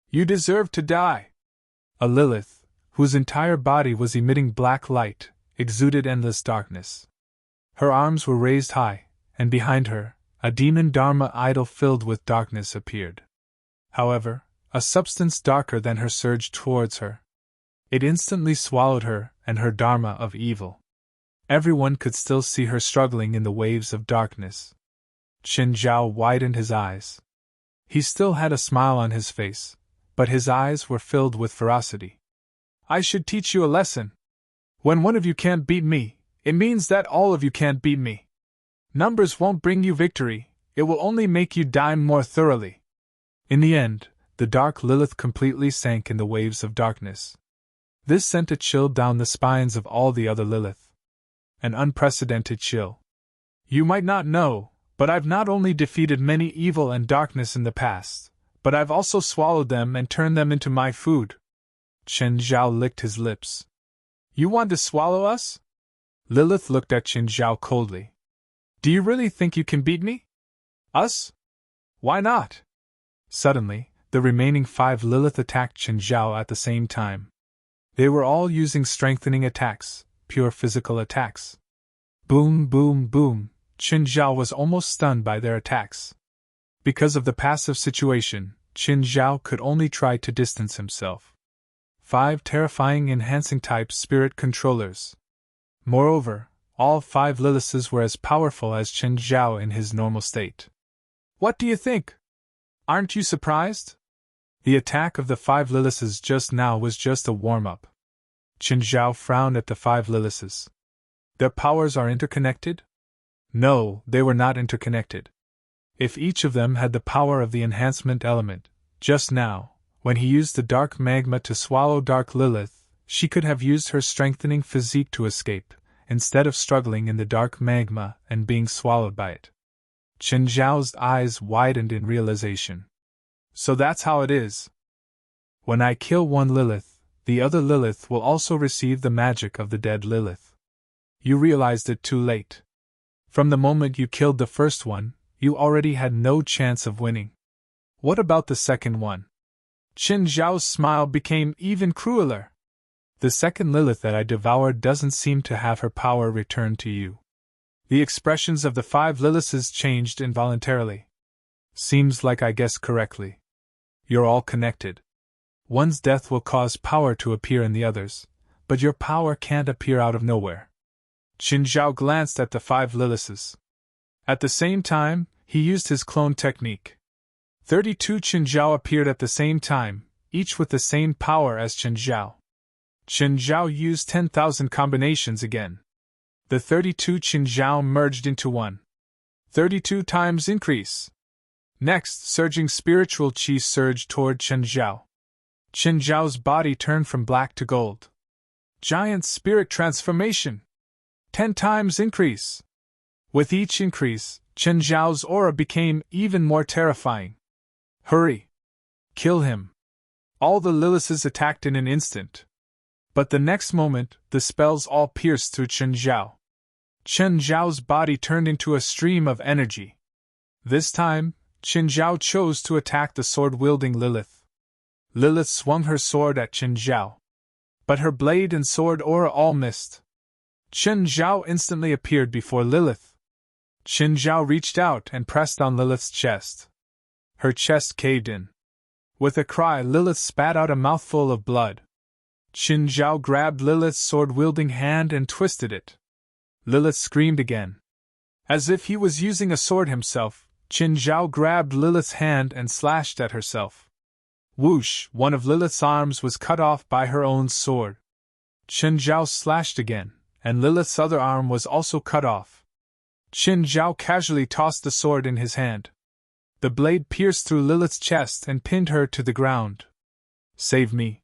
You deserve to die! A Lilith, whose entire body was emitting black light, exuded endless darkness. Her arms were raised high, and behind her, a demon Dharma idol filled with darkness appeared. However, a substance darker than her surged towards her. It instantly swallowed her and her Dharma of evil. Everyone could still see her struggling in the waves of darkness. Chen Zhao widened his eyes. He still had a smile on his face, but his eyes were filled with ferocity. I should teach you a lesson. When one of you can't beat me, it means that all of you can't beat me. Numbers won't bring you victory, it will only make you die more thoroughly. In the end, the dark Lilith completely sank in the waves of darkness. This sent a chill down the spines of all the other Lilith. An unprecedented chill. You might not know, but I've not only defeated many evil and darkness in the past, but I've also swallowed them and turned them into my food. Chen Zhao licked his lips. You want to swallow us? Lilith looked at Chen Zhao coldly. Do you really think you can beat me? Us? Why not? Suddenly, the remaining 5 Lilith attacked Chen Zhao at the same time. They were all using strengthening attacks, pure physical attacks. Boom, boom, boom, Chen Zhao was almost stunned by their attacks. Because of the passive situation, Chen Zhao could only try to distance himself. 5 terrifying enhancing type spirit controllers. Moreover, all 5 Liliths were as powerful as Chen Zhao in his normal state. What do you think? Aren't you surprised? The attack of the 5 Liliths just now was just a warm-up. Chen Zhao frowned at the 5 Liliths. Their powers are interconnected? No, they were not interconnected. If each of them had the power of the enhancement element, just now, when he used the dark magma to swallow Dark Lilith, she could have used her strengthening physique to escape, instead of struggling in the dark magma and being swallowed by it. Chen Zhao's eyes widened in realization. So that's how it is. When I kill one Lilith, the other Lilith will also receive the magic of the dead Lilith. You realized it too late. From the moment you killed the first one, you already had no chance of winning. What about the second one? Chen Zhao's smile became even crueler. The second Lilith that I devoured doesn't seem to have her power returned to you. The expressions of the 5 Liliths changed involuntarily. Seems like I guessed correctly. You're all connected. One's death will cause power to appear in the others, but your power can't appear out of nowhere. Chen Zhao glanced at the 5 Liliths. At the same time, he used his clone technique. 32 Chen Zhao appeared at the same time, each with the same power as Chen Zhao. Chen Zhao used 10,000 combinations again. The 32 Chen Zhao merged into one. 32 times increase. Next, surging spiritual qi surged toward Chen Zhao. Chen Zhao's body turned from black to gold. Giant spirit transformation. 10 times increase. With each increase, Chen Zhao's aura became even more terrifying. Hurry! Kill him! All the Liliths attacked in an instant. But the next moment, the spells all pierced through Chen Zhao. Chen Zhao's body turned into a stream of energy. This time, Chen Zhao chose to attack the sword-wielding Lilith. Lilith swung her sword at Chen Zhao. But her blade and sword aura all missed. Chen Zhao instantly appeared before Lilith. Chen Zhao reached out and pressed on Lilith's chest. Her chest caved in. With a cry, Lilith spat out a mouthful of blood. Chen Zhao grabbed Lilith's sword-wielding hand and twisted it. Lilith screamed again. As if he was using a sword himself, Chen Zhao grabbed Lilith's hand and slashed at herself. Whoosh! One of Lilith's arms was cut off by her own sword. Chen Zhao slashed again, and Lilith's other arm was also cut off. Chen Zhao casually tossed the sword in his hand. The blade pierced through Lilith's chest and pinned her to the ground. Save me!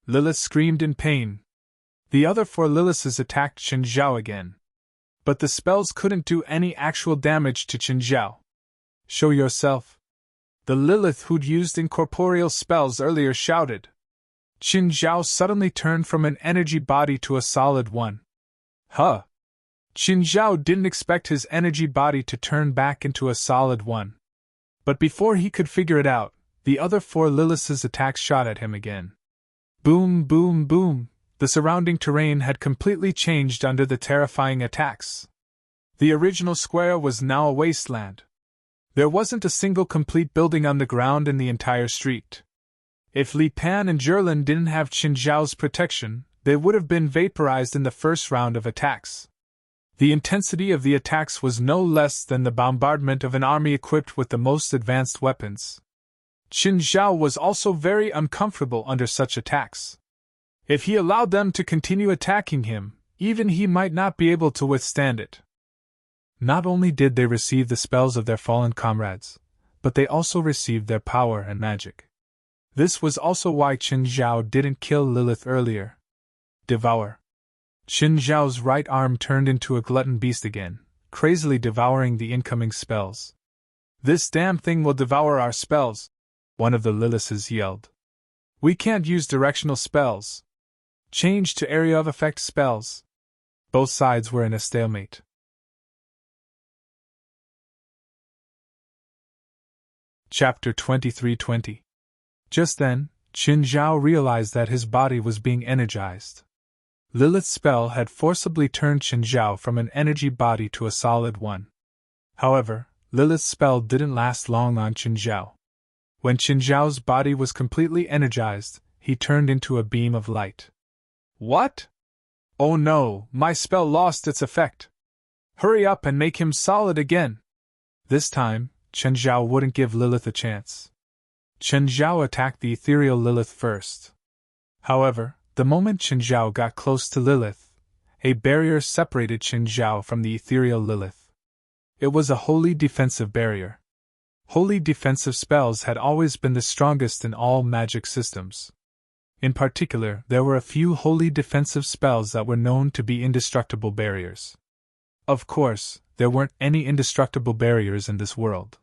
Lilith screamed in pain. The other 4 Liliths attacked Chen Zhao again. But the spells couldn't do any actual damage to Chen Zhao. Show yourself! The Lilith who'd used incorporeal spells earlier shouted. Chen Zhao suddenly turned from an energy body to a solid one. Huh! Chen Zhao didn't expect his energy body to turn back into a solid one. But before he could figure it out, the other 4 Liliths' attacks shot at him again. Boom, boom, boom! The surrounding terrain had completely changed under the terrifying attacks. The original square was now a wasteland. There wasn't a single complete building on the ground in the entire street. If Li Pan and Zherlin didn't have Chen Zhao's protection, they would have been vaporized in the first round of attacks. The intensity of the attacks was no less than the bombardment of an army equipped with the most advanced weapons. Chen Zhao was also very uncomfortable under such attacks. If he allowed them to continue attacking him, even he might not be able to withstand it. Not only did they receive the spells of their fallen comrades, but they also received their power and magic. This was also why Qin Zhao didn't kill Lilith earlier. Devour. Qin Zhao's right arm turned into a glutton beast again, crazily devouring the incoming spells. "This damn thing will devour our spells," one of the Liliths yelled. "We can't use directional spells. Change to area of effect spells." Both sides were in a stalemate. Chapter 23:20. Just then, Qin Zhao realized that his body was being energized. Lilith's spell had forcibly turned Qin Zhao from an energy body to a solid one. However, Lilith's spell didn't last long on Qin Zhao. When Qin Zhao's body was completely energized, he turned into a beam of light. "What? Oh no, my spell lost its effect. Hurry up and make him solid again." This time, Qin Zhao wouldn't give Lilith a chance. Qin Zhao attacked the ethereal Lilith first. However, the moment Qin Zhao got close to Lilith, a barrier separated Qin Zhao from the ethereal Lilith. It was a wholly defensive barrier. Wholly defensive spells had always been the strongest in all magic systems. In particular, there were a few wholly defensive spells that were known to be indestructible barriers. Of course, there weren't any indestructible barriers in this world.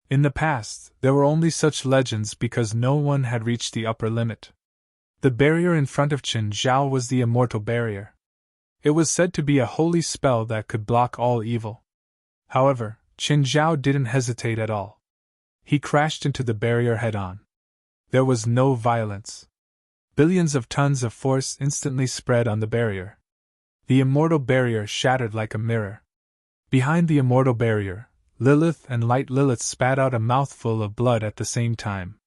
In the past, there were only such legends because no one had reached the upper limit. The barrier in front of Qin Zhao was the immortal barrier. It was said to be a holy spell that could block all evil. However, Qin Zhao didn't hesitate at all. He crashed into the barrier head-on. There was no violence. Billions of tons of force instantly spread on the barrier. The immortal barrier shattered like a mirror. Behind the immortal barrier, Lilith and Light Lilith spat out a mouthful of blood at the same time.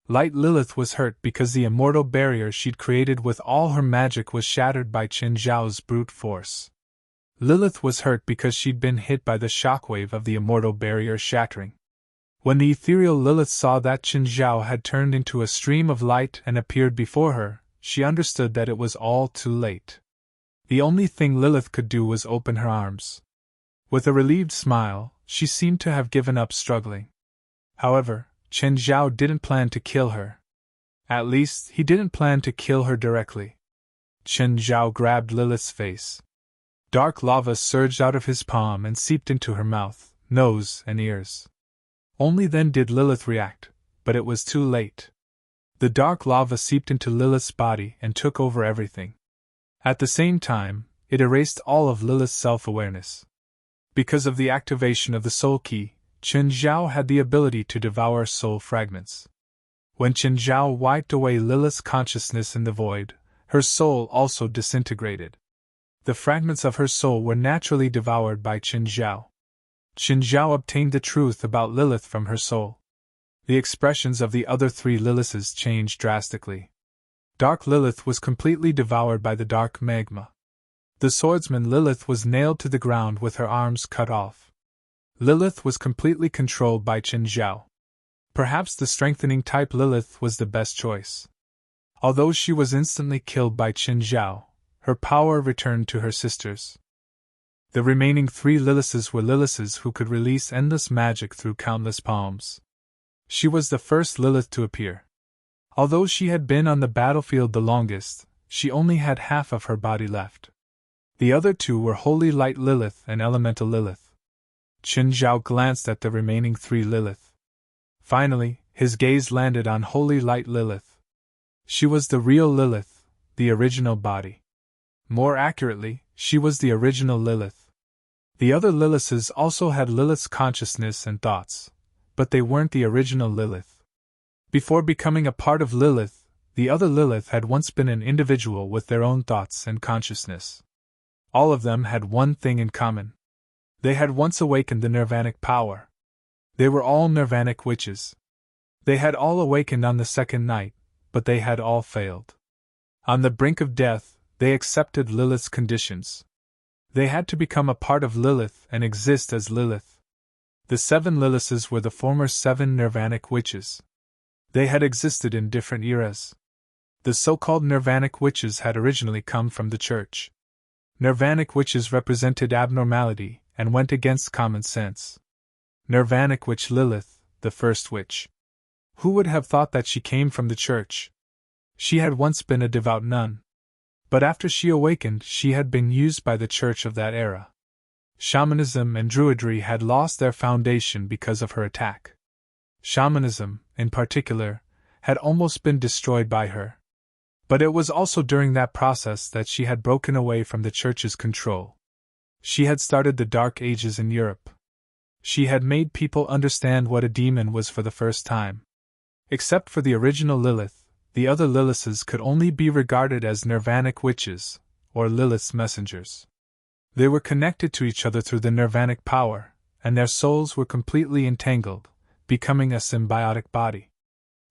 Light Lilith was hurt because the immortal barrier she'd created with all her magic was shattered by Qin Zhao's brute force. Lilith was hurt because she'd been hit by the shockwave of the immortal barrier shattering. When the ethereal Lilith saw that Qin Zhao had turned into a stream of light and appeared before her, she understood that it was all too late. The only thing Lilith could do was open her arms. With a relieved smile, she seemed to have given up struggling. However, Qin Zhao didn't plan to kill her. At least, he didn't plan to kill her directly. Qin Zhao grabbed Lilith's face. Dark lava surged out of his palm and seeped into her mouth, nose, and ears. Only then did Lilith react, but it was too late. The dark lava seeped into Lilith's body and took over everything. At the same time, it erased all of Lilith's self-awareness. Because of the activation of the soul key, Qin Zhao had the ability to devour soul fragments. When Qin Zhao wiped away Lilith's consciousness in the void, her soul also disintegrated. The fragments of her soul were naturally devoured by Qin Zhao. Qin Zhao obtained the truth about Lilith from her soul. The expressions of the other three Liliths changed drastically. Dark Lilith was completely devoured by the dark magma. The swordsman Lilith was nailed to the ground with her arms cut off. Lilith was completely controlled by Qin Zhao. Perhaps the strengthening type Lilith was the best choice. Although she was instantly killed by Qin Zhao, her power returned to her sisters. The remaining three Liliths were Liliths who could release endless magic through countless palms. She was the first Lilith to appear. Although she had been on the battlefield the longest, she only had half of her body left. The other two were Holy Light Lilith and Elemental Lilith. Qin Zhao glanced at the remaining three Lilith. Finally, his gaze landed on Holy Light Lilith. She was the real Lilith, the original body. More accurately, she was the original Lilith. The other Liliths also had Lilith's consciousness and thoughts, but they weren't the original Lilith. Before becoming a part of Lilith, the other Lilith had once been an individual with their own thoughts and consciousness. All of them had one thing in common. They had once awakened the nirvanic power. They were all nirvanic witches. They had all awakened on the second night, but they had all failed. On the brink of death, they accepted Lilith's conditions. They had to become a part of Lilith and exist as Lilith. The 7 Liliths were the former 7 nirvanic witches. They had existed in different eras. The so-called Nirvanic witches had originally come from the church. Nirvanic witches represented abnormality and went against common sense. Nirvanic witch Lilith, the first witch. Who would have thought that she came from the church? She had once been a devout nun. But after she awakened, she had been used by the church of that era. Shamanism and Druidry had lost their foundation because of her attack. Shamanism, in particular, had almost been destroyed by her. But it was also during that process that she had broken away from the church's control. She had started the Dark Ages in Europe. She had made people understand what a demon was for the first time. Except for the original Lilith, the other Liliths could only be regarded as Nirvanic witches, or Lilith's messengers. They were connected to each other through the Nirvanic power, and their souls were completely entangled, becoming a symbiotic body.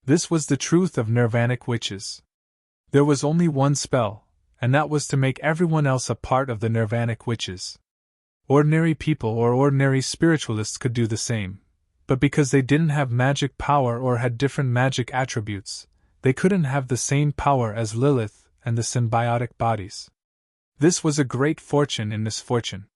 This was the truth of Nirvanic witches. There was only one spell, and that was to make everyone else a part of the Nirvanic witches. Ordinary people or ordinary spiritualists could do the same, but because they didn't have magic power or had different magic attributes, they couldn't have the same power as Lilith and the symbiotic bodies. This was a great fortune in misfortune.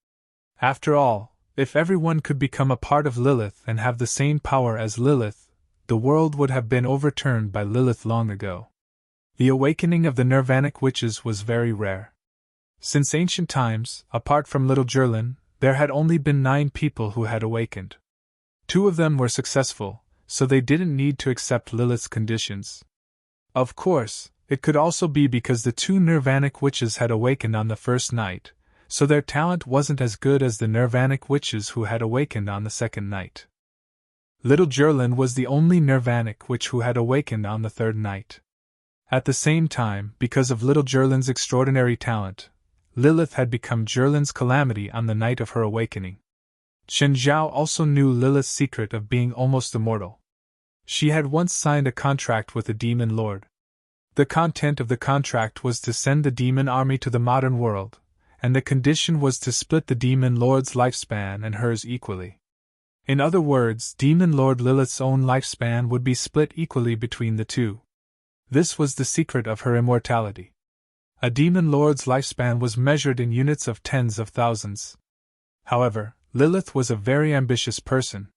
After all, if everyone could become a part of Lilith and have the same power as Lilith, the world would have been overturned by Lilith long ago. The awakening of the Nirvanic witches was very rare. Since ancient times, apart from little Jerlin, there had only been 9 people who had awakened. 2 of them were successful, so they didn't need to accept Lilith's conditions. Of course, it could also be because the 2 Nirvanic witches had awakened on the first night, so their talent wasn't as good as the Nirvanic witches who had awakened on the second night. Little Jerlin was the only Nirvanic witch who had awakened on the third night. At the same time, because of little Jerlin's extraordinary talent, Lilith had become Jerlin's calamity on the night of her awakening. Chen Zhao also knew Lilith's secret of being almost immortal. She had once signed a contract with the Demon Lord. The content of the contract was to send the demon army to the modern world, and the condition was to split the Demon Lord's lifespan and hers equally. In other words, Demon Lord Lilith's own lifespan would be split equally between the two. This was the secret of her immortality. A demon lord's lifespan was measured in units of tens of thousands. However, Lilith was a very ambitious person.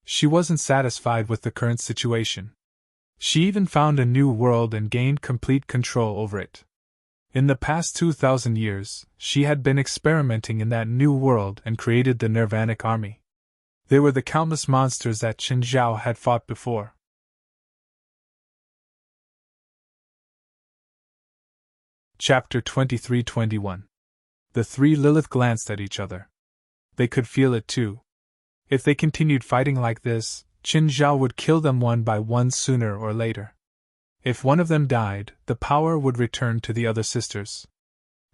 She wasn't satisfied with the current situation. She even found a new world and gained complete control over it. In the past 2,000 years, she had been experimenting in that new world and created the Nirvanic army. They were the countless monsters that Chen Zhao had fought before. Chapter 23-21. The 3 Lilith glanced at each other. They could feel it too. If they continued fighting like this, Chen Zhao would kill them one by one sooner or later. If one of them died, the power would return to the other sisters.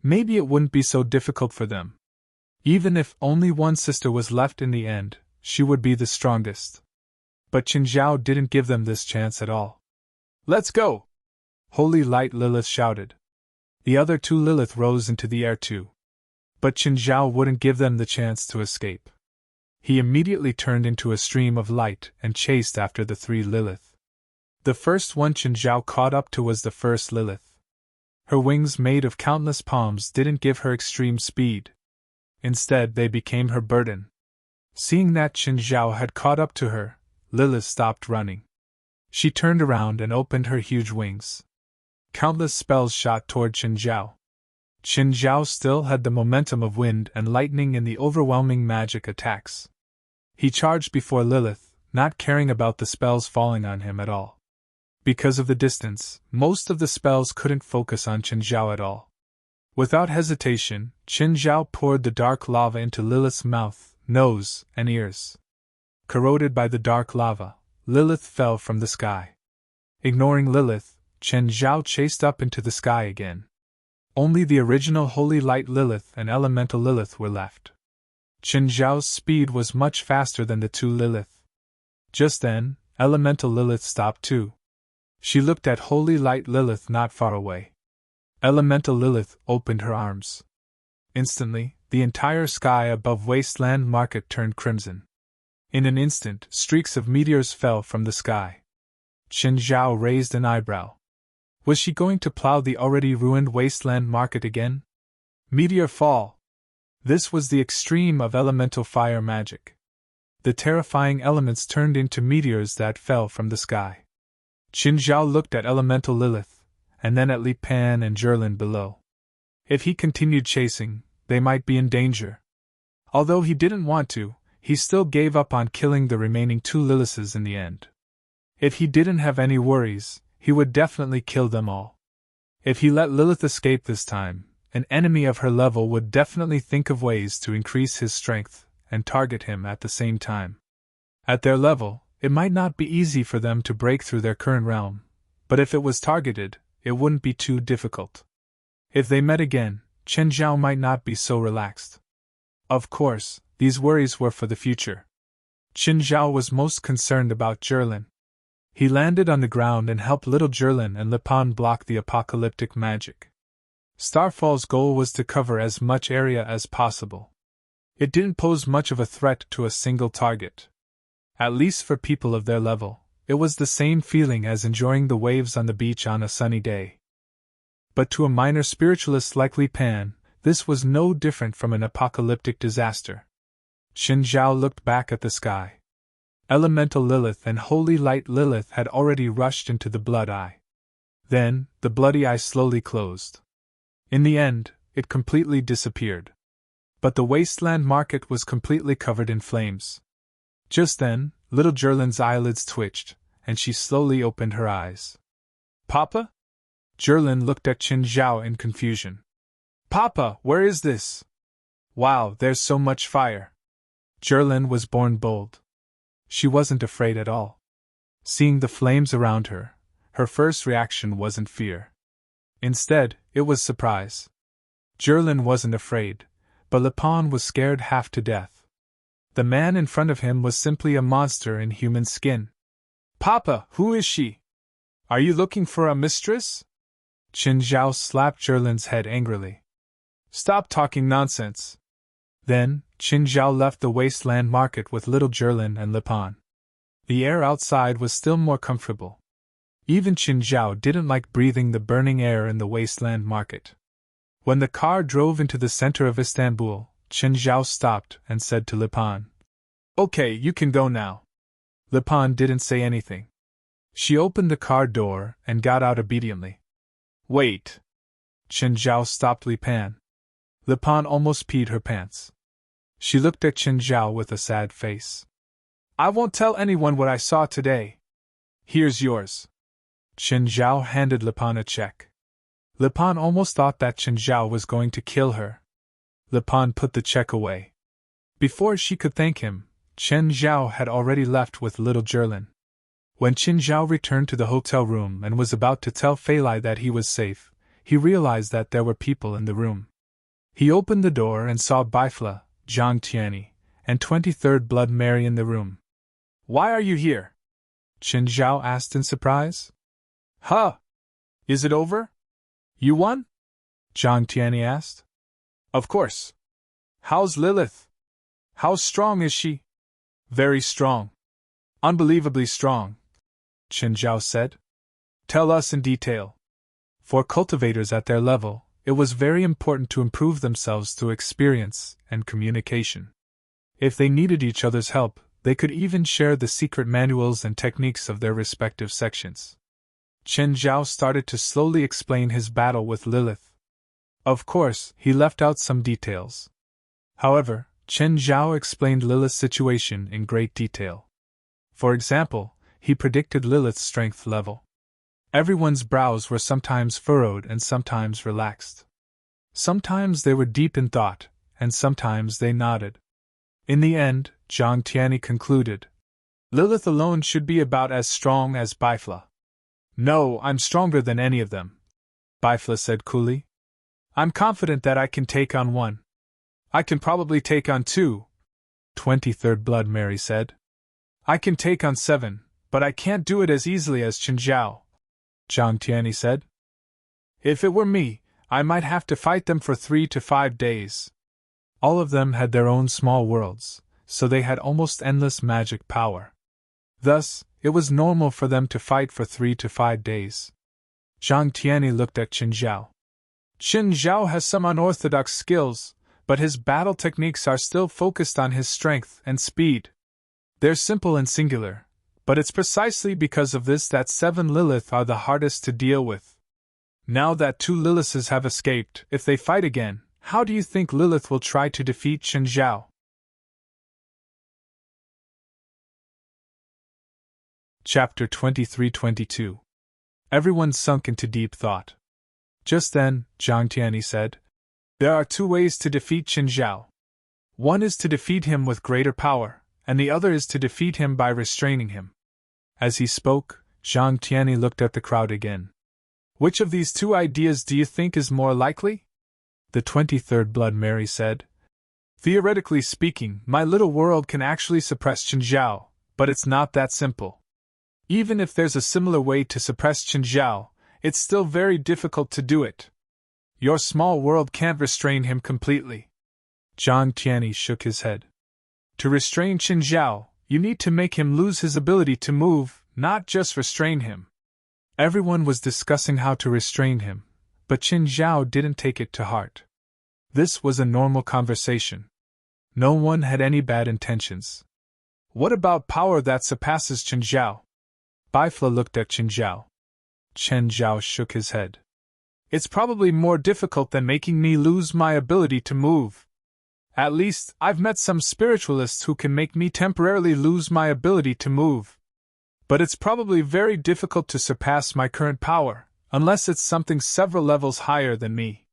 Maybe it wouldn't be so difficult for them. Even if only one sister was left in the end, she would be the strongest. But Chen Zhao didn't give them this chance at all. "Let's go!" Holy Light Lilith shouted. The other 2 Lilith rose into the air too. But Chen Zhao wouldn't give them the chance to escape. He immediately turned into a stream of light and chased after the 3 Lilith. The first one Chen Zhao caught up to was the first Lilith. Her wings made of countless palms didn't give her extreme speed. Instead, they became her burden. Seeing that Chen Zhao had caught up to her, Lilith stopped running. She turned around and opened her huge wings. Countless spells shot toward Chen Zhao. Chen Zhao still had the momentum of wind and lightning in the overwhelming magic attacks. He charged before Lilith, not caring about the spells falling on him at all. Because of the distance, most of the spells couldn't focus on Chen Zhao at all. Without hesitation, Chen Zhao poured the dark lava into Lilith's mouth, nose, and ears. Corroded by the dark lava, Lilith fell from the sky. Ignoring Lilith, Chen Zhao chased up into the sky again. Only the original Holy Light Lilith and Elemental Lilith were left. Chen Zhao's speed was much faster than the 2 Lilith. Just then, Elemental Lilith stopped too. She looked at Holy Light Lilith not far away. Elemental Lilith opened her arms. Instantly, the entire sky above Wasteland Market turned crimson. In an instant, streaks of meteors fell from the sky. Chen Zhao raised an eyebrow. Was she going to plow the already ruined wasteland market again? Meteor fall. This was the extreme of elemental fire magic. The terrifying elements turned into meteors that fell from the sky. Qin Zhao looked at elemental Lilith, and then at Li Pan and Zherlin below. If he continued chasing, they might be in danger. Although he didn't want to, he still gave up on killing the remaining 2 Liliths in the end. If he didn't have any worries, he would definitely kill them all. If he let Lilith escape this time, an enemy of her level would definitely think of ways to increase his strength and target him at the same time. At their level, it might not be easy for them to break through their current realm, but if it was targeted, it wouldn't be too difficult. If they met again, Chen Zhao might not be so relaxed. Of course, these worries were for the future. Qin Zhao was most concerned about Zherlin. He landed on the ground and helped little Zherlin and Li Pan block the apocalyptic magic. Starfall's goal was to cover as much area as possible. It didn't pose much of a threat to a single target. At least for people of their level, it was the same feeling as enjoying the waves on the beach on a sunny day. But to a minor spiritualist like Li Pan, this was no different from an apocalyptic disaster. Qin Zhao looked back at the sky. Elemental Lilith and Holy Light Lilith had already rushed into the blood eye. Then, the bloody eye slowly closed. In the end, it completely disappeared. But the wasteland market was completely covered in flames. Just then, little Zherlin's eyelids twitched, and she slowly opened her eyes. Papa? Zherlin looked at Qin Zhao in confusion. Papa, where is this? Wow, there's so much fire. Zherlin was born bold. She wasn't afraid at all. Seeing the flames around her, her first reaction wasn't fear. Instead, it was surprise. Zherlin wasn't afraid, but Li Pan was scared half to death. The man in front of him was simply a monster in human skin. Papa, who is she? Are you looking for a mistress? Qin Zhao slapped Zherlin's head angrily. Stop talking nonsense. Then, Qin Zhao left the wasteland market with little Zherlin and Li Pan. The air outside was still more comfortable. Even Qin Zhao didn't like breathing the burning air in the wasteland market. When the car drove into the center of Istanbul, Qin Zhao stopped and said to Li Pan, Okay, you can go now. Li Pan didn't say anything. She opened the car door and got out obediently. Wait. Qin Zhao stopped Li Pan. Li Pan almost peed her pants. She looked at Qin Zhao with a sad face. I won't tell anyone what I saw today. Here's yours. Qin Zhao handed Li Pan a check. Li Pan almost thought that Qin Zhao was going to kill her. Li Pan put the check away. Before she could thank him, Qin Zhao had already left with little Zherlin. When Qin Zhao returned to the hotel room and was about to tell Fei Lai that he was safe, he realized that there were people in the room. He opened the door and saw Bifla, Zhang Tianyi, and 23rd Blood Mary in the room. Why are you here? Qin Zhao asked in surprise. Huh? Is it over? You won? Zhang Tianyi asked. Of course. How's Lilith? How strong is she? Very strong. Unbelievably strong, Qin Zhao said. Tell us in detail. For cultivators at their level, it was very important to improve themselves through experience and communication. If they needed each other's help, they could even share the secret manuals and techniques of their respective sections. Qin Zhao started to slowly explain his battle with Lilith. Of course, he left out some details. However, Qin Zhao explained Lilith's situation in great detail. For example, he predicted Lilith's strength level. Everyone's brows were sometimes furrowed and sometimes relaxed. Sometimes they were deep in thought, and sometimes they nodded. In the end, Zhang Tianyi concluded, Lilith alone should be about as strong as Bifla. No, I'm stronger than any of them, Bifla said coolly. I'm confident that I can take on one. I can probably take on two, 23rd Blood Mary said. I can take on 7, but I can't do it as easily as Qin Zhao, Zhang Tianyi said. If it were me, I might have to fight them for 3 to 5 days. All of them had their own small worlds, so they had almost endless magic power. Thus, it was normal for them to fight for 3 to 5 days. Zhang Tianyi looked at Qin Zhao. Qin Zhao has some unorthodox skills, but his battle techniques are still focused on his strength and speed. They're simple and singular, but it's precisely because of this that 7 Lilith are the hardest to deal with. Now that 2 Liliths have escaped, if they fight again, how do you think Lilith will try to defeat Qin Zhao? Chapter 23-22. Everyone sunk into deep thought. Just then, Zhang Tianyi said, "There are 2 ways to defeat Qin Zhao. One is to defeat him with greater power, and the other is to defeat him by restraining him." As he spoke, Zhang Tianyi looked at the crowd again. "Which of these 2 ideas do you think is more likely?" The 23rd Blood Mary said, "Theoretically speaking, my little world can actually suppress Qin Zhao, but it's not that simple. Even if there's a similar way to suppress Qin Zhao, it's still very difficult to do it. Your small world can't restrain him completely." Zhang Tianyi shook his head. "To restrain Qin Zhao, you need to make him lose his ability to move, not just restrain him." Everyone was discussing how to restrain him, but Qin Zhao didn't take it to heart. This was a normal conversation. No one had any bad intentions. "What about power that surpasses Qin Zhao?" Baifla looked at Qin Zhao. Qin Zhao shook his head. "It's probably more difficult than making me lose my ability to move. At least, I've met some spiritualists who can make me temporarily lose my ability to move. But it's probably very difficult to surpass my current power, unless it's something several levels higher than me."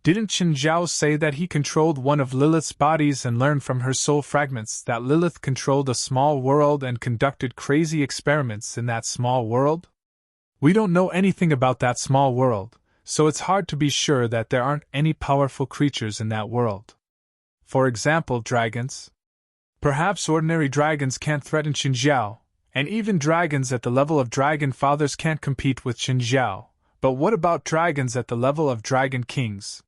Didn't Qin Zhao say that he controlled one of Lilith's bodies and learned from her soul fragments that Lilith controlled a small world and conducted crazy experiments in that small world? We don't know anything about that small world, so it's hard to be sure that there aren't any powerful creatures in that world. For example, dragons. Perhaps ordinary dragons can't threaten Qin Zhao, and even dragons at the level of dragon fathers can't compete with Qin Zhao, but what about dragons at the level of dragon kings?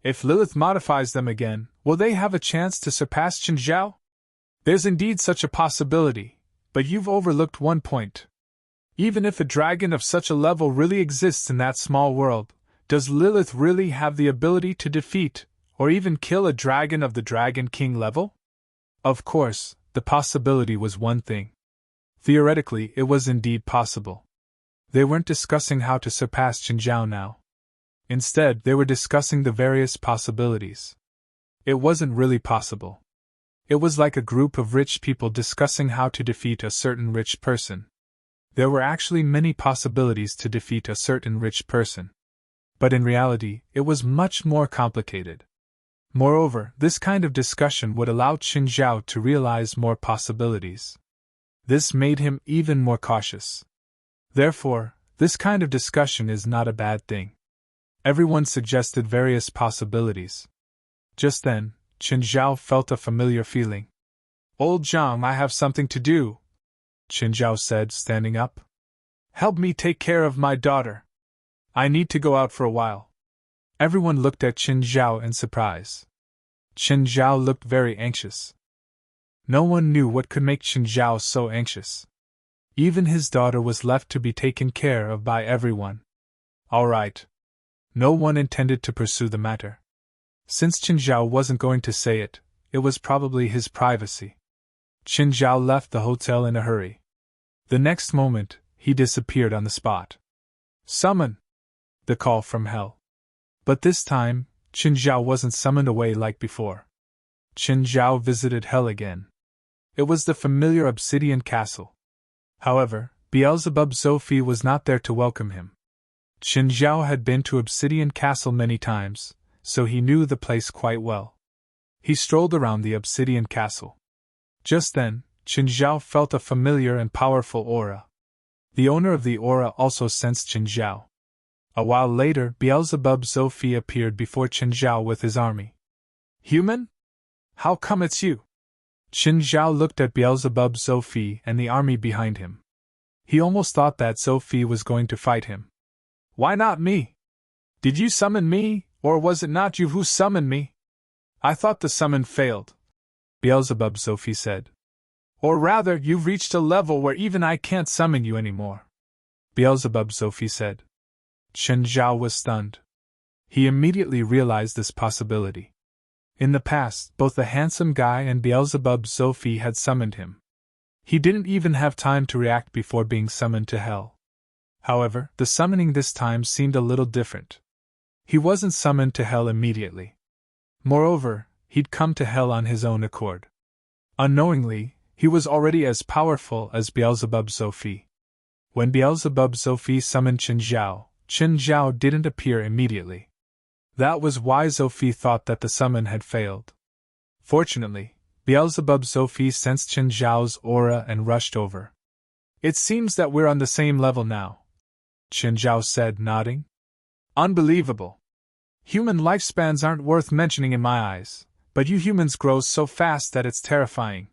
If Lilith modifies them again, will they have a chance to surpass Qin Zhao? There's indeed such a possibility, but you've overlooked one point. Even if a dragon of such a level really exists in that small world, does Lilith really have the ability to defeat, or even kill a dragon of the Dragon King level? Of course, the possibility was one thing. Theoretically, it was indeed possible. They weren't discussing how to surpass Qin Zhao now. Instead, they were discussing the various possibilities. It wasn't really possible. It was like a group of rich people discussing how to defeat a certain rich person. There were actually many possibilities to defeat a certain rich person. But in reality, it was much more complicated. Moreover, this kind of discussion would allow Qin Zhao to realize more possibilities. This made him even more cautious. Therefore, this kind of discussion is not a bad thing. Everyone suggested various possibilities. Just then, Qin Zhao felt a familiar feeling. "Old Zhang, I have something to do," Qin Zhao said, standing up. "Help me take care of my daughter. I need to go out for a while." Everyone looked at Qin Zhao in surprise. Qin Zhao looked very anxious. No one knew what could make Qin Zhao so anxious. Even his daughter was left to be taken care of by everyone. All right. No one intended to pursue the matter. Since Qin Zhao wasn't going to say it, it was probably his privacy. Qin Zhao left the hotel in a hurry. The next moment, he disappeared on the spot. "Summon!" The call from hell. But this time, Qin Zhao wasn't summoned away like before. Qin Zhao visited hell again. It was the familiar obsidian castle. However, Beelzebub Sophie was not there to welcome him. Qin Zhao had been to Obsidian Castle many times, so he knew the place quite well. He strolled around the Obsidian Castle. Just then, Qin Zhao felt a familiar and powerful aura. The owner of the aura also sensed Qin Zhao. A while later, Beelzebub Sophie appeared before Qin Zhao with his army. "Human? How come it's you?" Qin Zhao looked at Beelzebub Sophie and the army behind him. He almost thought that Sophie was going to fight him. "Why not me? Did you summon me, or was it not you who summoned me?" "I thought the summon failed," Beelzebub Sophie said. "Or rather, you've reached a level where even I can't summon you anymore," Beelzebub Sophie said. Chen Zhao was stunned. He immediately realized this possibility. In the past, both the handsome guy and Beelzebub Sophie had summoned him. He didn't even have time to react before being summoned to hell. However, the summoning this time seemed a little different. He wasn't summoned to hell immediately. Moreover, he'd come to hell on his own accord. Unknowingly, he was already as powerful as Beelzebub Sophie. When Beelzebub Sophie summoned Chen Zhao didn't appear immediately. That was why Sophie thought that the summon had failed. Fortunately, Beelzebub Sophie sensed Chen Zhao's aura and rushed over. "It seems that we're on the same level now," Chen Zhao said, nodding. "Unbelievable. Human lifespans aren't worth mentioning in my eyes, but you humans grow so fast that it's terrifying."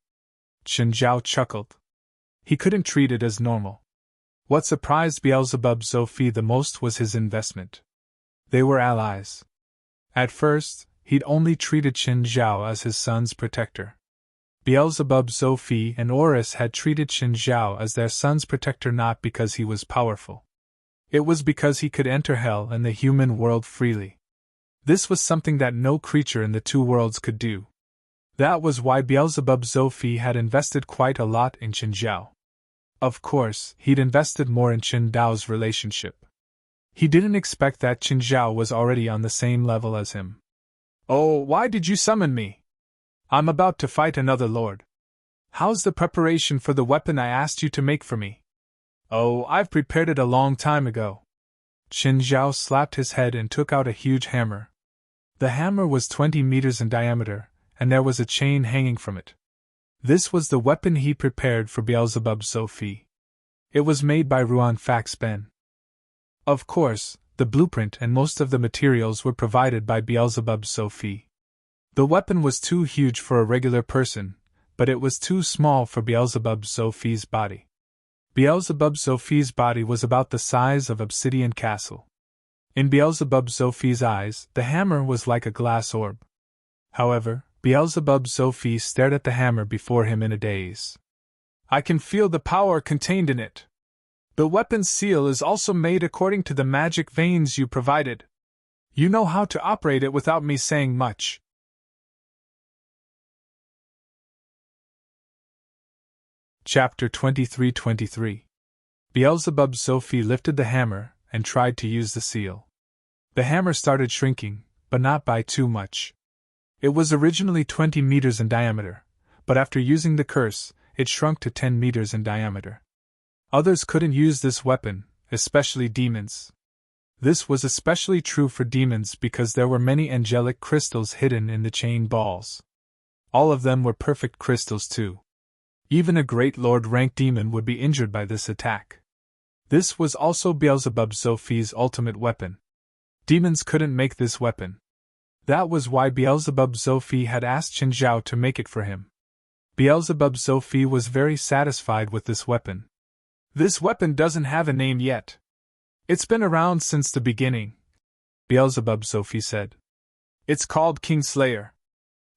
Chen Zhao chuckled. He couldn't treat it as normal. What surprised Beelzebub Sophie the most was his investment. They were allies. At first, he'd only treated Chen Zhao as his son's protector. Beelzebub Sophie and Horus had treated Chen Zhao as their son's protector not because he was powerful. It was because he could enter hell and the human world freely. This was something that no creature in the two worlds could do. That was why Beelzebub Sophie had invested quite a lot in Chen Zhao. Of course, he'd invested more in Chen Dao's relationship. He didn't expect that Chen Zhao was already on the same level as him. "Oh, why did you summon me? I'm about to fight another lord. How's the preparation for the weapon I asked you to make for me?" "Oh, I've prepared it a long time ago." Chen Zhao slapped his head and took out a huge hammer. The hammer was 20 meters in diameter, and there was a chain hanging from it. This was the weapon he prepared for Beelzebub Sophie. It was made by Ruan Fax Ben. Of course, the blueprint and most of the materials were provided by Beelzebub Sophie. The weapon was too huge for a regular person, but it was too small for Beelzebub Sophie's body. Beelzebub Sophie's body was about the size of Obsidian Castle. In Beelzebub Sophie's eyes, the hammer was like a glass orb. However, Beelzebub Sophie stared at the hammer before him in a daze. "I can feel the power contained in it. The weapon's seal is also made according to the magic veins you provided. You know how to operate it without me saying much." Chapter 23-23. Beelzebub Sophie lifted the hammer and tried to use the seal. The hammer started shrinking, but not by too much. It was originally 20 meters in diameter, but after using the curse, it shrunk to 10 meters in diameter. Others couldn't use this weapon, especially demons. This was especially true for demons because there were many angelic crystals hidden in the chain balls. All of them were perfect crystals too. Even a great Lord-rank demon would be injured by this attack. This was also Beelzebub Sophie's ultimate weapon. Demons couldn't make this weapon. That was why Beelzebub Sophie had asked Chen Zhao to make it for him. Beelzebub Sophie was very satisfied with this weapon. "This weapon doesn't have a name yet. It's been around since the beginning," Beelzebub Sophie said. "It's called Kingslayer."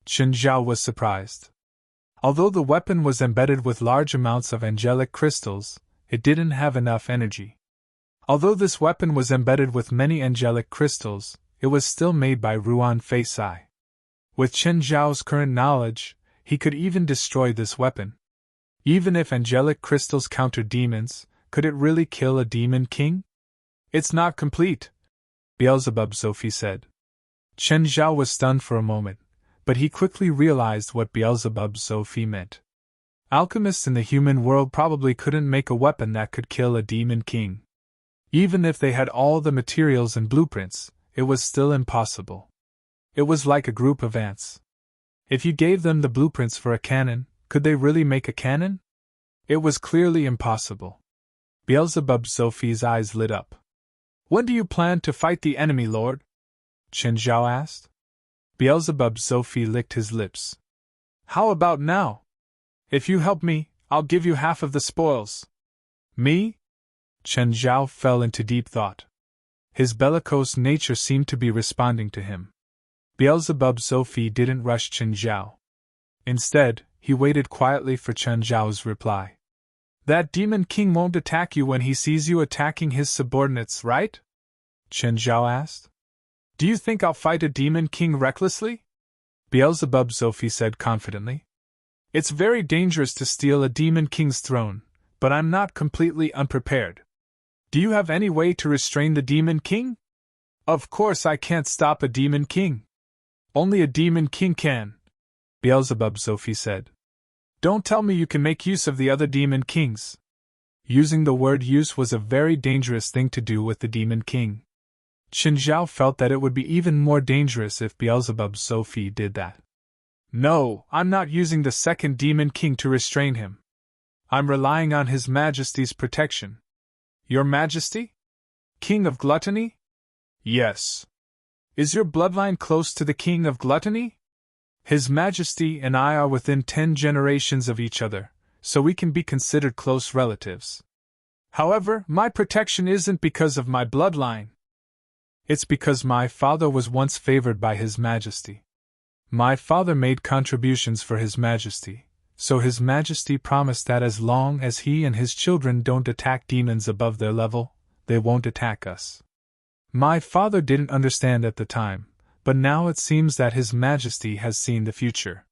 Chen Zhao was surprised. Although the weapon was embedded with large amounts of angelic crystals, it didn't have enough energy. Although this weapon was embedded with many angelic crystals, it was still made by Ruan Fei Sai. With Chen Zhao's current knowledge, he could even destroy this weapon. Even if angelic crystals countered demons, could it really kill a demon king? "It's not complete," Beelzebub Sophie said. Chen Zhao was stunned for a moment, but he quickly realized what Beelzebub Sophie meant. Alchemists in the human world probably couldn't make a weapon that could kill a demon king. Even if they had all the materials and blueprints, it was still impossible. It was like a group of ants. If you gave them the blueprints for a cannon, could they really make a cannon? It was clearly impossible. Beelzebub Sophie's eyes lit up. "When do you plan to fight the enemy, Lord?" Chen Zhao asked. Beelzebub Sophie licked his lips. "How about now? If you help me, I'll give you half of the spoils." "Me?" Chen Zhao fell into deep thought. His bellicose nature seemed to be responding to him. Beelzebub Sophie didn't rush Chen Zhao. Instead, he waited quietly for Chen Zhao's reply. "That demon king won't attack you when he sees you attacking his subordinates, right?" Chen Zhao asked. Do you think I'll fight a demon king recklessly? Beelzebub Sophie said confidently. It's very dangerous to steal a demon king's throne, but I'm not completely unprepared. Do you have any way to restrain the demon king? Of course I can't stop a demon king. Only a demon king can, Beelzebub Sophie said. Don't tell me you can make use of the other demon kings. Using the word use was a very dangerous thing to do with the demon king. Chen Zhao felt that it would be even more dangerous if Beelzebub Sophie did that. No, I'm not using the second demon king to restrain him. I'm relying on His Majesty's protection. Your Majesty? King of Gluttony? Yes. Is your bloodline close to the King of Gluttony? His Majesty and I are within 10 generations of each other, so we can be considered close relatives. However, my protection isn't because of my bloodline. It's because my father was once favored by His Majesty. My father made contributions for His Majesty, so His Majesty promised that as long as he and his children don't attack demons above their level, they won't attack us. My father didn't understand at the time, but now it seems that His Majesty has seen the future.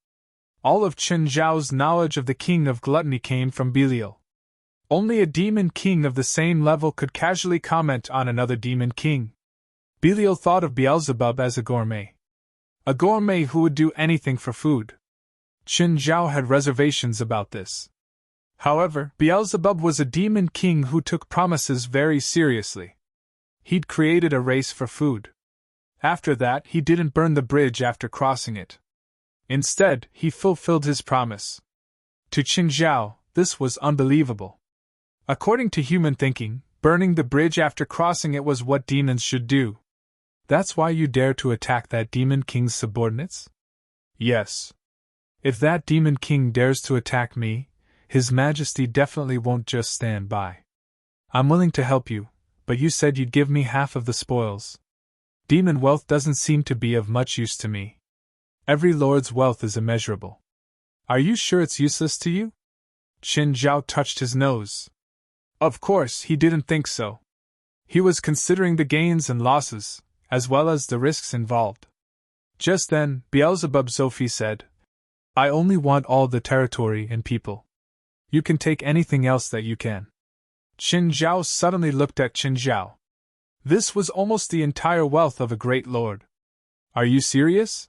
All of Chen Zhao's knowledge of the King of Gluttony came from Belial. Only a demon king of the same level could casually comment on another demon king. Belial thought of Beelzebub as a gourmet. A gourmet who would do anything for food. Chen Zhao had reservations about this. However, Beelzebub was a demon king who took promises very seriously. He'd created a race for food. After that, he didn't burn the bridge after crossing it. Instead, he fulfilled his promise. To Chen Zhao, this was unbelievable. According to human thinking, burning the bridge after crossing it was what demons should do. That's why you dare to attack that demon king's subordinates? Yes. If that demon king dares to attack me, His Majesty definitely won't just stand by. I'm willing to help you, but you said you'd give me half of the spoils. Demon wealth doesn't seem to be of much use to me. Every lord's wealth is immeasurable. Are you sure it's useless to you? Chen Zhao touched his nose. Of course, he didn't think so. He was considering the gains and losses, as well as the risks involved. Just then, Beelzebub Sophie said, I only want all the territory and people. You can take anything else that you can. Chen Zhao suddenly looked at Chen Zhao. This was almost the entire wealth of a great lord. Are you serious?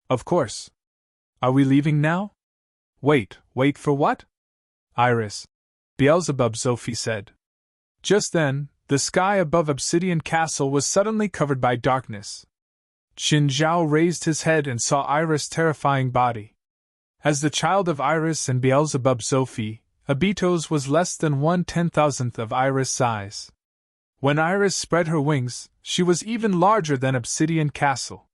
Of course. Are we leaving now? Wait for what? Iris, Beelzebub Sophie said. Just then, the sky above Obsidian Castle was suddenly covered by darkness. Chen Zhao raised his head and saw Iris' terrifying body. As the child of Iris and Beelzebub Sophie, Abitos was less than 1/10,000th of Iris' size. When Iris spread her wings, she was even larger than Obsidian Castle.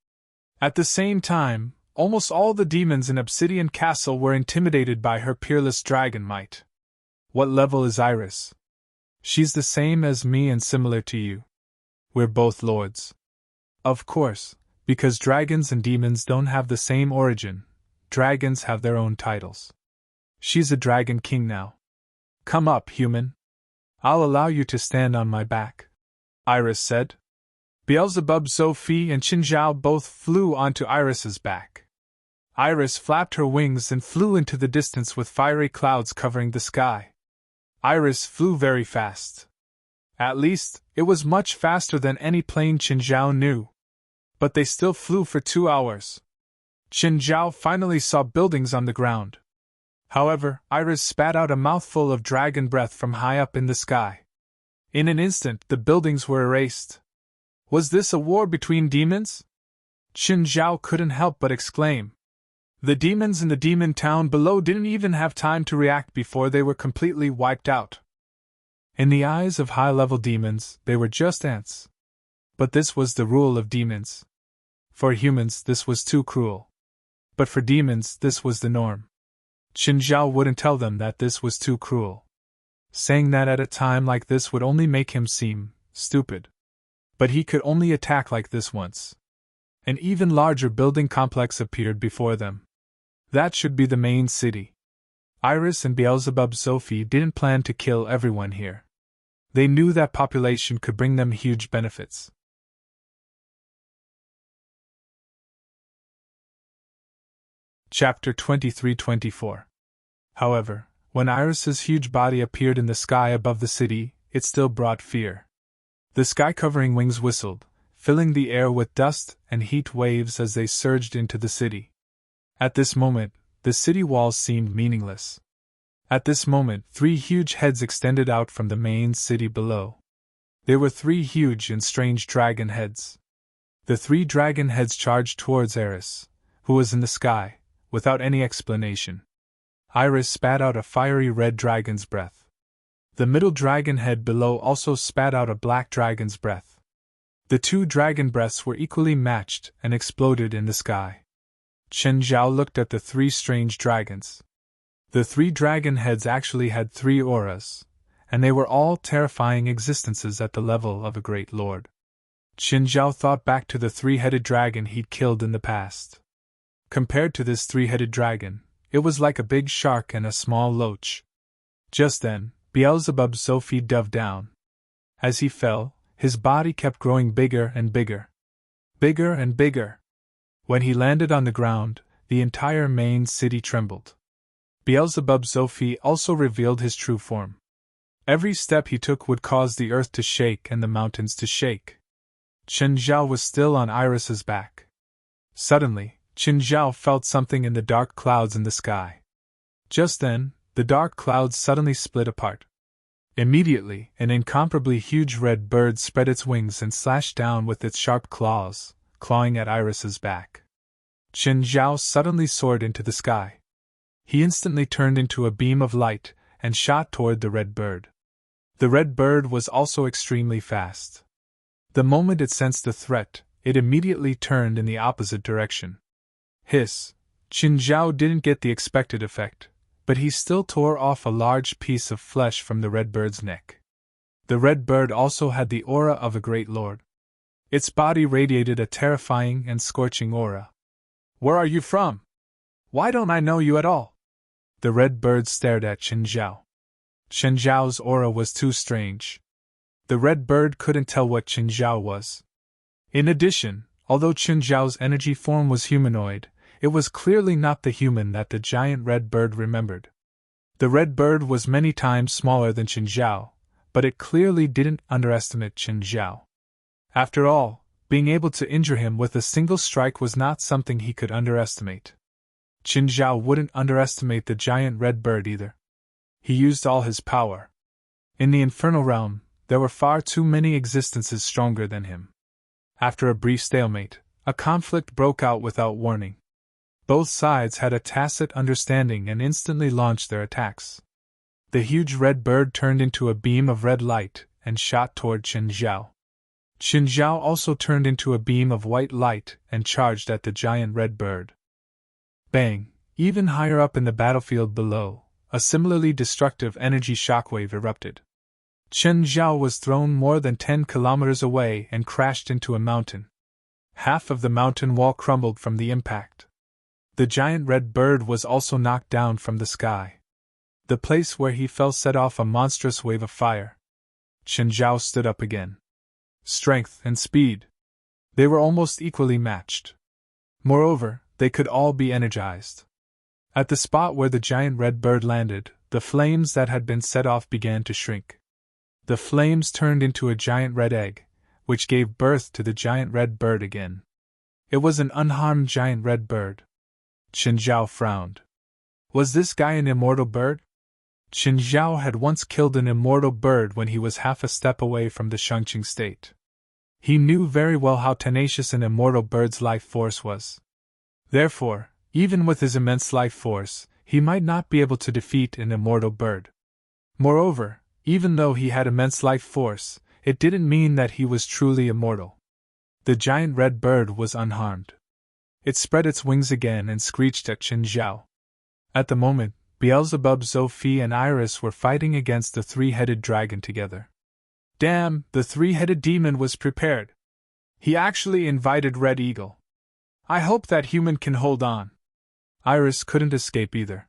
At the same time, almost all the demons in Obsidian Castle were intimidated by her peerless dragon might. What level is Iris? She's the same as me and similar to you. We're both lords. Of course, because dragons and demons don't have the same origin, dragons have their own titles. She's a dragon king now. Come up, human. I'll allow you to stand on my back, Iris said. Beelzebub Sophie and Chen Zhao both flew onto Iris's back. Iris flapped her wings and flew into the distance with fiery clouds covering the sky. Iris flew very fast. At least, it was much faster than any plane Chen Zhao knew. But they still flew for 2 hours. Chen Zhao finally saw buildings on the ground. However, Iris spat out a mouthful of dragon breath from high up in the sky. In an instant, the buildings were erased. Was this a war between demons? Chen Zhao couldn't help but exclaim. The demons in the demon town below didn't even have time to react before they were completely wiped out. In the eyes of high-level demons, they were just ants. But this was the rule of demons. For humans, this was too cruel. But for demons, this was the norm. Chen Zhao wouldn't tell them that this was too cruel. Saying that at a time like this would only make him seem stupid. But he could only attack like this once. An even larger building complex appeared before them. That should be the main city. Iris and Beelzebub Sophie didn't plan to kill everyone here. They knew that population could bring them huge benefits. Chapter 23-24. However, when Iris's huge body appeared in the sky above the city, it still brought fear. The sky-covering wings whistled, filling the air with dust and heat waves as they surged into the city. At this moment, the city walls seemed meaningless. At this moment, 3 huge heads extended out from the main city below. They were 3 huge and strange dragon heads. The 3 dragon heads charged towards Iris, who was in the sky, without any explanation. Iris spat out a fiery red dragon's breath. The middle dragon head below also spat out a black dragon's breath. The 2 dragon breaths were equally matched and exploded in the sky. Chen Zhao looked at the 3 strange dragons. The 3 dragon heads actually had 3 auras, and they were all terrifying existences at the level of a great lord. Chen Zhao thought back to the 3-headed dragon he'd killed in the past. Compared to this 3-headed dragon, it was like a big shark and a small loach. Just then, Beelzebub's Sophie dove down. As he fell, his body kept growing bigger and bigger. Bigger and bigger. When he landed on the ground, the entire main city trembled. Beelzebub's Sophie also revealed his true form. Every step he took would cause the earth to shake and the mountains to shake. Chen Zhao was still on Iris's back. Suddenly, Chen Zhao felt something in the dark clouds in the sky. Just then, the dark clouds suddenly split apart. Immediately, an incomparably huge red bird spread its wings and slashed down with its sharp claws, clawing at Iris's back. Chen Zhao suddenly soared into the sky. He instantly turned into a beam of light and shot toward the red bird. The red bird was also extremely fast. The moment it sensed the threat, it immediately turned in the opposite direction. Hiss! Chen Zhao didn't get the expected effect, but he still tore off a large piece of flesh from the red bird's neck. The red bird also had the aura of a great lord. Its body radiated a terrifying and scorching aura. "Where are you from? Why don't I know you at all?" The red bird stared at Chen Zhao. Chen Zhao's aura was too strange. The red bird couldn't tell what Chen Zhao was. In addition, although Chen Zhao's energy form was humanoid, it was clearly not the human that the giant red bird remembered. The red bird was many times smaller than Chen Zhao, but it clearly didn't underestimate Chen Zhao. After all, being able to injure him with a single strike was not something he could underestimate. Chen Zhao wouldn't underestimate the giant red bird either. He used all his power. In the infernal realm, there were far too many existences stronger than him. After a brief stalemate, a conflict broke out without warning. Both sides had a tacit understanding and instantly launched their attacks. The huge red bird turned into a beam of red light and shot toward Chen Zhao. Chen Zhao also turned into a beam of white light and charged at the giant red bird. Bang! Even higher up in the battlefield below, a similarly destructive energy shockwave erupted. Chen Zhao was thrown more than 10 kilometers away and crashed into a mountain. Half of the mountain wall crumbled from the impact. The giant red bird was also knocked down from the sky. The place where he fell set off a monstrous wave of fire. Chen Zhao stood up again. Strength and speed. They were almost equally matched. Moreover, they could all be energized. At the spot where the giant red bird landed, the flames that had been set off began to shrink. The flames turned into a giant red egg, which gave birth to the giant red bird again. It was an unharmed giant red bird. Chen Zhao frowned. Was this guy an immortal bird? Chen Zhao had once killed an immortal bird when he was half a step away from the Shangqing state. He knew very well how tenacious an immortal bird's life force was. Therefore, even with his immense life force, he might not be able to defeat an immortal bird. Moreover, even though he had immense life force, it didn't mean that he was truly immortal. The giant red bird was unharmed. It spread its wings again and screeched at Chen Zhao. At the moment, Beelzebub, Sophie, and Iris were fighting against the 3-headed dragon together. Damn, the 3-headed demon was prepared. He actually invited Red Eagle. I hope that human can hold on. Iris couldn't escape either.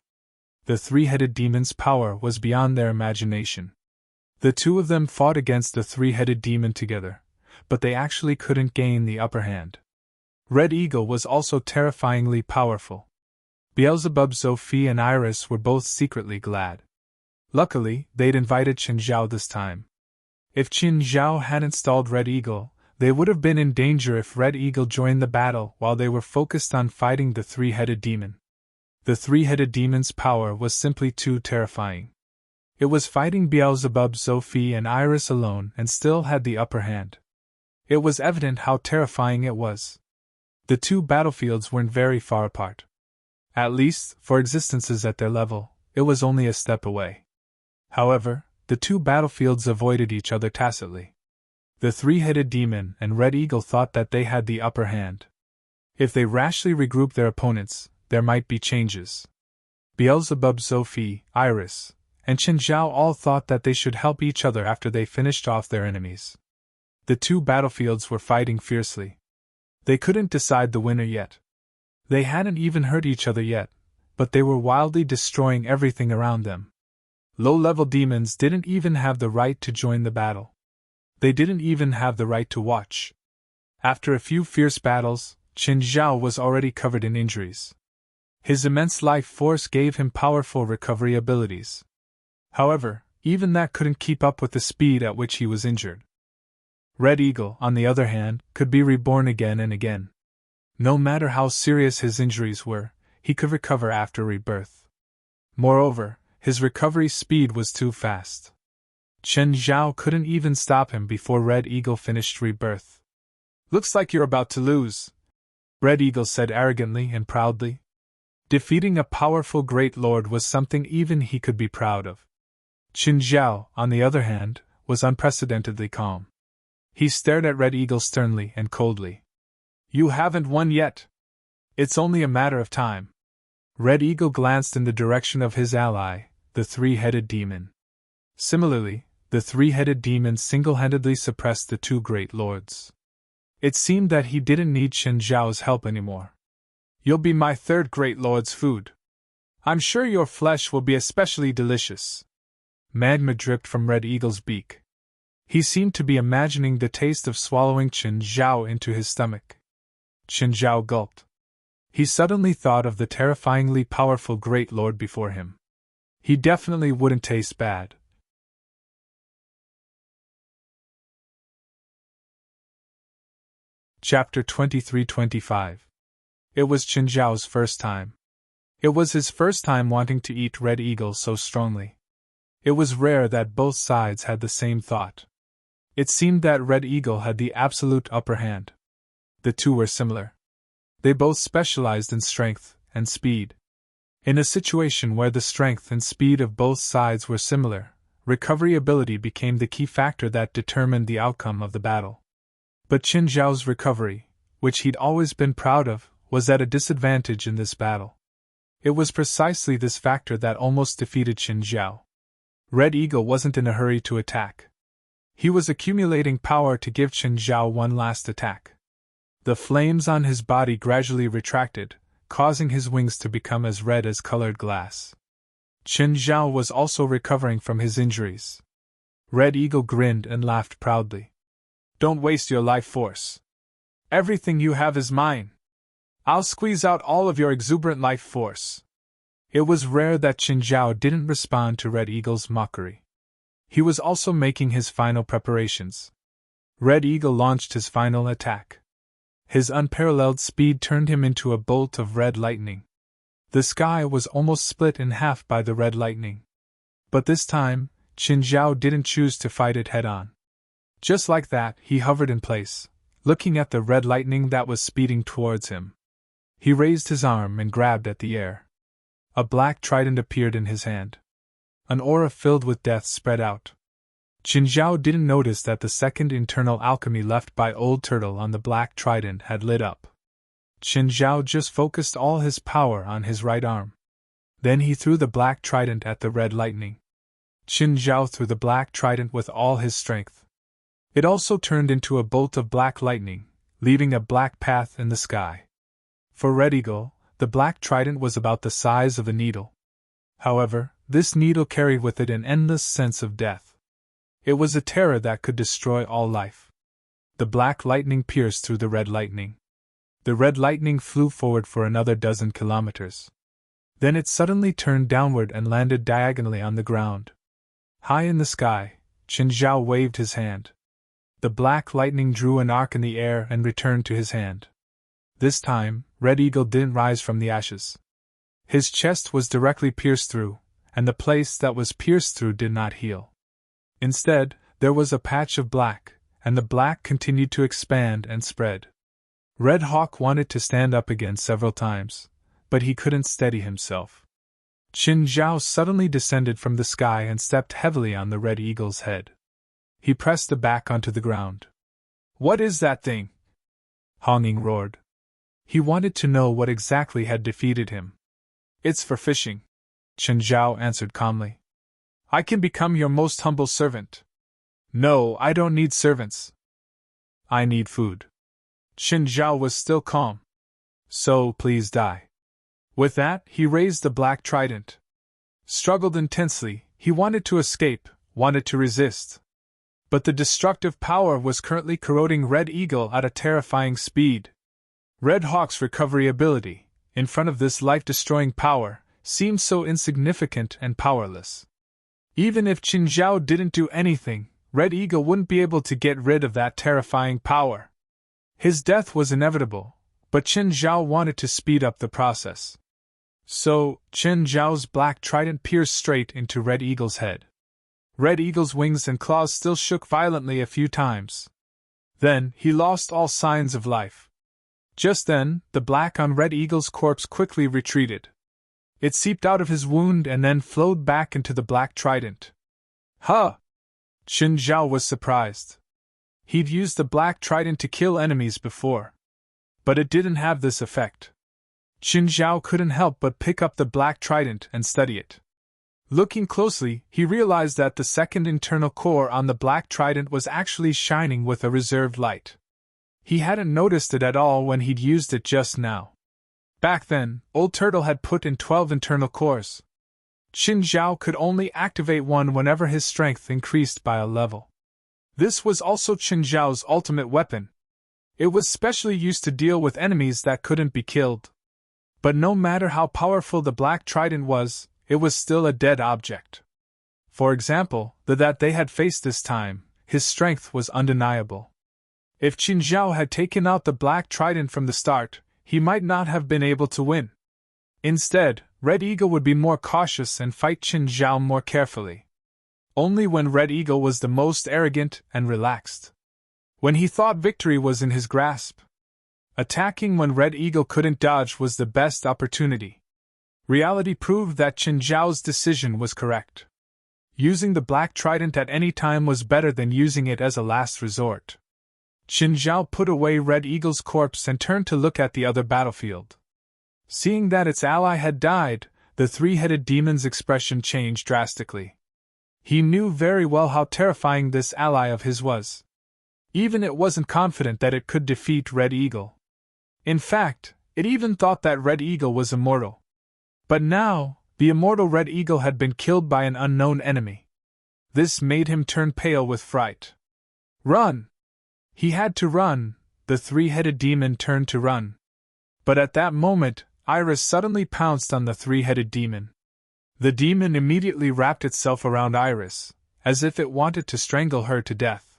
The 3-headed demon's power was beyond their imagination. The two of them fought against the 3-headed demon together, but they actually couldn't gain the upper hand. Red Eagle was also terrifyingly powerful. Beelzebub, Sophie, and Iris were both secretly glad. Luckily, they'd invited Qin Zhao this time. If Qin Zhao hadn't stalled Red Eagle, they would have been in danger if Red Eagle joined the battle while they were focused on fighting the three-headed demon. The three-headed demon's power was simply too terrifying. It was fighting Beelzebub, Sophie, and Iris alone and still had the upper hand. It was evident how terrifying it was. The two battlefields weren't very far apart. At least, for existences at their level, it was only a step away. However, the two battlefields avoided each other tacitly. The three-headed demon and Red Eagle thought that they had the upper hand. If they rashly regrouped their opponents, there might be changes. Beelzebub, Sophie, Iris, and Qin Zhao all thought that they should help each other after they finished off their enemies. The two battlefields were fighting fiercely. They couldn't decide the winner yet. They hadn't even hurt each other yet, but they were wildly destroying everything around them. Low-level demons didn't even have the right to join the battle. They didn't even have the right to watch. After a few fierce battles, Qin Zhao was already covered in injuries. His immense life force gave him powerful recovery abilities. However, even that couldn't keep up with the speed at which he was injured. Red Eagle, on the other hand, could be reborn again and again. No matter how serious his injuries were, he could recover after rebirth. Moreover, his recovery speed was too fast. Qin Zhao couldn't even stop him before Red Eagle finished rebirth. "Looks like you're about to lose," Red Eagle said arrogantly and proudly. Defeating a powerful great lord was something even he could be proud of. Qin Zhao, on the other hand, was unprecedentedly calm. He stared at Red Eagle sternly and coldly. "You haven't won yet. It's only a matter of time." Red Eagle glanced in the direction of his ally, the three-headed demon. Similarly, the three-headed demon single-handedly suppressed the two great lords. It seemed that he didn't need Qin Zhao's help anymore. "You'll be my third great lord's food. I'm sure your flesh will be especially delicious." Magma dripped from Red Eagle's beak. He seemed to be imagining the taste of swallowing Qin Zhao into his stomach. Qin Zhao gulped. He suddenly thought of the terrifyingly powerful great lord before him. He definitely wouldn't taste bad. Chapter 23-25. It was Qin Zhao's first time. It was his first time wanting to eat Red Eagle so strongly. It was rare that both sides had the same thought. It seemed that Red Eagle had the absolute upper hand. The two were similar. They both specialized in strength and speed. In a situation where the strength and speed of both sides were similar, recovery ability became the key factor that determined the outcome of the battle. But Qin Zhao's recovery, which he'd always been proud of, was at a disadvantage in this battle. It was precisely this factor that almost defeated Qin Zhao. Red Eagle wasn't in a hurry to attack. He was accumulating power to give Qin Zhao one last attack. The flames on his body gradually retracted, causing his wings to become as red as colored glass. Qin Zhao was also recovering from his injuries. Red Eagle grinned and laughed proudly. "Don't waste your life force. Everything you have is mine. I'll squeeze out all of your exuberant life force." It was rare that Qin Zhao didn't respond to Red Eagle's mockery. He was also making his final preparations. Red Eagle launched his final attack. His unparalleled speed turned him into a bolt of red lightning. The sky was almost split in half by the red lightning. But this time, Qin Zhao didn't choose to fight it head-on. Just like that, he hovered in place, looking at the red lightning that was speeding towards him. He raised his arm and grabbed at the air. A black trident appeared in his hand. An aura filled with death spread out. Qin Zhao didn't notice that the second internal alchemy left by Old Turtle on the black trident had lit up. Qin Zhao just focused all his power on his right arm. Then he threw the black trident at the red lightning. Qin Zhao threw the black trident with all his strength. It also turned into a bolt of black lightning, leaving a black path in the sky. For Red Eagle, the black trident was about the size of a needle. However, this needle carried with it an endless sense of death. It was a terror that could destroy all life. The black lightning pierced through the red lightning. The red lightning flew forward for another dozen kilometers. Then it suddenly turned downward and landed diagonally on the ground. High in the sky, Qin Zhao waved his hand. The black lightning drew an arc in the air and returned to his hand. This time, Red Eagle didn't rise from the ashes. His chest was directly pierced through, and the place that was pierced through did not heal. Instead, there was a patch of black, and the black continued to expand and spread. Red Hawk wanted to stand up again several times, but he couldn't steady himself. Qin Zhao suddenly descended from the sky and stepped heavily on the Red Eagle's head. He pressed the back onto the ground. "What is that thing?" Honging roared. He wanted to know what exactly had defeated him. "It's for fishing," Qin Zhao answered calmly. "I can become your most humble servant." "No, I don't need servants. I need food." Qin Zhao was still calm. "So, please die." With that, he raised the black trident. Struggled intensely, he wanted to escape, wanted to resist. But the destructive power was currently corroding Red Eagle at a terrifying speed. Red Hawk's recovery ability, in front of this life-destroying power, seemed so insignificant and powerless. Even if Qin Zhao didn't do anything, Red Eagle wouldn't be able to get rid of that terrifying power. His death was inevitable, but Qin Zhao wanted to speed up the process. So, Qin Zhao's black trident pierced straight into Red Eagle's head. Red Eagle's wings and claws still shook violently a few times. Then, he lost all signs of life. Just then, the black on Red Eagle's corpse quickly retreated. It seeped out of his wound and then flowed back into the black trident. Huh! Qin Zhao was surprised. He'd used the black trident to kill enemies before. But it didn't have this effect. Qin Zhao couldn't help but pick up the black trident and study it. Looking closely, he realized that the second internal core on the black trident was actually shining with a reserved light. He hadn't noticed it at all when he'd used it just now. Back then, Old Turtle had put in 12 internal cores. Qin Zhao could only activate one whenever his strength increased by a level. This was also Qin Zhao's ultimate weapon. It was specially used to deal with enemies that couldn't be killed. But no matter how powerful the black trident was, it was still a dead object. For example, that they had faced this time, his strength was undeniable. If Qin Zhao had taken out the black trident from the start, he might not have been able to win. Instead, Red Eagle would be more cautious and fight Qin Zhao more carefully. Only when Red Eagle was the most arrogant and relaxed. When he thought victory was in his grasp. Attacking when Red Eagle couldn't dodge was the best opportunity. Reality proved that Qin Zhao's decision was correct. Using the black trident at any time was better than using it as a last resort. Qin Zhao put away Red Eagle's corpse and turned to look at the other battlefield. Seeing that its ally had died, the three-headed demon's expression changed drastically. He knew very well how terrifying this ally of his was. Even it wasn't confident that it could defeat Red Eagle. In fact, it even thought that Red Eagle was immortal. But now, the immortal Red Eagle had been killed by an unknown enemy. This made him turn pale with fright. Run! He had to run. The three-headed demon turned to run. But at that moment, Iris suddenly pounced on the three-headed demon. The demon immediately wrapped itself around Iris, as if it wanted to strangle her to death.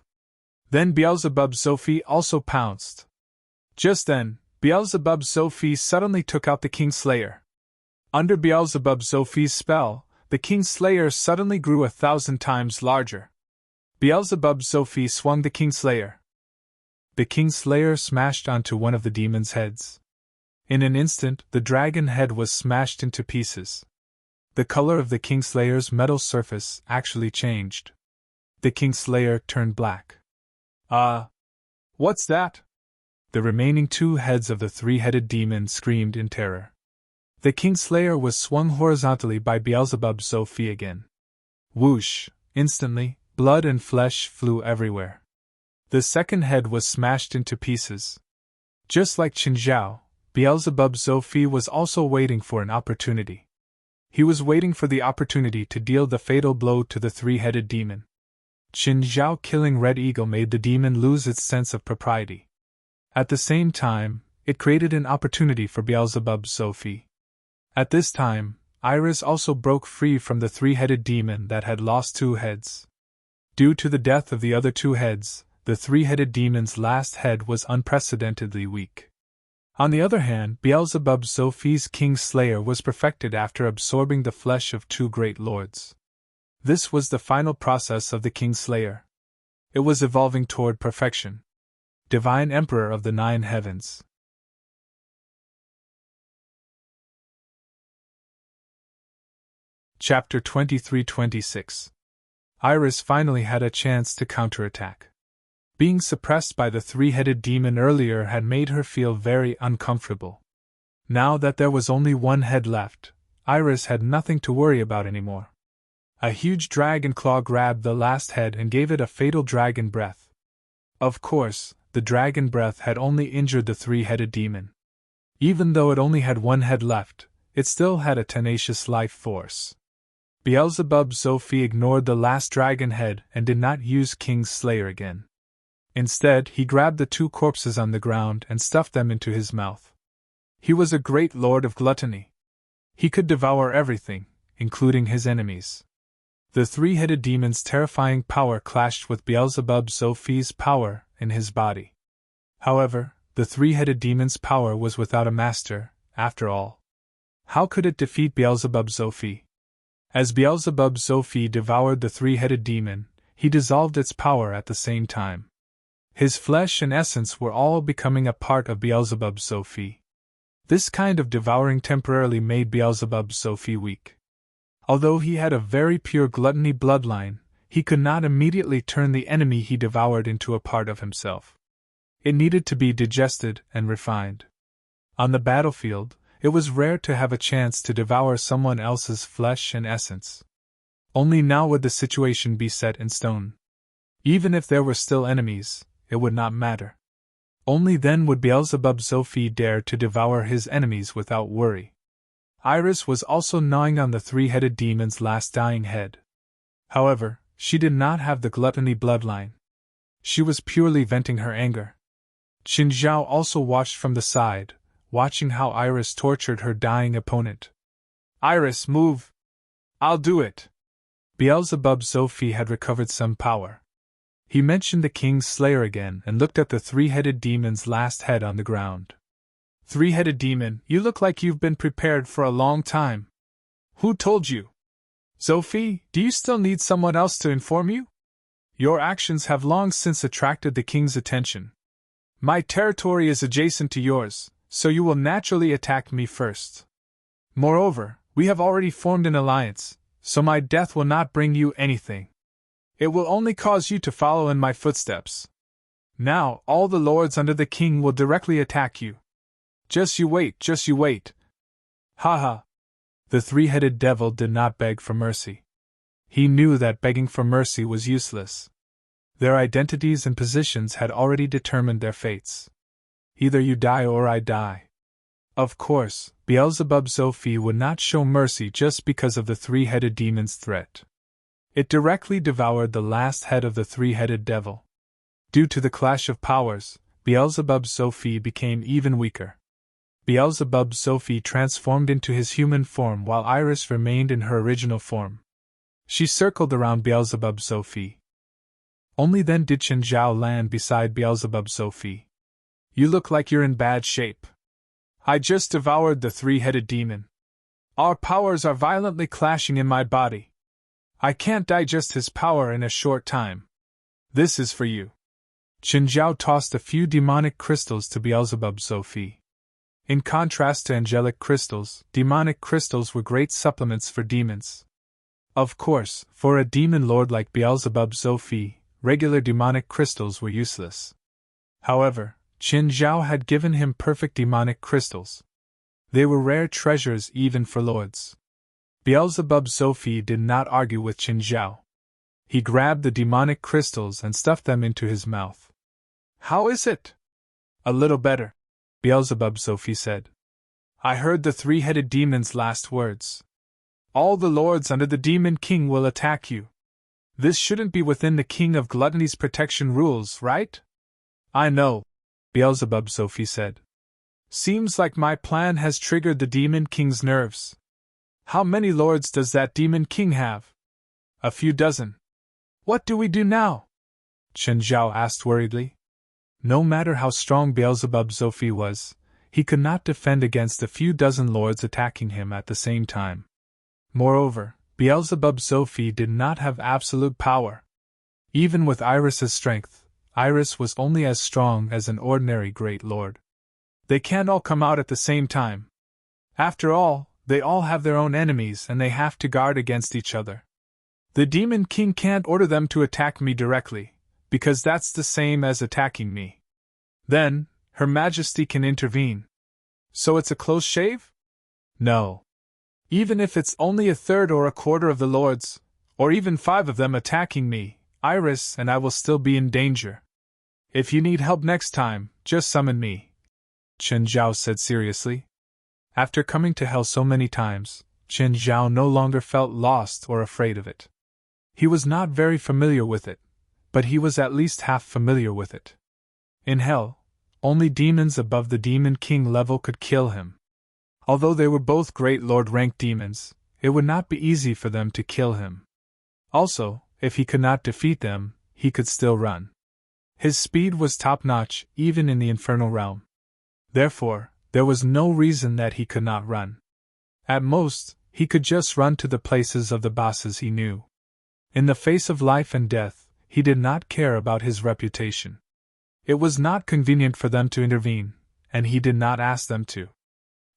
Then Beelzebub Sophie also pounced. Just then, Beelzebub Sophie suddenly took out the Kingslayer. Under Beelzebub Sophie's spell, the Kingslayer suddenly grew 1,000 times larger. Beelzebub Sophie swung the Kingslayer. The Kingslayer smashed onto one of the demon's heads. In an instant, the dragon head was smashed into pieces. The color of the Kingslayer's metal surface actually changed. The Kingslayer turned black. What's that? The remaining two heads of the three-headed demon screamed in terror. The Kingslayer was swung horizontally by Beelzebub Sophie again. Whoosh! Instantly, blood and flesh flew everywhere. The second head was smashed into pieces. Just like Qin Zhao, Beelzebub Sophie was also waiting for an opportunity. He was waiting for the opportunity to deal the fatal blow to the three-headed demon. Qin Zhao killing Red Eagle made the demon lose its sense of propriety. At the same time, it created an opportunity for Beelzebub Sophie. At this time, Iris also broke free from the three-headed demon that had lost two heads. Due to the death of the other two heads, the three-headed demon's last head was unprecedentedly weak. On the other hand, Beelzebub Sophie's King Slayer was perfected after absorbing the flesh of two great lords. This was the final process of the King Slayer. It was evolving toward perfection. Divine Emperor of the Nine Heavens. Chapter 23-26. Iris finally had a chance to counterattack. Being suppressed by the three-headed demon earlier had made her feel very uncomfortable. Now that there was only one head left, Iris had nothing to worry about anymore. A huge dragon claw grabbed the last head and gave it a fatal dragon breath. Of course, the dragon breath had only injured the three-headed demon. Even though it only had one head left, it still had a tenacious life force. Beelzebub Sophie ignored the last dragon head and did not use King's Slayer again. Instead, he grabbed the two corpses on the ground and stuffed them into his mouth. He was a great lord of gluttony. He could devour everything, including his enemies. The three-headed demon's terrifying power clashed with Beelzebub Sophie's power in his body. However, the three-headed demon's power was without a master, after all. How could it defeat Beelzebub Sophie? As Beelzebub Sophie devoured the three-headed demon, he dissolved its power at the same time. His flesh and essence were all becoming a part of Beelzebub Sophie. This kind of devouring temporarily made Beelzebub Sophie weak. Although he had a very pure gluttony bloodline, he could not immediately turn the enemy he devoured into a part of himself. It needed to be digested and refined. On the battlefield, it was rare to have a chance to devour someone else's flesh and essence. Only now would the situation be set in stone. Even if there were still enemies, it would not matter. Only then would Beelzebub Sophie dare to devour his enemies without worry. Iris was also gnawing on the three-headed demon's last dying head. However, she did not have the gluttony bloodline. She was purely venting her anger. Qin Zhao also watched from the side, watching how Iris tortured her dying opponent. "Iris, move! I'll do it!" Beelzebub Sophie had recovered some power. He mentioned the King's Slayer again and looked at the three-headed demon's last head on the ground. "Three-headed demon, you look like you've been prepared for a long time. Who told you? Sophie, do you still need someone else to inform you? Your actions have long since attracted the king's attention. My territory is adjacent to yours, so you will naturally attack me first. Moreover, we have already formed an alliance, so my death will not bring you anything. It will only cause you to follow in my footsteps. Now, all the lords under the king will directly attack you. Just you wait, just you wait." Haha. The three-headed devil did not beg for mercy. He knew that begging for mercy was useless. Their identities and positions had already determined their fates. Either you die or I die. Of course, Beelzebub Sophie would not show mercy just because of the three-headed demon's threat. It directly devoured the last head of the three-headed devil. Due to the clash of powers, Beelzebub Sophie became even weaker. Beelzebub Sophie transformed into his human form while Iris remained in her original form. She circled around Beelzebub Sophie. Only then did Qin Zhao land beside Beelzebub Sophie. "You look like you're in bad shape. I just devoured the three-headed demon. Our powers are violently clashing in my body. I can't digest his power in a short time. This is for you." Qin Zhao tossed a few demonic crystals to Beelzebub Sophie. In contrast to angelic crystals, demonic crystals were great supplements for demons. Of course, for a demon lord like Beelzebub Sophie, regular demonic crystals were useless. However, Qin Zhao had given him perfect demonic crystals. They were rare treasures even for lords. Beelzebub Sophie did not argue with Qin Zhao. He grabbed the demonic crystals and stuffed them into his mouth. "How is it?" "A little better," Beelzebub Sophie said. "I heard the three-headed demon's last words. All the lords under the Demon King will attack you. This shouldn't be within the King of Gluttony's protection rules, right?" "I know," Beelzebub Sophie said. "Seems like my plan has triggered the Demon King's nerves. How many lords does that demon king have? A few dozen. What do we do now? Chen Zhao asked worriedly. No matter how strong Beelzebub Zophi was, he could not defend against a few dozen lords attacking him at the same time. Moreover, Beelzebub Zophi did not have absolute power. Even with Iris's strength, Iris was only as strong as an ordinary great lord. They can't all come out at the same time. After all, they all have their own enemies and they have to guard against each other. The Demon King can't order them to attack me directly, because that's the same as attacking me. Then, Her Majesty can intervene. So it's a close shave? No. Even if it's only a third or a quarter of the lords, or even 5 of them attacking me, Iris and I will still be in danger. If you need help next time, just summon me, Chen Zhao said seriously. After coming to hell so many times, Chen Zhao no longer felt lost or afraid of it. He was not very familiar with it, but he was at least half familiar with it. In hell, only demons above the Demon King level could kill him. Although they were both great lord-ranked demons, it would not be easy for them to kill him. Also, if he could not defeat them, he could still run. His speed was top-notch even in the infernal realm. Therefore, there was no reason that he could not run. At most, he could just run to the places of the bosses he knew. In the face of life and death, he did not care about his reputation. It was not convenient for them to intervene, and he did not ask them to.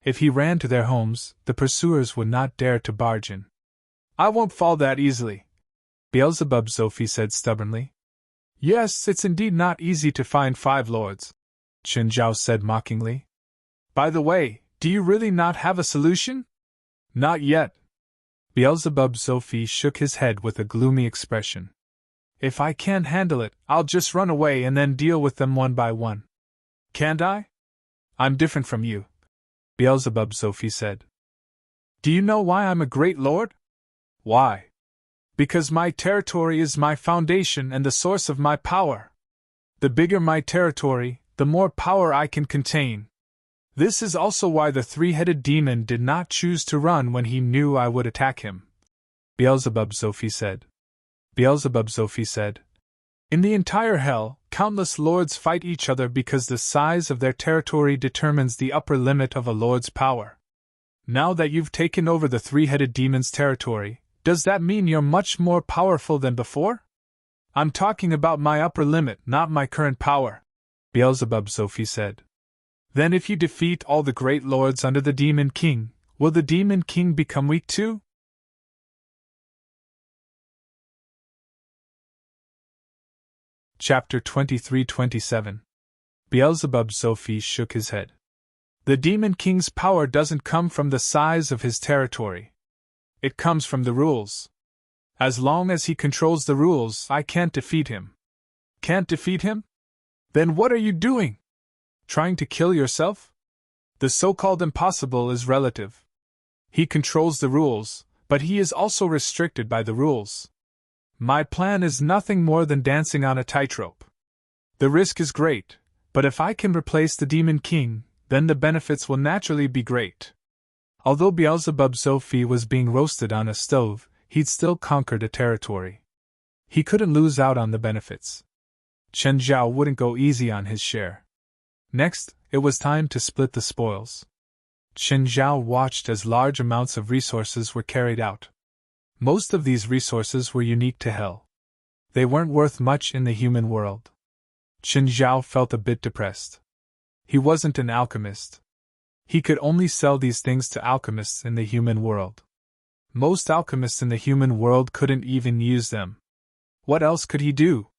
If he ran to their homes, the pursuers would not dare to barge in. I won't fall that easily, Beelzebub Zophi said stubbornly. Yes, it's indeed not easy to find 5 lords, Chen Zhao said mockingly. By the way, do you really not have a solution? Not yet. Beelzebub Zophi shook his head with a gloomy expression. If I can't handle it, I'll just run away and then deal with them one by one. Can't I? I'm different from you, Beelzebub Zophi said. Do you know why I'm a great lord? Why? Because my territory is my foundation and the source of my power. The bigger my territory, the more power I can contain. This is also why the 3-headed demon did not choose to run when he knew I would attack him, Beelzebub Zophi said. Beelzebub Zophi said, in the entire hell, countless lords fight each other because the size of their territory determines the upper limit of a lord's power. Now that you've taken over the 3-headed demon's territory, does that mean you're much more powerful than before? I'm talking about my upper limit, not my current power, Beelzebub Zophi said. Then if you defeat all the great lords under the Demon King, will the Demon King become weak too? Chapter 23-27. Beelzebub Zophi shook his head. The Demon King's power doesn't come from the size of his territory. It comes from the rules. As long as he controls the rules, I can't defeat him. Can't defeat him? Then what are you doing? Trying to kill yourself? The so-called impossible is relative. He controls the rules, but he is also restricted by the rules. My plan is nothing more than dancing on a tightrope. The risk is great, but if I can replace the Demon King, then the benefits will naturally be great. Although Beelzebub Zophi was being roasted on a stove, he'd still conquered a territory. He couldn't lose out on the benefits. Chen Zhao wouldn't go easy on his share. Next, it was time to split the spoils. Chen Zhao watched as large amounts of resources were carried out. Most of these resources were unique to hell. They weren't worth much in the human world. Chen Zhao felt a bit depressed. He wasn't an alchemist. He could only sell these things to alchemists in the human world. Most alchemists in the human world couldn't even use them. What else could he do?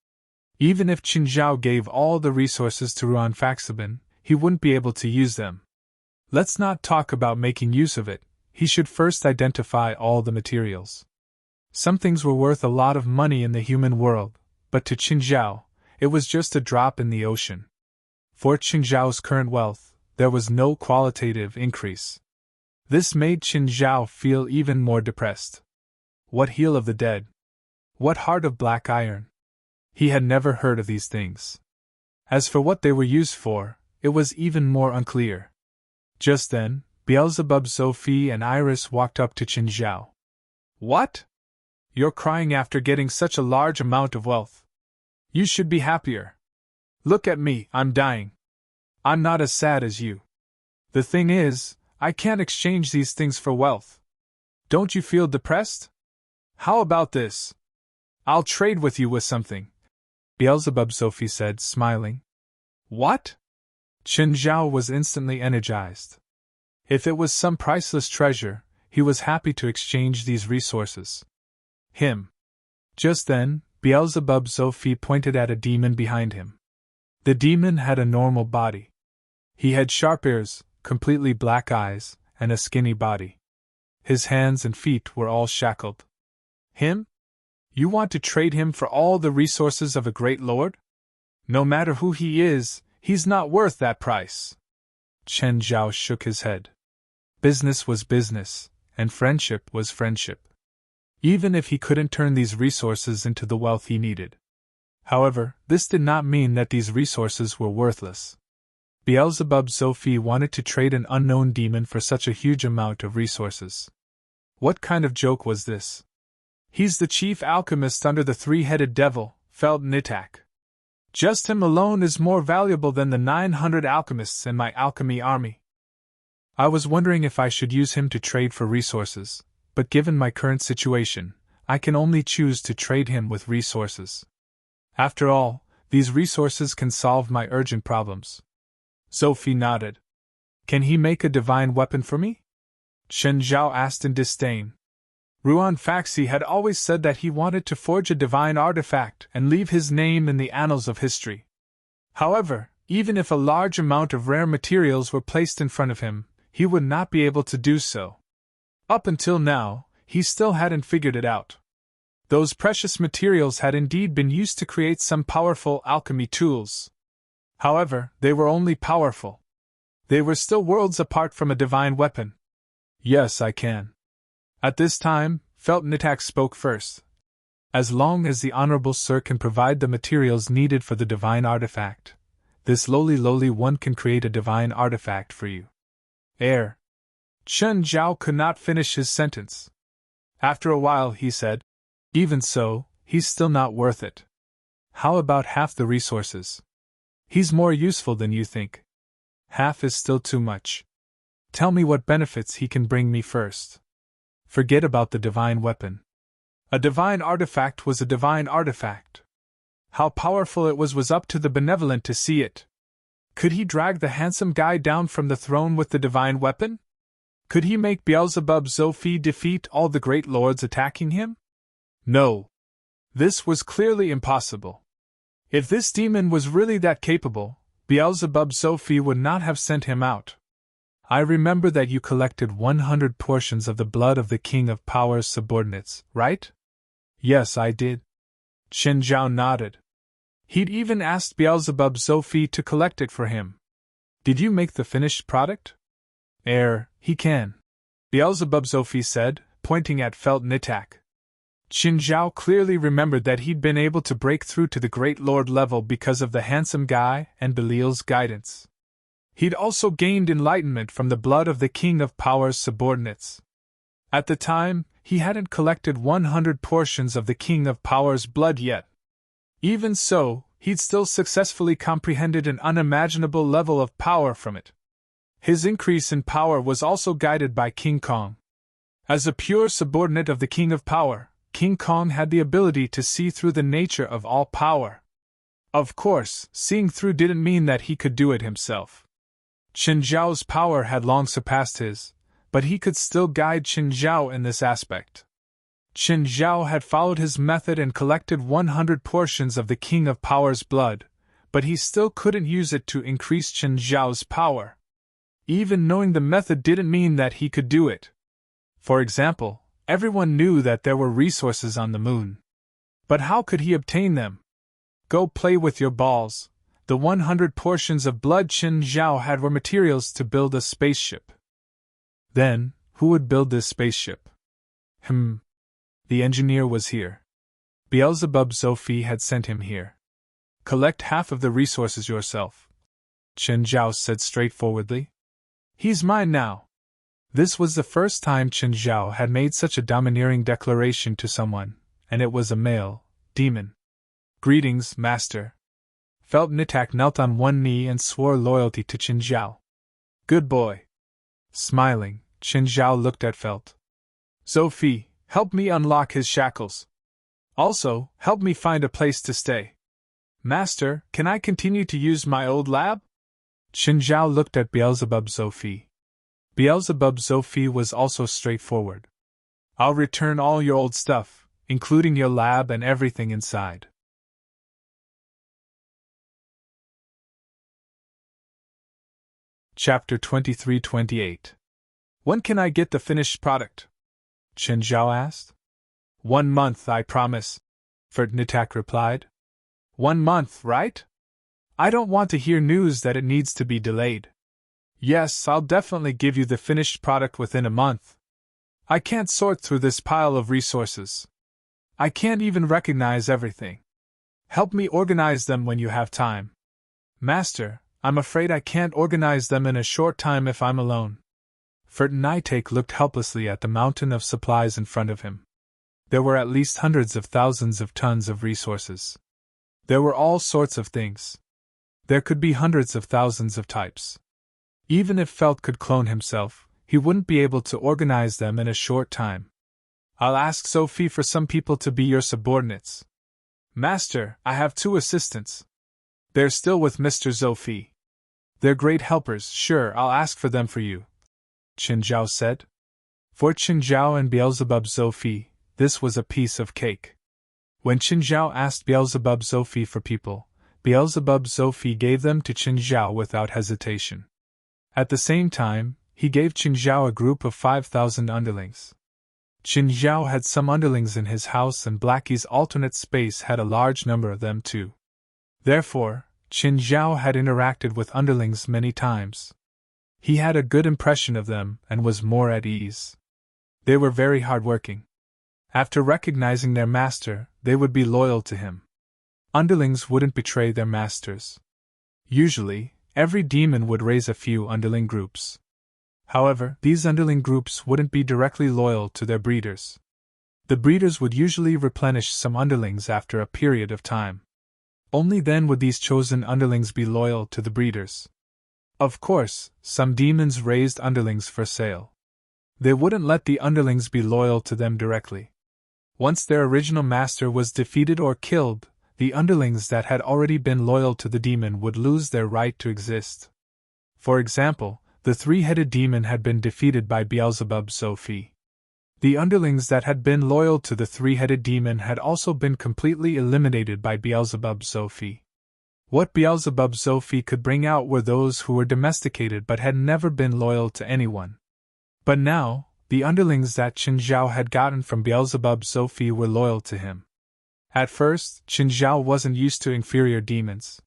Even if Chen Zhao gave all the resources to Ruan Faxaban, he wouldn't be able to use them. Let's not talk about making use of it, he should first identify all the materials. Some things were worth a lot of money in the human world, but to Chen Zhao, it was just a drop in the ocean. For Chen Zhao's current wealth, there was no qualitative increase. This made Chen Zhao feel even more depressed. What heel of the dead? What heart of black iron? He had never heard of these things. As for what they were used for, it was even more unclear. Just then, Beelzebub, Sophie, and Iris walked up to Qin Zhao. What? You're crying after getting such a large amount of wealth. You should be happier. Look at me, I'm dying. I'm not as sad as you. The thing is, I can't exchange these things for wealth. Don't you feel depressed? How about this? I'll trade with you with something, Beelzebub, Sophie said, smiling. What? Qin Zhao was instantly energized. If it was some priceless treasure, he was happy to exchange these resources. Him. Just then, Beelzebub, Sophie pointed at a demon behind him. The demon had a normal body. He had sharp ears, completely black eyes, and a skinny body. His hands and feet were all shackled. Him? You want to trade him for all the resources of a great lord? No matter who he is, he's not worth that price. Qin Zhao shook his head. Business was business, and friendship was friendship. Even if he couldn't turn these resources into the wealth he needed. However, this did not mean that these resources were worthless. Beelzebub, Sophie wanted to trade an unknown demon for such a huge amount of resources. What kind of joke was this? He's the chief alchemist under the three-headed devil, Felt Nitak. Just him alone is more valuable than the 900 alchemists in my alchemy army. I was wondering if I should use him to trade for resources, but given my current situation, I can only choose to trade him with resources. After all, these resources can solve my urgent problems. Sophie nodded. Can he make a divine weapon for me? Qin Zhao asked in disdain. Ruan Faxi had always said that he wanted to forge a divine artifact and leave his name in the annals of history. However, even if a large amount of rare materials were placed in front of him, he would not be able to do so. Up until now, he still hadn't figured it out. Those precious materials had indeed been used to create some powerful alchemy tools. However, they were only powerful. They were still worlds apart from a divine weapon. Yes, I can. At this time, Felt Nitak spoke first. As long as the Honorable Sir can provide the materials needed for the divine artifact, this lowly one can create a divine artifact for you. Qin Zhao could not finish his sentence. After a while he said, even so, he's still not worth it. How about half the resources? He's more useful than you think. Half is still too much. Tell me what benefits he can bring me first. Forget about the divine weapon. A divine artifact was a divine artifact. How powerful it was up to the benevolent to see it. Could he drag the handsome guy down from the throne with the divine weapon? Could he make Beelzebub, Sophie defeat all the great lords attacking him? No. This was clearly impossible. If this demon was really that capable, Beelzebub, Sophie would not have sent him out. I remember that you collected 100 portions of the blood of the King of Power's subordinates, right? Yes, I did. Qin Zhao nodded. He'd even asked Beelzebub, Sophie to collect it for him. Did you make the finished product? He can. Beelzebub, Sophie said, pointing at Felt Nitak. Qin Zhao clearly remembered that he'd been able to break through to the Great Lord level because of the handsome guy and Belial's guidance. He'd also gained enlightenment from the blood of the King of Power's subordinates. At the time, he hadn't collected 100 portions of the King of Power's blood yet. Even so, he'd still successfully comprehended an unimaginable level of power from it. His increase in power was also guided by King Kong. As a pure subordinate of the King of Power, King Kong had the ability to see through the nature of all power. Of course, seeing through didn't mean that he could do it himself. Qin Zhao's power had long surpassed his, but he could still guide Qin Zhao in this aspect. Qin Zhao had followed his method and collected 100 portions of the King of Power's blood, but he still couldn't use it to increase Qin Zhao's power. Even knowing the method didn't mean that he could do it. For example, everyone knew that there were resources on the moon. But how could he obtain them? Go play with your balls. The 100 portions of blood Qin Zhao had were materials to build a spaceship. Then, who would build this spaceship? The engineer was here. Beelzebub, Sophie had sent him here. Collect half of the resources yourself, Qin Zhao said straightforwardly. He's mine now. This was the first time Qin Zhao had made such a domineering declaration to someone, and it was a male demon. Greetings, master. Felt Nitak knelt on one knee and swore loyalty to Qin Zhao. Good boy. Smiling, Qin Zhao looked at Felt. Zhou, help me unlock his shackles. Also, help me find a place to stay. Master, can I continue to use my old lab? Qin Zhao looked at Beelzebub Zhou. Beelzebub Zhou was also straightforward. I'll return all your old stuff, including your lab and everything inside. Chapter 23-28. When can I get the finished product? Qin Zhao asked. 1 month, I promise, Nitak replied. 1 month, right? I don't want to hear news that it needs to be delayed. Yes, I'll definitely give you the finished product within a month. I can't sort through this pile of resources. I can't even recognize everything. Help me organize them when you have time. Master, I'm afraid I can't organize them in a short time if I'm alone. Nitak looked helplessly at the mountain of supplies in front of him. There were at least hundreds of thousands of tons of resources. There were all sorts of things. There could be hundreds of thousands of types. Even if Felt could clone himself, he wouldn't be able to organize them in a short time. I'll ask Sophie for some people to be your subordinates. Master, I have 2 assistants. They're still with Mr. Zhou. They're great helpers, sure, I'll ask for them for you, Qin Zhao said. For Qin Zhao and Beelzebub Zhou, this was a piece of cake. When Qin Zhao asked Beelzebub Zhou for people, Beelzebub Zhou gave them to Qin Zhao without hesitation. At the same time, he gave Qin Zhao a group of 5,000 underlings. Qin Zhao had some underlings in his house, and Blackie's alternate space had a large number of them too. Therefore, Qin Zhao had interacted with underlings many times. He had a good impression of them and was more at ease. They were very hardworking. After recognizing their master, they would be loyal to him. Underlings wouldn't betray their masters. Usually, every demon would raise a few underling groups. However, these underling groups wouldn't be directly loyal to their breeders. The breeders would usually replenish some underlings after a period of time. Only then would these chosen underlings be loyal to the breeders. Of course, some demons raised underlings for sale. They wouldn't let the underlings be loyal to them directly. Once their original master was defeated or killed, the underlings that had already been loyal to the demon would lose their right to exist. For example, the 3-headed demon had been defeated by Beelzebub Zhou. The underlings that had been loyal to the 3-headed demon had also been completely eliminated by Beelzebub Zhou. What Beelzebub Zhou could bring out were those who were domesticated but had never been loyal to anyone. But now, the underlings that Qin Zhao had gotten from Beelzebub Zhou were loyal to him. At first, Qin Zhao wasn't used to inferior demons.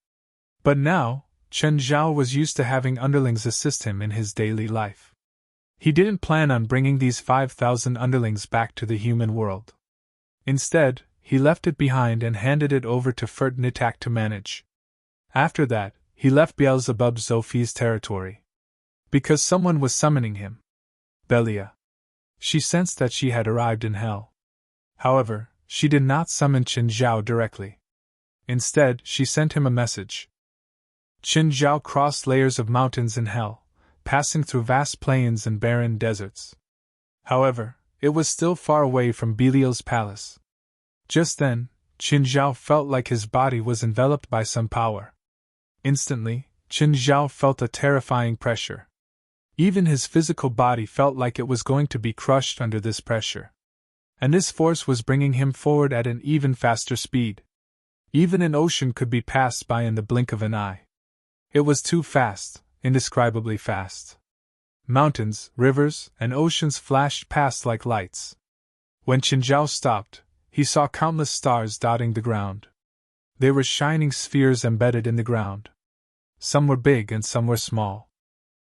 But now, Qin Zhao was used to having underlings assist him in his daily life. He didn't plan on bringing these 5,000 underlings back to the human world. Instead, he left it behind and handed it over to Nitak to manage. After that, he left Beelzebub Zhou's territory. Because someone was summoning him. Belia. She sensed that she had arrived in hell. However, she did not summon Qin Zhao directly. Instead, she sent him a message. Qin Zhao crossed layers of mountains in hell, passing through vast plains and barren deserts. However, it was still far away from Belial's palace. Just then, Qin Zhao felt like his body was enveloped by some power. Instantly, Qin Zhao felt a terrifying pressure. Even his physical body felt like it was going to be crushed under this pressure. And this force was bringing him forward at an even faster speed. Even an ocean could be passed by in the blink of an eye. It was too fast, indescribably fast. Mountains, rivers, and oceans flashed past like lights. When Qin Zhao stopped, he saw countless stars dotting the ground. They were shining spheres embedded in the ground. Some were big and some were small.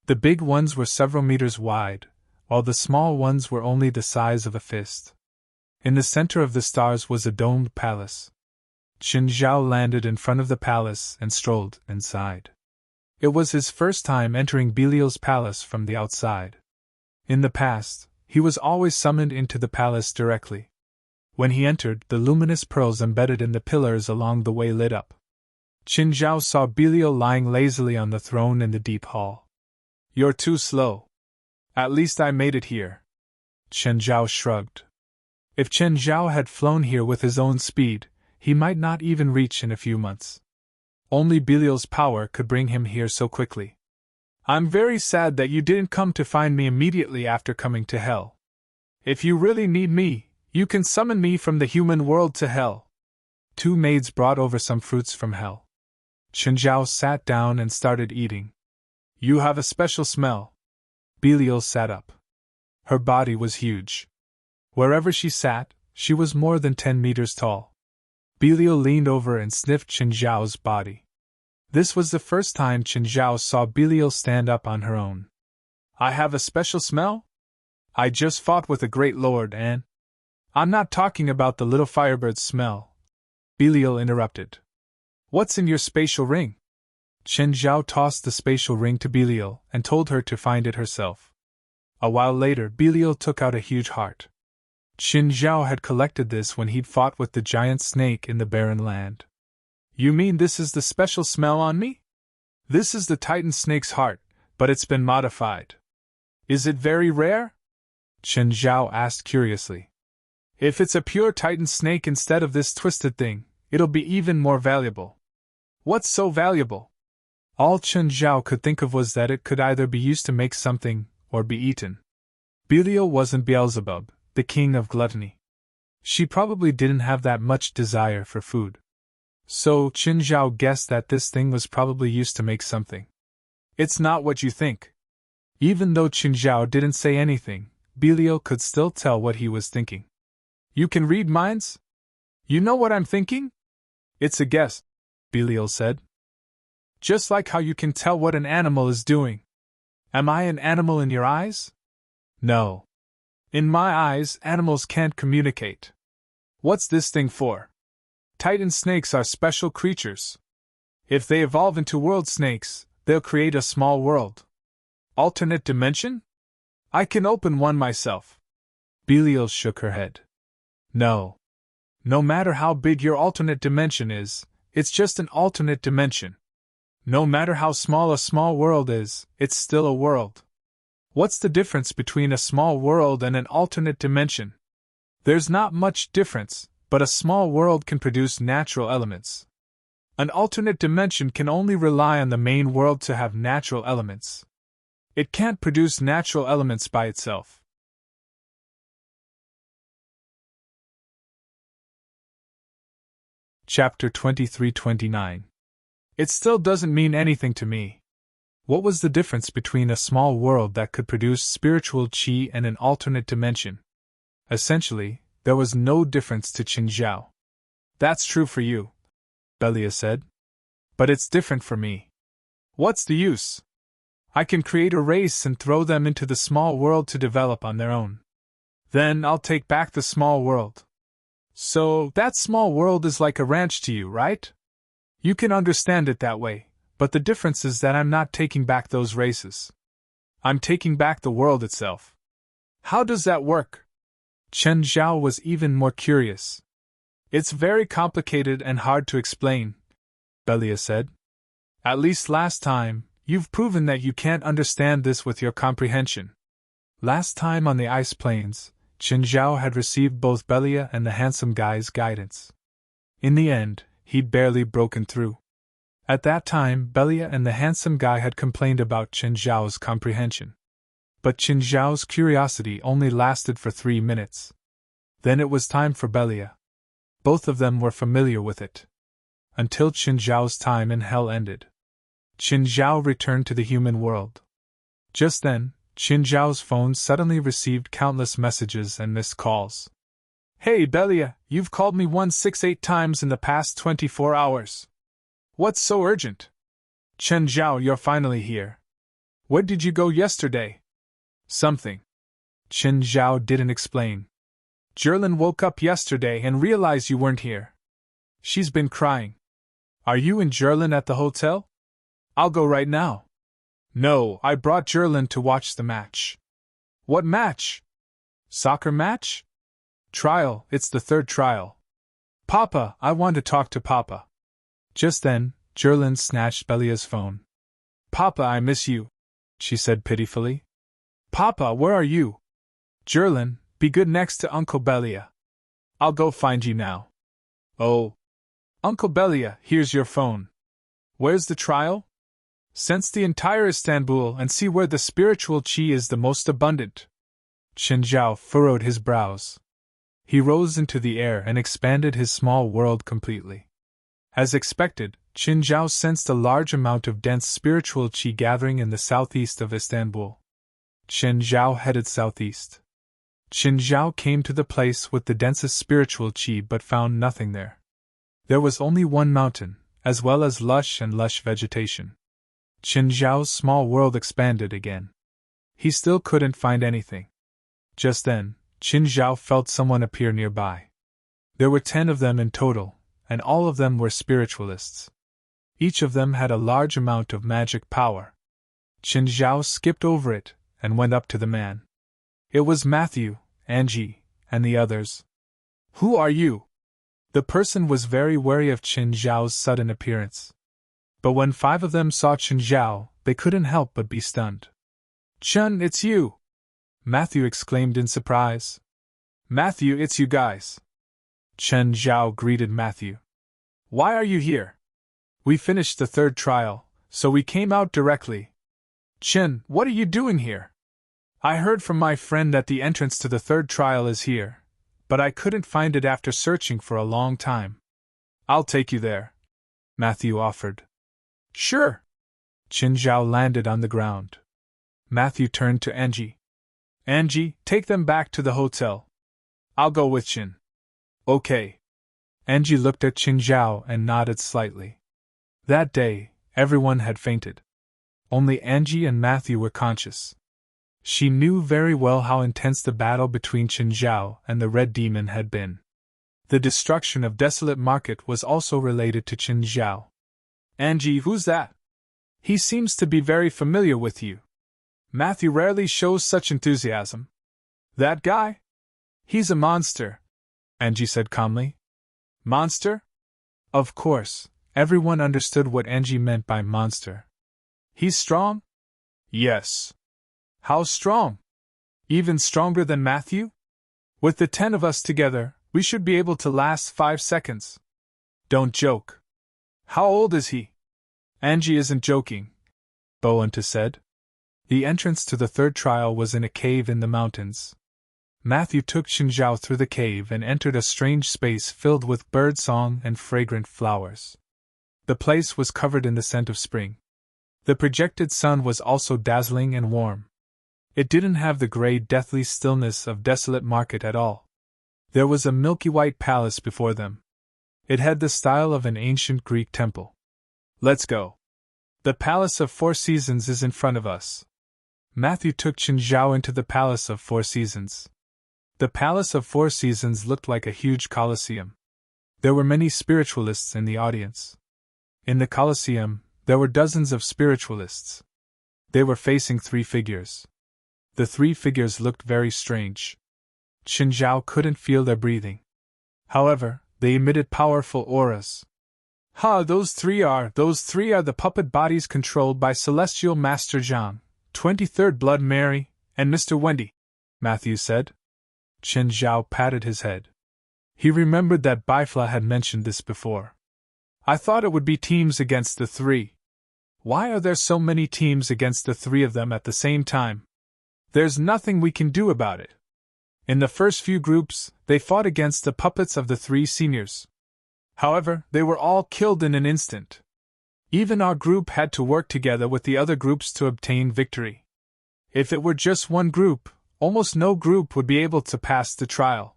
The big ones were several meters wide, while the small ones were only the size of a fist. In the center of the stars was a domed palace. Qin Zhao landed in front of the palace and strolled inside. It was his first time entering Belial's palace from the outside. In the past, he was always summoned into the palace directly. When he entered, the luminous pearls embedded in the pillars along the way lit up. Qin Zhao saw Belial lying lazily on the throne in the deep hall. "You're too slow. At least I made it here." Chen Zhao shrugged. If Chen Zhao had flown here with his own speed, he might not even reach in a few months. Only Belial's power could bring him here so quickly. "I'm very sad that you didn't come to find me immediately after coming to Hell. If you really need me, you can summon me from the human world to Hell." Two maids brought over some fruits from Hell. Chen Zhao sat down and started eating. "You have a special smell." Belial sat up. Her body was huge. Wherever she sat, she was more than 10 meters tall. Belial leaned over and sniffed Chen Zhao's body. This was the first time Chen Zhao saw Belial stand up on her own. "I have a special smell? I just fought with a great lord and—" "I'm not talking about the little firebird's smell," Belial interrupted. "What's in your spatial ring?" Chen Zhao tossed the spatial ring to Belial and told her to find it herself. A while later, Belial took out a huge heart. Qin Zhao had collected this when he'd fought with the giant snake in the barren land. "You mean this is the special smell on me?" "This is the Titan snake's heart, but it's been modified." "Is it very rare?" Qin Zhao asked curiously. "If it's a pure Titan snake instead of this twisted thing, it'll be even more valuable." "What's so valuable?" All Qin Zhao could think of was that it could either be used to make something or be eaten. Belial wasn't Beelzebub, the king of gluttony. She probably didn't have that much desire for food. So Qin Zhao guessed that this thing was probably used to make something. "It's not what you think." Even though Qin Zhao didn't say anything, Belial could still tell what he was thinking. "You can read minds? You know what I'm thinking?" "It's a guess," Belial said. "Just like how you can tell what an animal is doing. Am I an animal in your eyes?" "No. In my eyes, animals can't communicate." "What's this thing for?" "Titan snakes are special creatures. If they evolve into world snakes, they'll create a small world." "Alternate dimension? I can open one myself." Belial shook her head. "No. No matter how big your alternate dimension is, it's just an alternate dimension. No matter how small a small world is, it's still a world." "What's the difference between a small world and an alternate dimension?" "There's not much difference, but a small world can produce natural elements. An alternate dimension can only rely on the main world to have natural elements. It can't produce natural elements by itself." Chapter 23-29. It still doesn't mean anything to me. What was the difference between a small world that could produce spiritual qi and an alternate dimension? Essentially, there was no difference to Qin Zhao. "That's true for you," Belia said. "But it's different for me." "What's the use? I can create a race and throw them into the small world to develop on their own. Then I'll take back the small world. So, that small world is like a ranch to you, right? You can understand it that way, but the difference is that I'm not taking back those races. I'm taking back the world itself." "How does that work?" Chen Zhao was even more curious. "It's very complicated and hard to explain," Belia said. "At least last time, you've proven that you can't understand this with your comprehension." Last time on the ice plains, Chen Zhao had received both Belia and the handsome guy's guidance. In the end, he'd barely broken through. At that time, Belia and the handsome guy had complained about Chen Zhao's comprehension. But Chen Zhao's curiosity only lasted for 3 minutes. Then it was time for Belia. Both of them were familiar with it. Until Chen Zhao's time in hell ended. Chen Zhao returned to the human world. Just then, Chen Zhao's phone suddenly received countless messages and missed calls. "Hey Belia, you've called me 168 times in the past 24 hours. What's so urgent?" "Chen Zhao, you're finally here. Where did you go yesterday?" "Something." Chen Zhao didn't explain. "Jerlin woke up yesterday and realized you weren't here. She's been crying. Are you and Jerlin at the hotel?" "I'll go right now." "No, I brought Jerlin to watch the match." What match? Soccer match? Trial, it's the third trial. Papa, I want to talk to Papa. Just then, Jerlin snatched Belia's phone. Papa, I miss you, she said pitifully. Papa, where are you? Jerlin, be good next to Uncle Belia. I'll go find you now. Oh. Uncle Belia, here's your phone. Where's the trial? Sense the entire Istanbul and see where the spiritual chi is the most abundant. Chen Zhao furrowed his brows. He rose into the air and expanded his small world completely. As expected, Chen Zhao sensed a large amount of dense spiritual chi gathering in the southeast of Istanbul. Chen Zhao headed southeast. Chen Zhao came to the place with the densest spiritual chi but found nothing there. There was only one mountain, as well as lush vegetation. Chen Zhao's small world expanded again. He still couldn't find anything. Just then, Chen Zhao felt someone appear nearby. There were 10 of them in total, and all of them were spiritualists. Each of them had a large amount of magic power. Chen Zhao skipped over it and went up to the man. It was Matthew, Angie, and the others. Who are you? The person was very wary of Chen Zhao's sudden appearance. But when 5 of them saw Chen Zhao, they couldn't help but be stunned. Chen, it's you! Matthew exclaimed in surprise. Matthew, it's you guys. Chen Zhao greeted Matthew. Why are you here? We finished the third trial, so we came out directly. Chen, what are you doing here? I heard from my friend that the entrance to the third trial is here, but I couldn't find it after searching for a long time. I'll take you there, Matthew offered. Sure. Chen Zhao landed on the ground. Matthew turned to Angie. Angie, take them back to the hotel. I'll go with Chen. Okay. Angie looked at Chen Zhao and nodded slightly. That day, everyone had fainted. Only Angie and Matthew were conscious. She knew very well how intense the battle between Chen Zhao and the Red Demon had been. The destruction of Desolate Market was also related to Chen Zhao. Angie, who's that? He seems to be very familiar with you. Matthew rarely shows such enthusiasm. That guy? He's a monster, Angie said calmly. Monster? Of course, everyone understood what Angie meant by monster. He's strong? Yes. How strong? Even stronger than Matthew? With the 10 of us together, we should be able to last 5 seconds. Don't joke. How old is he? Angie isn't joking, Boanta said. The entrance to the third trial was in a cave in the mountains. Matthew took Chen Zhao through the cave and entered a strange space filled with bird song and fragrant flowers. The place was covered in the scent of spring. The projected sun was also dazzling and warm. It didn't have the gray, deathly stillness of Desolate Market at all. There was a milky white palace before them. It had the style of an ancient Greek temple. Let's go. The Palace of 4 Seasons is in front of us. Matthew took Chen Zhao into the Palace of 4 Seasons. The Palace of 4 Seasons looked like a huge Colosseum. There were many spiritualists in the audience. In the Colosseum, there were dozens of spiritualists. They were facing 3 figures. The 3 figures looked very strange. Chen Zhao couldn't feel their breathing. However, they emitted powerful auras. Those three are the puppet bodies controlled by Celestial Master Zhang, 23rd Blood Mary, and Mr. Wendy, Matthew said. Chen Zhao patted his head. He remembered that Bifla had mentioned this before. I thought it would be teams against the 3. Why are there so many teams against the 3 of them at the same time? There's nothing we can do about it. In the first few groups, they fought against the puppets of the 3 seniors. However, they were all killed in an instant. Even our group had to work together with the other groups to obtain victory. If it were just one group, almost no group would be able to pass the trial.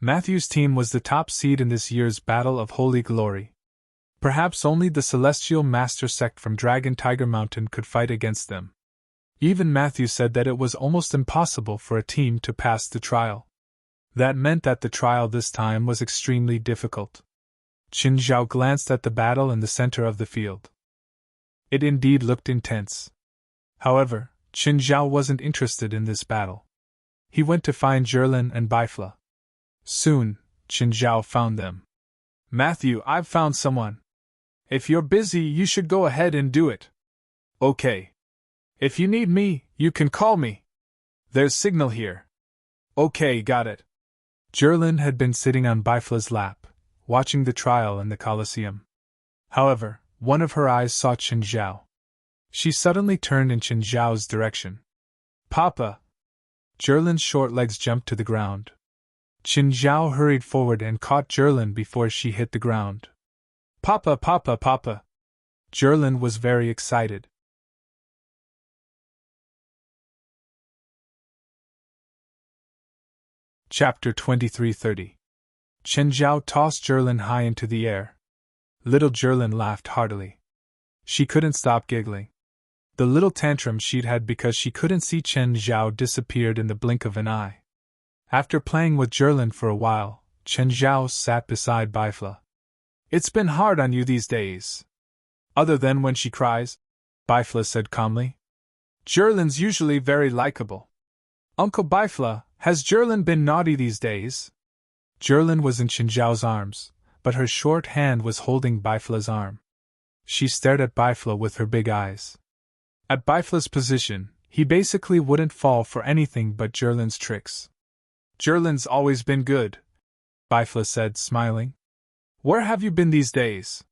Matthew's team was the top seed in this year's Battle of Holy Glory. Perhaps only the Celestial Master sect from Dragon Tiger Mountain could fight against them. Even Matthew said that it was almost impossible for a team to pass the trial. That meant that the trial this time was extremely difficult. Chen Zhao glanced at the battle in the center of the field. It indeed looked intense. However, Chen Zhao wasn't interested in this battle. he went to find Jerlin and Bifla. Soon, Qin Zhao found them. Matthew, I've found someone. If you're busy, you should go ahead and do it. Okay. If you need me, you can call me. There's signal here. Okay, got it. Jerlin had been sitting on Bifla's lap, watching the trial in the Colosseum. However, one of her eyes saw Qin Zhao. She suddenly turned in Qin Zhao's direction. Papa! Jerlin's short legs jumped to the ground. Qin Zhao hurried forward and caught Jerlin before she hit the ground. Papa, Papa, Papa! Jerlin was very excited. Chapter 23:30. Qin Zhao tossed Jerlin high into the air. Little Jerlin laughed heartily. She couldn't stop giggling. The little tantrum she'd had because she couldn't see Qin Zhao disappeared in the blink of an eye. After playing with Jerlin for a while, Qin Zhao sat beside Bifla. It's been hard on you these days. Other than when she cries, Bifla said calmly. Jerlin's usually very likable. Uncle Bifla, has Jerlin been naughty these days? Jerlin was in Qin Zhao's arms, but her short hand was holding Bifla's arm. She stared at Bifla with her big eyes. At Bifla's position, he basically wouldn't fall for anything but Jerlin's tricks. Jerlin's always been good, Bifla said, smiling. Where have you been these days?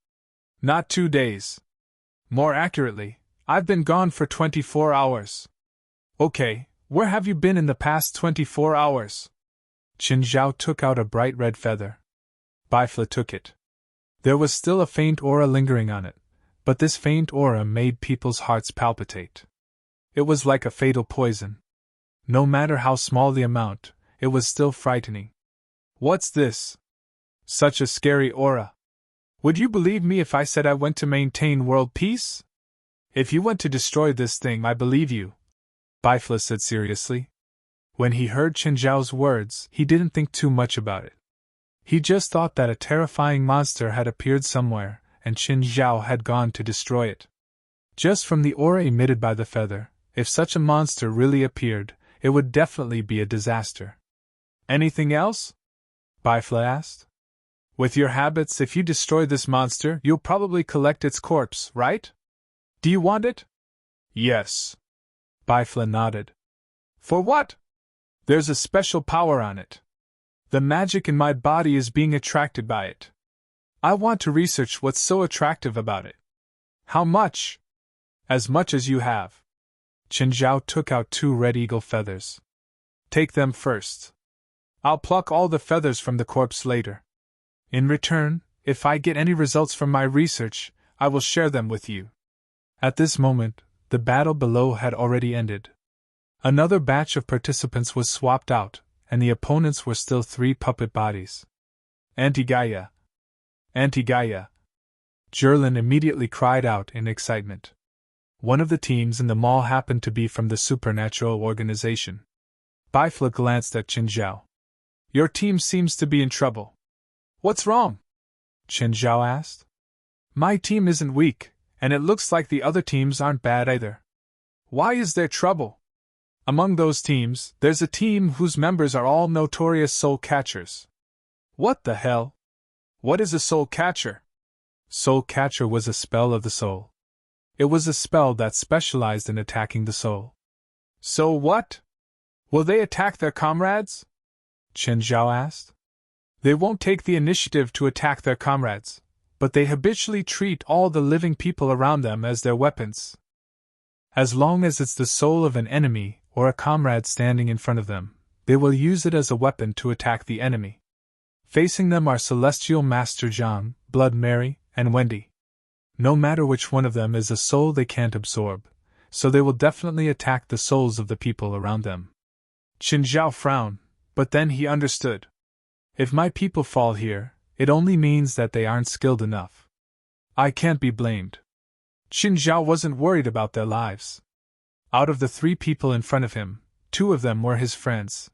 Not 2 days. More accurately, I've been gone for 24 hours. Okay, where have you been in the past 24 hours? Qin Zhao took out a bright red feather. Bifla took it. There was still a faint aura lingering on it, but this faint aura made people's hearts palpitate. It was like a fatal poison. No matter how small the amount, it was still frightening. What's this? Such a scary aura. Would you believe me if I said I went to maintain world peace? If you went to destroy this thing, I believe you, Bifla said seriously. When he heard Qin Zhao's words, he didn't think too much about it. He just thought that a terrifying monster had appeared somewhere, and Qin Zhao had gone to destroy it. Just from the aura emitted by the feather, if such a monster really appeared, it would definitely be a disaster. Anything else? Bifla asked. With your habits, if you destroy this monster, you'll probably collect its corpse, right? Do you want it? Yes. Bifla nodded. For what? There's a special power on it. The magic in my body is being attracted by it. I want to research what's so attractive about it. How much? As much as you have. Qin Zhao took out 2 red eagle feathers. Take them first. I'll pluck all the feathers from the corpse later. In return, if I get any results from my research, I will share them with you. At this moment, the battle below had already ended. Another batch of participants was swapped out, and the opponents were still 3 puppet bodies. Anti-Gaia! Anti-Gaia! Jerlin immediately cried out in excitement. One of the teams in the mall happened to be from the supernatural organization. Bifla glanced at Qin Zhao. Your team seems to be in trouble. What's wrong? Qin Zhao asked. My team isn't weak, and it looks like the other teams aren't bad either. Why is there trouble? Among those teams, there's a team whose members are all notorious soul catchers. What the hell? What is a soul catcher? Soul catcher was a spell of the soul. It was a spell that specialized in attacking the soul. So what? Will they attack their comrades? Qin Zhao asked. They won't take the initiative to attack their comrades, but they habitually treat all the living people around them as their weapons. As long as it's the soul of an enemy or a comrade standing in front of them, they will use it as a weapon to attack the enemy. Facing them are Celestial Master Zhang, Blood Mary, and Wendy. No matter which one of them is a soul they can't absorb, so they will definitely attack the souls of the people around them. Qin Zhao frowned, but then he understood. If my people fall here, it only means that they aren't skilled enough. I can't be blamed. Qin Zhao wasn't worried about their lives. Out of the 3 people in front of him, 2 of them were his friends.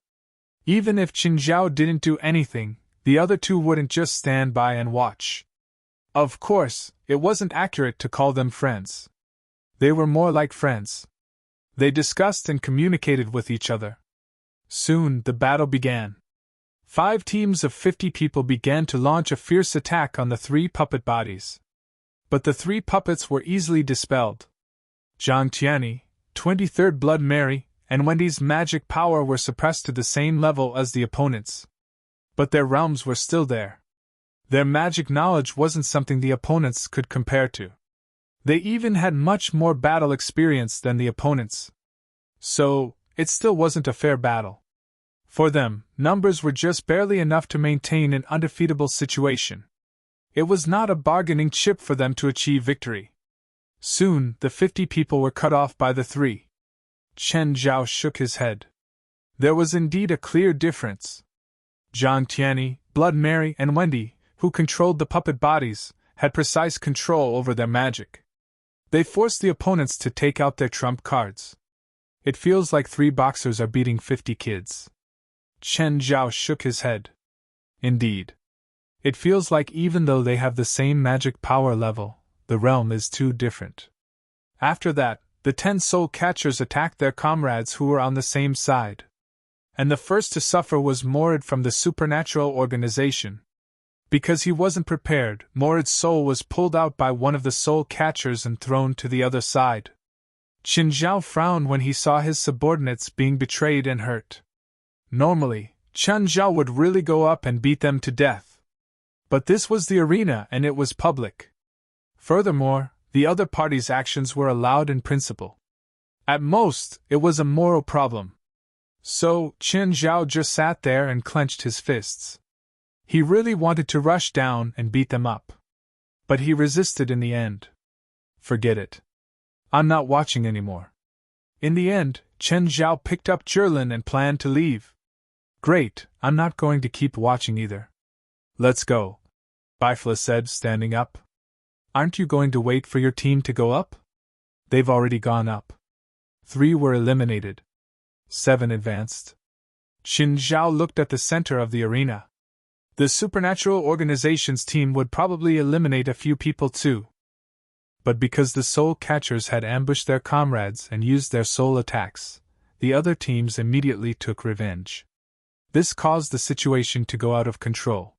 Even if Qin Zhao didn't do anything, the other 2 wouldn't just stand by and watch. Of course, it wasn't accurate to call them friends. They were more like friends. They discussed and communicated with each other. Soon the battle began. 5 teams of 50 people began to launch a fierce attack on the 3 puppet bodies. But the 3 puppets were easily dispelled. Zhang Tianyi, 23rd Blood Mary, and Wendy's magic power were suppressed to the same level as the opponents. But their realms were still there. Their magic knowledge wasn't something the opponents could compare to. They even had much more battle experience than the opponents. So, it still wasn't a fair battle. For them, numbers were just barely enough to maintain an undefeatable situation. It was not a bargaining chip for them to achieve victory. Soon, the 50 people were cut off by the 3. Chen Zhao shook his head. There was indeed a clear difference. Zhang Tianyi, Blood Mary, and Wendy, who controlled the puppet bodies, had precise control over their magic. They forced the opponents to take out their trump cards. It feels like 3 boxers are beating 50 kids. Chen Zhao shook his head. Indeed. It feels like even though they have the same magic power level, the realm is too different. After that, the 10 soul catchers attacked their comrades who were on the same side. And the first to suffer was Morid from the supernatural organization. Because he wasn't prepared, Morid's soul was pulled out by one of the soul catchers and thrown to the other side. Qin Zhao frowned when he saw his subordinates being betrayed and hurt. Normally, Chen Zhao would really go up and beat them to death. But this was the arena and it was public. Furthermore, the other party's actions were allowed in principle. At most, it was a moral problem. So, Chen Zhao just sat there and clenched his fists. He really wanted to rush down and beat them up. But he resisted in the end. Forget it. I'm not watching anymore. In the end, Chen Zhao picked up Zhilin and planned to leave. Great, I'm not going to keep watching either. Let's go, Bifla said, standing up. Aren't you going to wait for your team to go up? They've already gone up. 3 were eliminated. 7 advanced. Qin Zhao looked at the center of the arena. The supernatural organization's team would probably eliminate a few people too. But because the soul catchers had ambushed their comrades and used their soul attacks, the other teams immediately took revenge. This caused the situation to go out of control.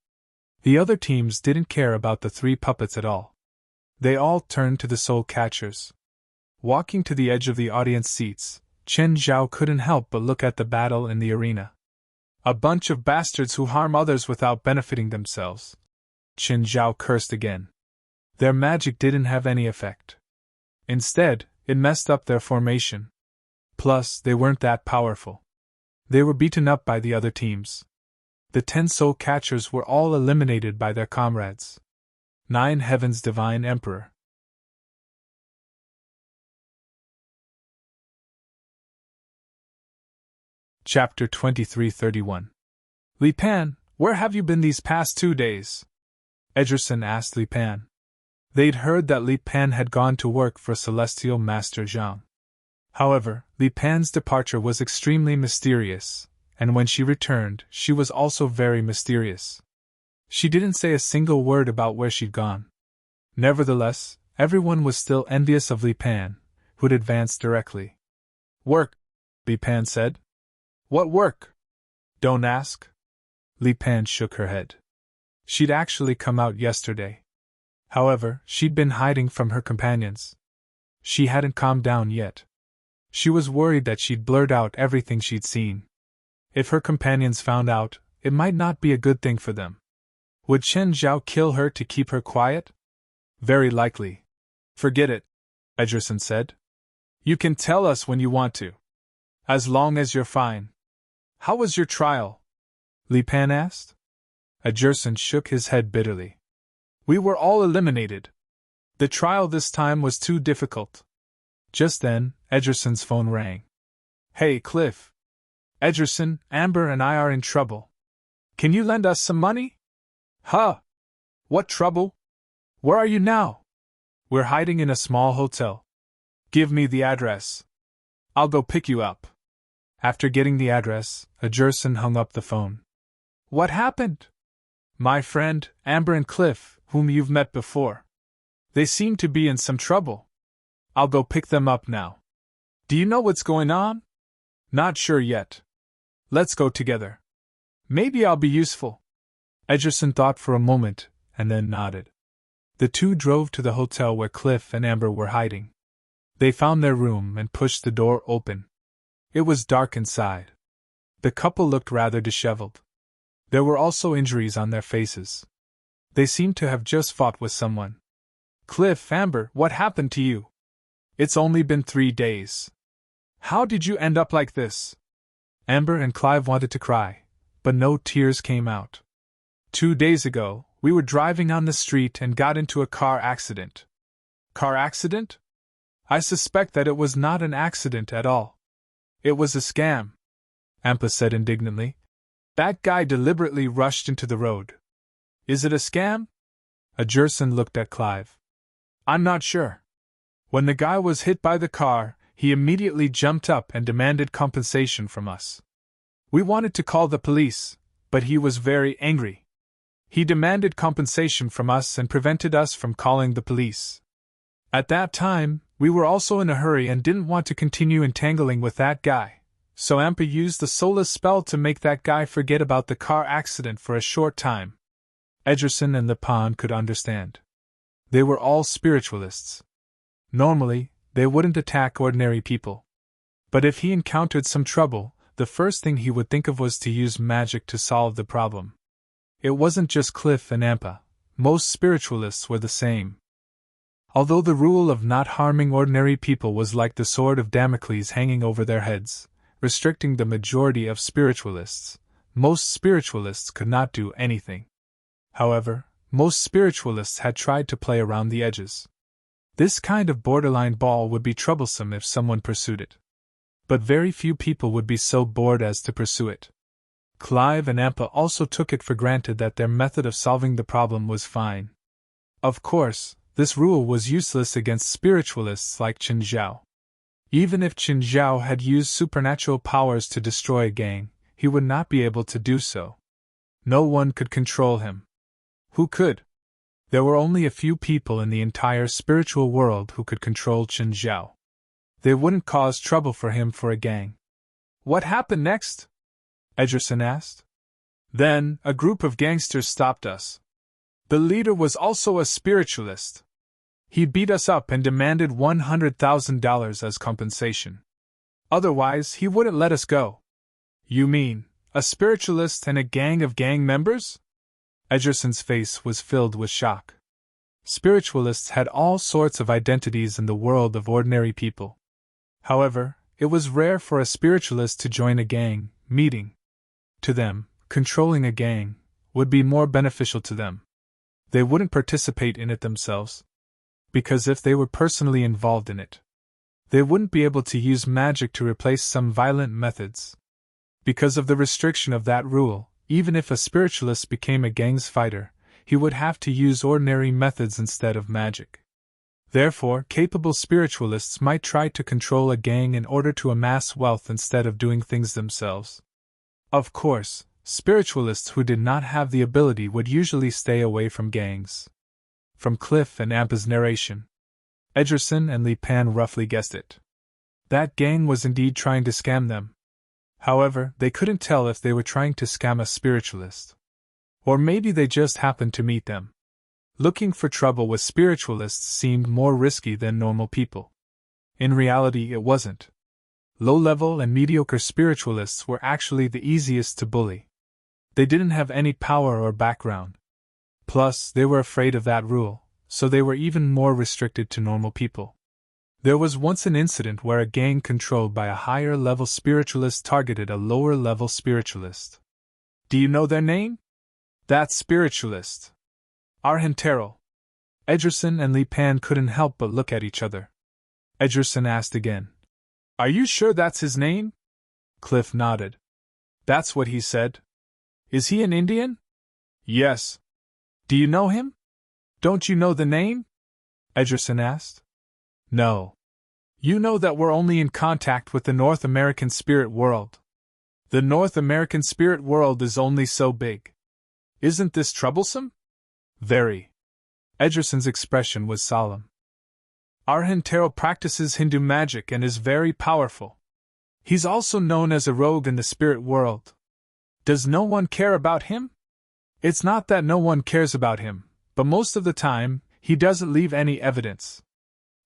The other teams didn't care about the 3 puppets at all. They all turned to the soul catchers. Walking to the edge of the audience seats, Chen Zhao couldn't help but look at the battle in the arena. A bunch of bastards who harm others without benefiting themselves. Chen Zhao cursed again. Their magic didn't have any effect. Instead, it messed up their formation. Plus, they weren't that powerful. They were beaten up by the other teams. The 10 soul catchers were all eliminated by their comrades. 9 Heaven's Divine Emperor. Chapter 2331. Li Pan, where have you been these past 2 days? Ederson asked Li Pan. They'd heard that Li Pan had gone to work for Celestial Master Zhang. However, Li Pan's departure was extremely mysterious, and when she returned, she was also very mysterious. She didn't say a single word about where she'd gone. Nevertheless, everyone was still envious of Li Pan, who'd advanced directly. Work, Li Pan said. What work? Don't ask. Li Pan shook her head. She'd actually come out yesterday. However, she'd been hiding from her companions. She hadn't calmed down yet. She was worried that she'd blurt out everything she'd seen. If her companions found out, it might not be a good thing for them. Would Chen Zhao kill her to keep her quiet? Very likely. Forget it, Ederson said. You can tell us when you want to. As long as you're fine. How was your trial? Li Pan asked. Ederson shook his head bitterly. We were all eliminated. The trial this time was too difficult. Just then, Ederson's phone rang. Hey, Cliff. Ederson, Amber and I are in trouble. Can you lend us some money? Huh? What trouble? Where are you now? We're hiding in a small hotel. Give me the address. I'll go pick you up. After getting the address, Ederson hung up the phone. What happened? My friend, Amber and Cliff, whom you've met before. They seem to be in some trouble. I'll go pick them up now. Do you know what's going on? Not sure yet. Let's go together. Maybe I'll be useful. Edgerson thought for a moment, and then nodded. The two drove to the hotel where Cliff and Amber were hiding. They found their room and pushed the door open. It was dark inside. The couple looked rather disheveled. There were also injuries on their faces. They seemed to have just fought with someone. Cliff, Amber, what happened to you? It's only been 3 days. How did you end up like this? Amber and Clive wanted to cry, but no tears came out. 2 days ago, we were driving on the street and got into a car accident. Car accident? I suspect that it was not an accident at all. It was a scam, Ampa said indignantly. That guy deliberately rushed into the road. Is it a scam? Edgerson looked at Clive. I'm not sure. When the guy was hit by the car, he immediately jumped up and demanded compensation from us. We wanted to call the police, but he was very angry. He demanded compensation from us and prevented us from calling the police. At that time, we were also in a hurry and didn't want to continue entangling with that guy, so Ampa used the Solace spell to make that guy forget about the car accident for a short time. Edgerson and Lipan could understand. They were all spiritualists. Normally, they wouldn't attack ordinary people. But if he encountered some trouble, the first thing he would think of was to use magic to solve the problem. It wasn't just Cliff and Ampa. Most spiritualists were the same. Although the rule of not harming ordinary people was like the sword of Damocles hanging over their heads, restricting the majority of spiritualists, most spiritualists could not do anything. However, most spiritualists had tried to play around the edges. This kind of borderline ball would be troublesome if someone pursued it. But very few people would be so bored as to pursue it. Clive and Ampa also took it for granted that their method of solving the problem was fine. Of course, this rule was useless against spiritualists like Qin Zhao. Even if Qin Zhao had used supernatural powers to destroy a gang, he would not be able to do so. No one could control him. Who could? There were only a few people in the entire spiritual world who could control Qin Zhao. They wouldn't cause trouble for him for a gang. What happened next? Edgerson asked. Then, a group of gangsters stopped us. The leader was also a spiritualist. He beat us up and demanded $100,000 as compensation. Otherwise, he wouldn't let us go. You mean, a spiritualist and a gang of gang members? Edgerson's face was filled with shock. Spiritualists had all sorts of identities in the world of ordinary people. However, it was rare for a spiritualist to join a gang meeting. To them, controlling a gang would be more beneficial to them. They wouldn't participate in it themselves, because if they were personally involved in it, they wouldn't be able to use magic to replace some violent methods. Because of the restriction of that rule, even if a spiritualist became a gang's fighter, he would have to use ordinary methods instead of magic. Therefore, capable spiritualists might try to control a gang in order to amass wealth instead of doing things themselves. Of course, spiritualists who did not have the ability would usually stay away from gangs. From Cliff and Ampa's narration, Edgerson and Lipan roughly guessed it. That gang was indeed trying to scam them. However, they couldn't tell if they were trying to scam a spiritualist. Or maybe they just happened to meet them. Looking for trouble with spiritualists seemed more risky than normal people. In reality, it wasn't. Low-level and mediocre spiritualists were actually the easiest to bully. They didn't have any power or background. Plus, they were afraid of that rule, so they were even more restricted to normal people. There was once an incident where a gang controlled by a higher-level spiritualist targeted a lower-level spiritualist. Do you know their name? That spiritualist. Argentero. Edgerson and Lipan couldn't help but look at each other. Edgerson asked again. Are you sure that's his name? Cliff nodded. That's what he said. Is he an Indian? Yes. Do you know him? Don't you know the name? Edgerson asked. No. You know that we're only in contact with the North American spirit world. The North American spirit world is only so big. Isn't this troublesome? Very. Edgerson's expression was solemn. Argentero practices Hindu magic and is very powerful. He's also known as a rogue in the spirit world. Does no one care about him? It's not that no one cares about him, but most of the time, he doesn't leave any evidence.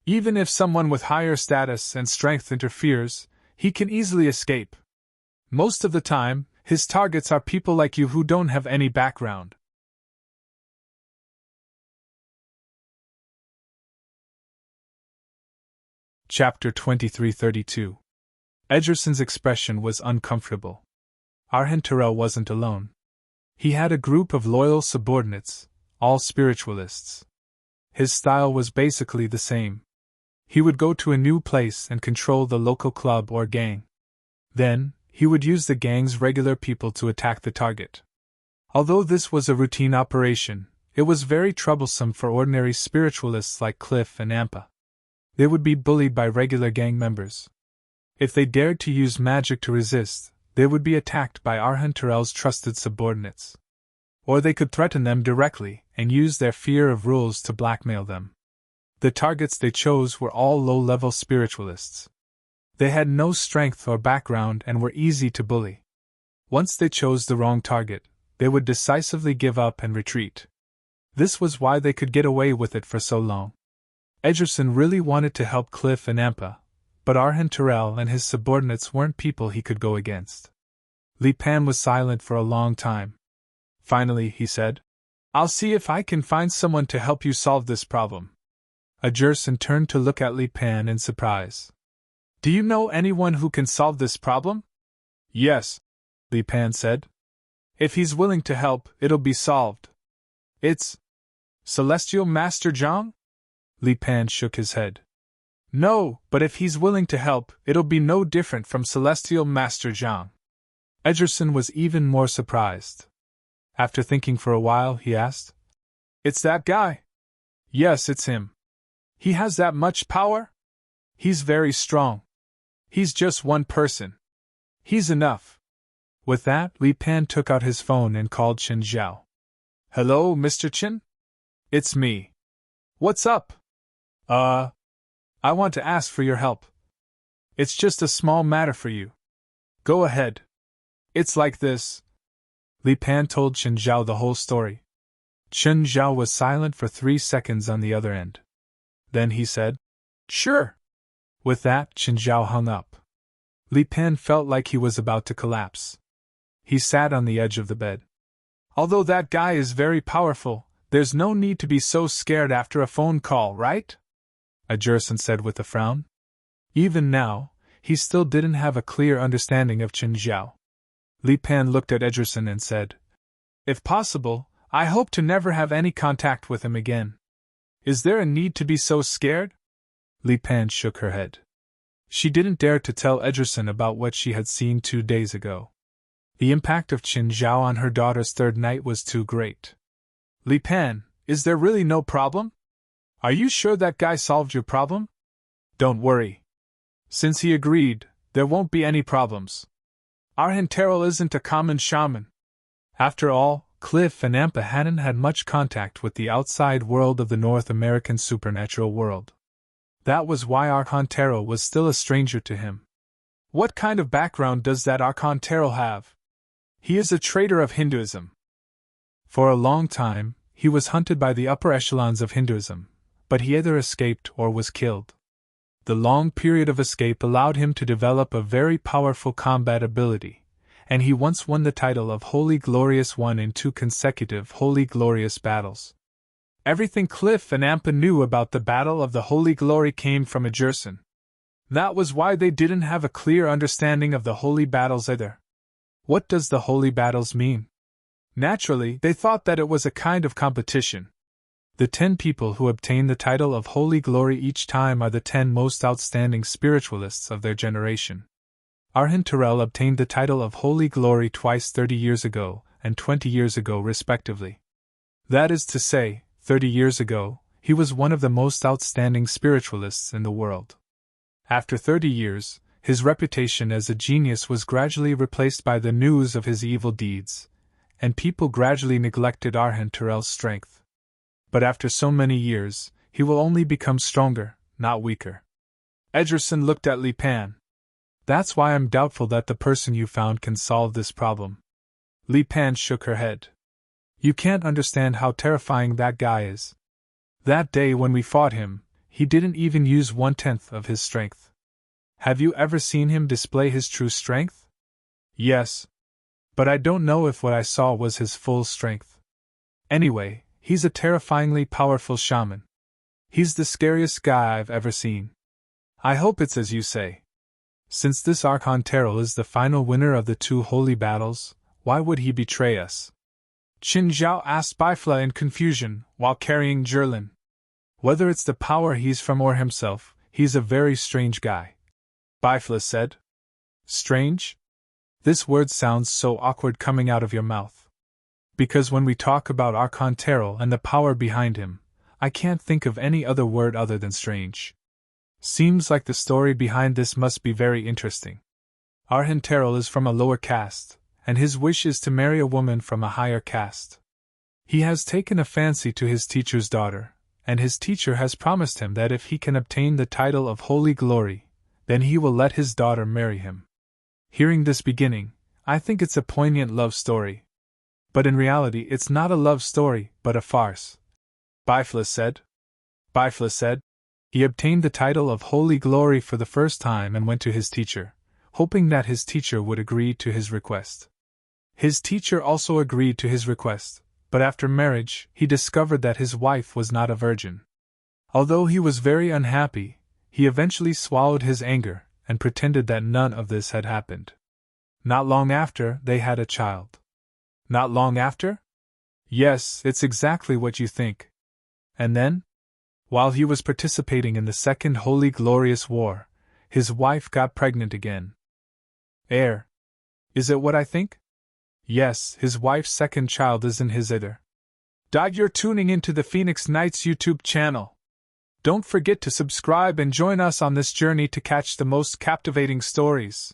Even if someone with higher status and strength interferes, he can easily escape. Most of the time, his targets are people like you who don't have any background. Chapter 2332. Edgerson's expression was uncomfortable. Arhenterel wasn't alone. He had a group of loyal subordinates, all spiritualists. His style was basically the same. He would go to a new place and control the local club or gang. Then, he would use the gang's regular people to attack the target. Although this was a routine operation, it was very troublesome for ordinary spiritualists like Cliff and Ampa. They would be bullied by regular gang members. If they dared to use magic to resist, they would be attacked by Arhenterel's trusted subordinates. Or they could threaten them directly and use their fear of rules to blackmail them. The targets they chose were all low-level spiritualists. They had no strength or background and were easy to bully. Once they chose the wrong target, they would decisively give up and retreat. This was why they could get away with it for so long. Edgerson really wanted to help Cliff and Ampa, but Arhenterel and his subordinates weren't people he could go against. Li Pan was silent for a long time. Finally, he said, "I'll see if I can find someone to help you solve this problem." Edgerson turned to look at Li Pan in surprise. "Do you know anyone who can solve this problem?" "Yes," Li Pan said. "If he's willing to help, it'll be solved." "It's Celestial Master Zhang?" Li Pan shook his head. "No, but if he's willing to help, it'll be no different from Celestial Master Zhang." Edgerson was even more surprised. After thinking for a while, he asked, "It's that guy?" "Yes, it's him." "He has that much power?" "He's very strong." "He's just one person." "He's enough." With that, Li Pan took out his phone and called Chen Zhao. "Hello, Mr. Chen? It's me. What's up?" I want to ask for your help. It's just a small matter for you." "Go ahead." "It's like this." Li Pan told Chen Zhao the whole story. Chen Zhao was silent for 3 seconds on the other end. Then he said, "Sure." With that, Chen Zhao hung up. Li Pan felt like he was about to collapse. He sat on the edge of the bed. "Although that guy is very powerful, there's no need to be so scared after a phone call, right?" Edgerson said with a frown. Even now, he still didn't have a clear understanding of Chen Zhao. Li Pan looked at Edgerson and said, "If possible, I hope to never have any contact with him again. Is there a need to be so scared?" Li Pan shook her head. She didn't dare to tell Edgerson about what she had seen 2 days ago. The impact of Chen Zhao on her daughter's third night was too great. "Li Pan, is there really no problem? Are you sure that guy solved your problem?" "Don't worry. Since he agreed, there won't be any problems. Arhenterel isn't a common shaman." After all, Cliff and Ampa hadn't had much contact with the outside world of the North American supernatural world. That was why Arhenterel was still a stranger to him. "What kind of background does that Arhenterel have?" "He is a traitor of Hinduism." For a long time, he was hunted by the upper echelons of Hinduism, but he either escaped or was killed. The long period of escape allowed him to develop a very powerful combat ability, and he once won the title of Holy Glorious One in 2 consecutive Holy Glorious battles. Everything Cliff and Ampa knew about the Battle of the Holy Glory came from Edgerson. That was why they didn't have a clear understanding of the holy battles either. What does the holy battles mean? Naturally, they thought that it was a kind of competition. The 10 people who obtain the title of Holy Glory each time are the 10 most outstanding spiritualists of their generation. Arhenterel obtained the title of Holy Glory twice 30 years ago and 20 years ago respectively. That is to say, 30 years ago, he was one of the most outstanding spiritualists in the world. After 30 years, his reputation as a genius was gradually replaced by the news of his evil deeds, and people gradually neglected Arhenterel's strength. But after so many years, he will only become stronger, not weaker. Edgerson looked at Li Pan. That's why I'm doubtful that the person you found can solve this problem. Li Pan shook her head. You can't understand how terrifying that guy is. That day when we fought him, he didn't even use 1/10 of his strength. Have you ever seen him display his true strength? Yes. But I don't know if what I saw was his full strength. Anyway, he's a terrifyingly powerful shaman. He's the scariest guy I've ever seen. I hope it's as you say. Since this Archon Terrell is the final winner of the 2 holy battles, why would he betray us? Qin Zhao asked Bifla in confusion, while carrying Jerlin. Whether it's the power he's from or himself, he's a very strange guy. Bifla said. Strange? This word sounds so awkward coming out of your mouth. Because when we talk about Archon Terrell and the power behind him, I can't think of any other word other than strange. Seems like the story behind this must be very interesting. Archon Terrell is from a lower caste, and his wish is to marry a woman from a higher caste. He has taken a fancy to his teacher's daughter, and his teacher has promised him that if he can obtain the title of Holy Glory, then he will let his daughter marry him. Hearing this beginning, I think it's a poignant love story. But in reality it's not a love story, but a farce. Bifla said. He obtained the title of Holy Glory for the first time and went to his teacher, hoping that his teacher would agree to his request. His teacher also agreed to his request, but after marriage, he discovered that his wife was not a virgin. Although he was very unhappy, he eventually swallowed his anger and pretended that none of this had happened. Not long after, they had a child. Not long after? Yes, it's exactly what you think. And then? While he was participating in the Second Holy Glorious War, his wife got pregnant again. Is it what I think? Yes, his wife's second child isn't his either. You're tuning into the Phoenix Knights YouTube channel. Don't forget to subscribe and join us on this journey to catch the most captivating stories.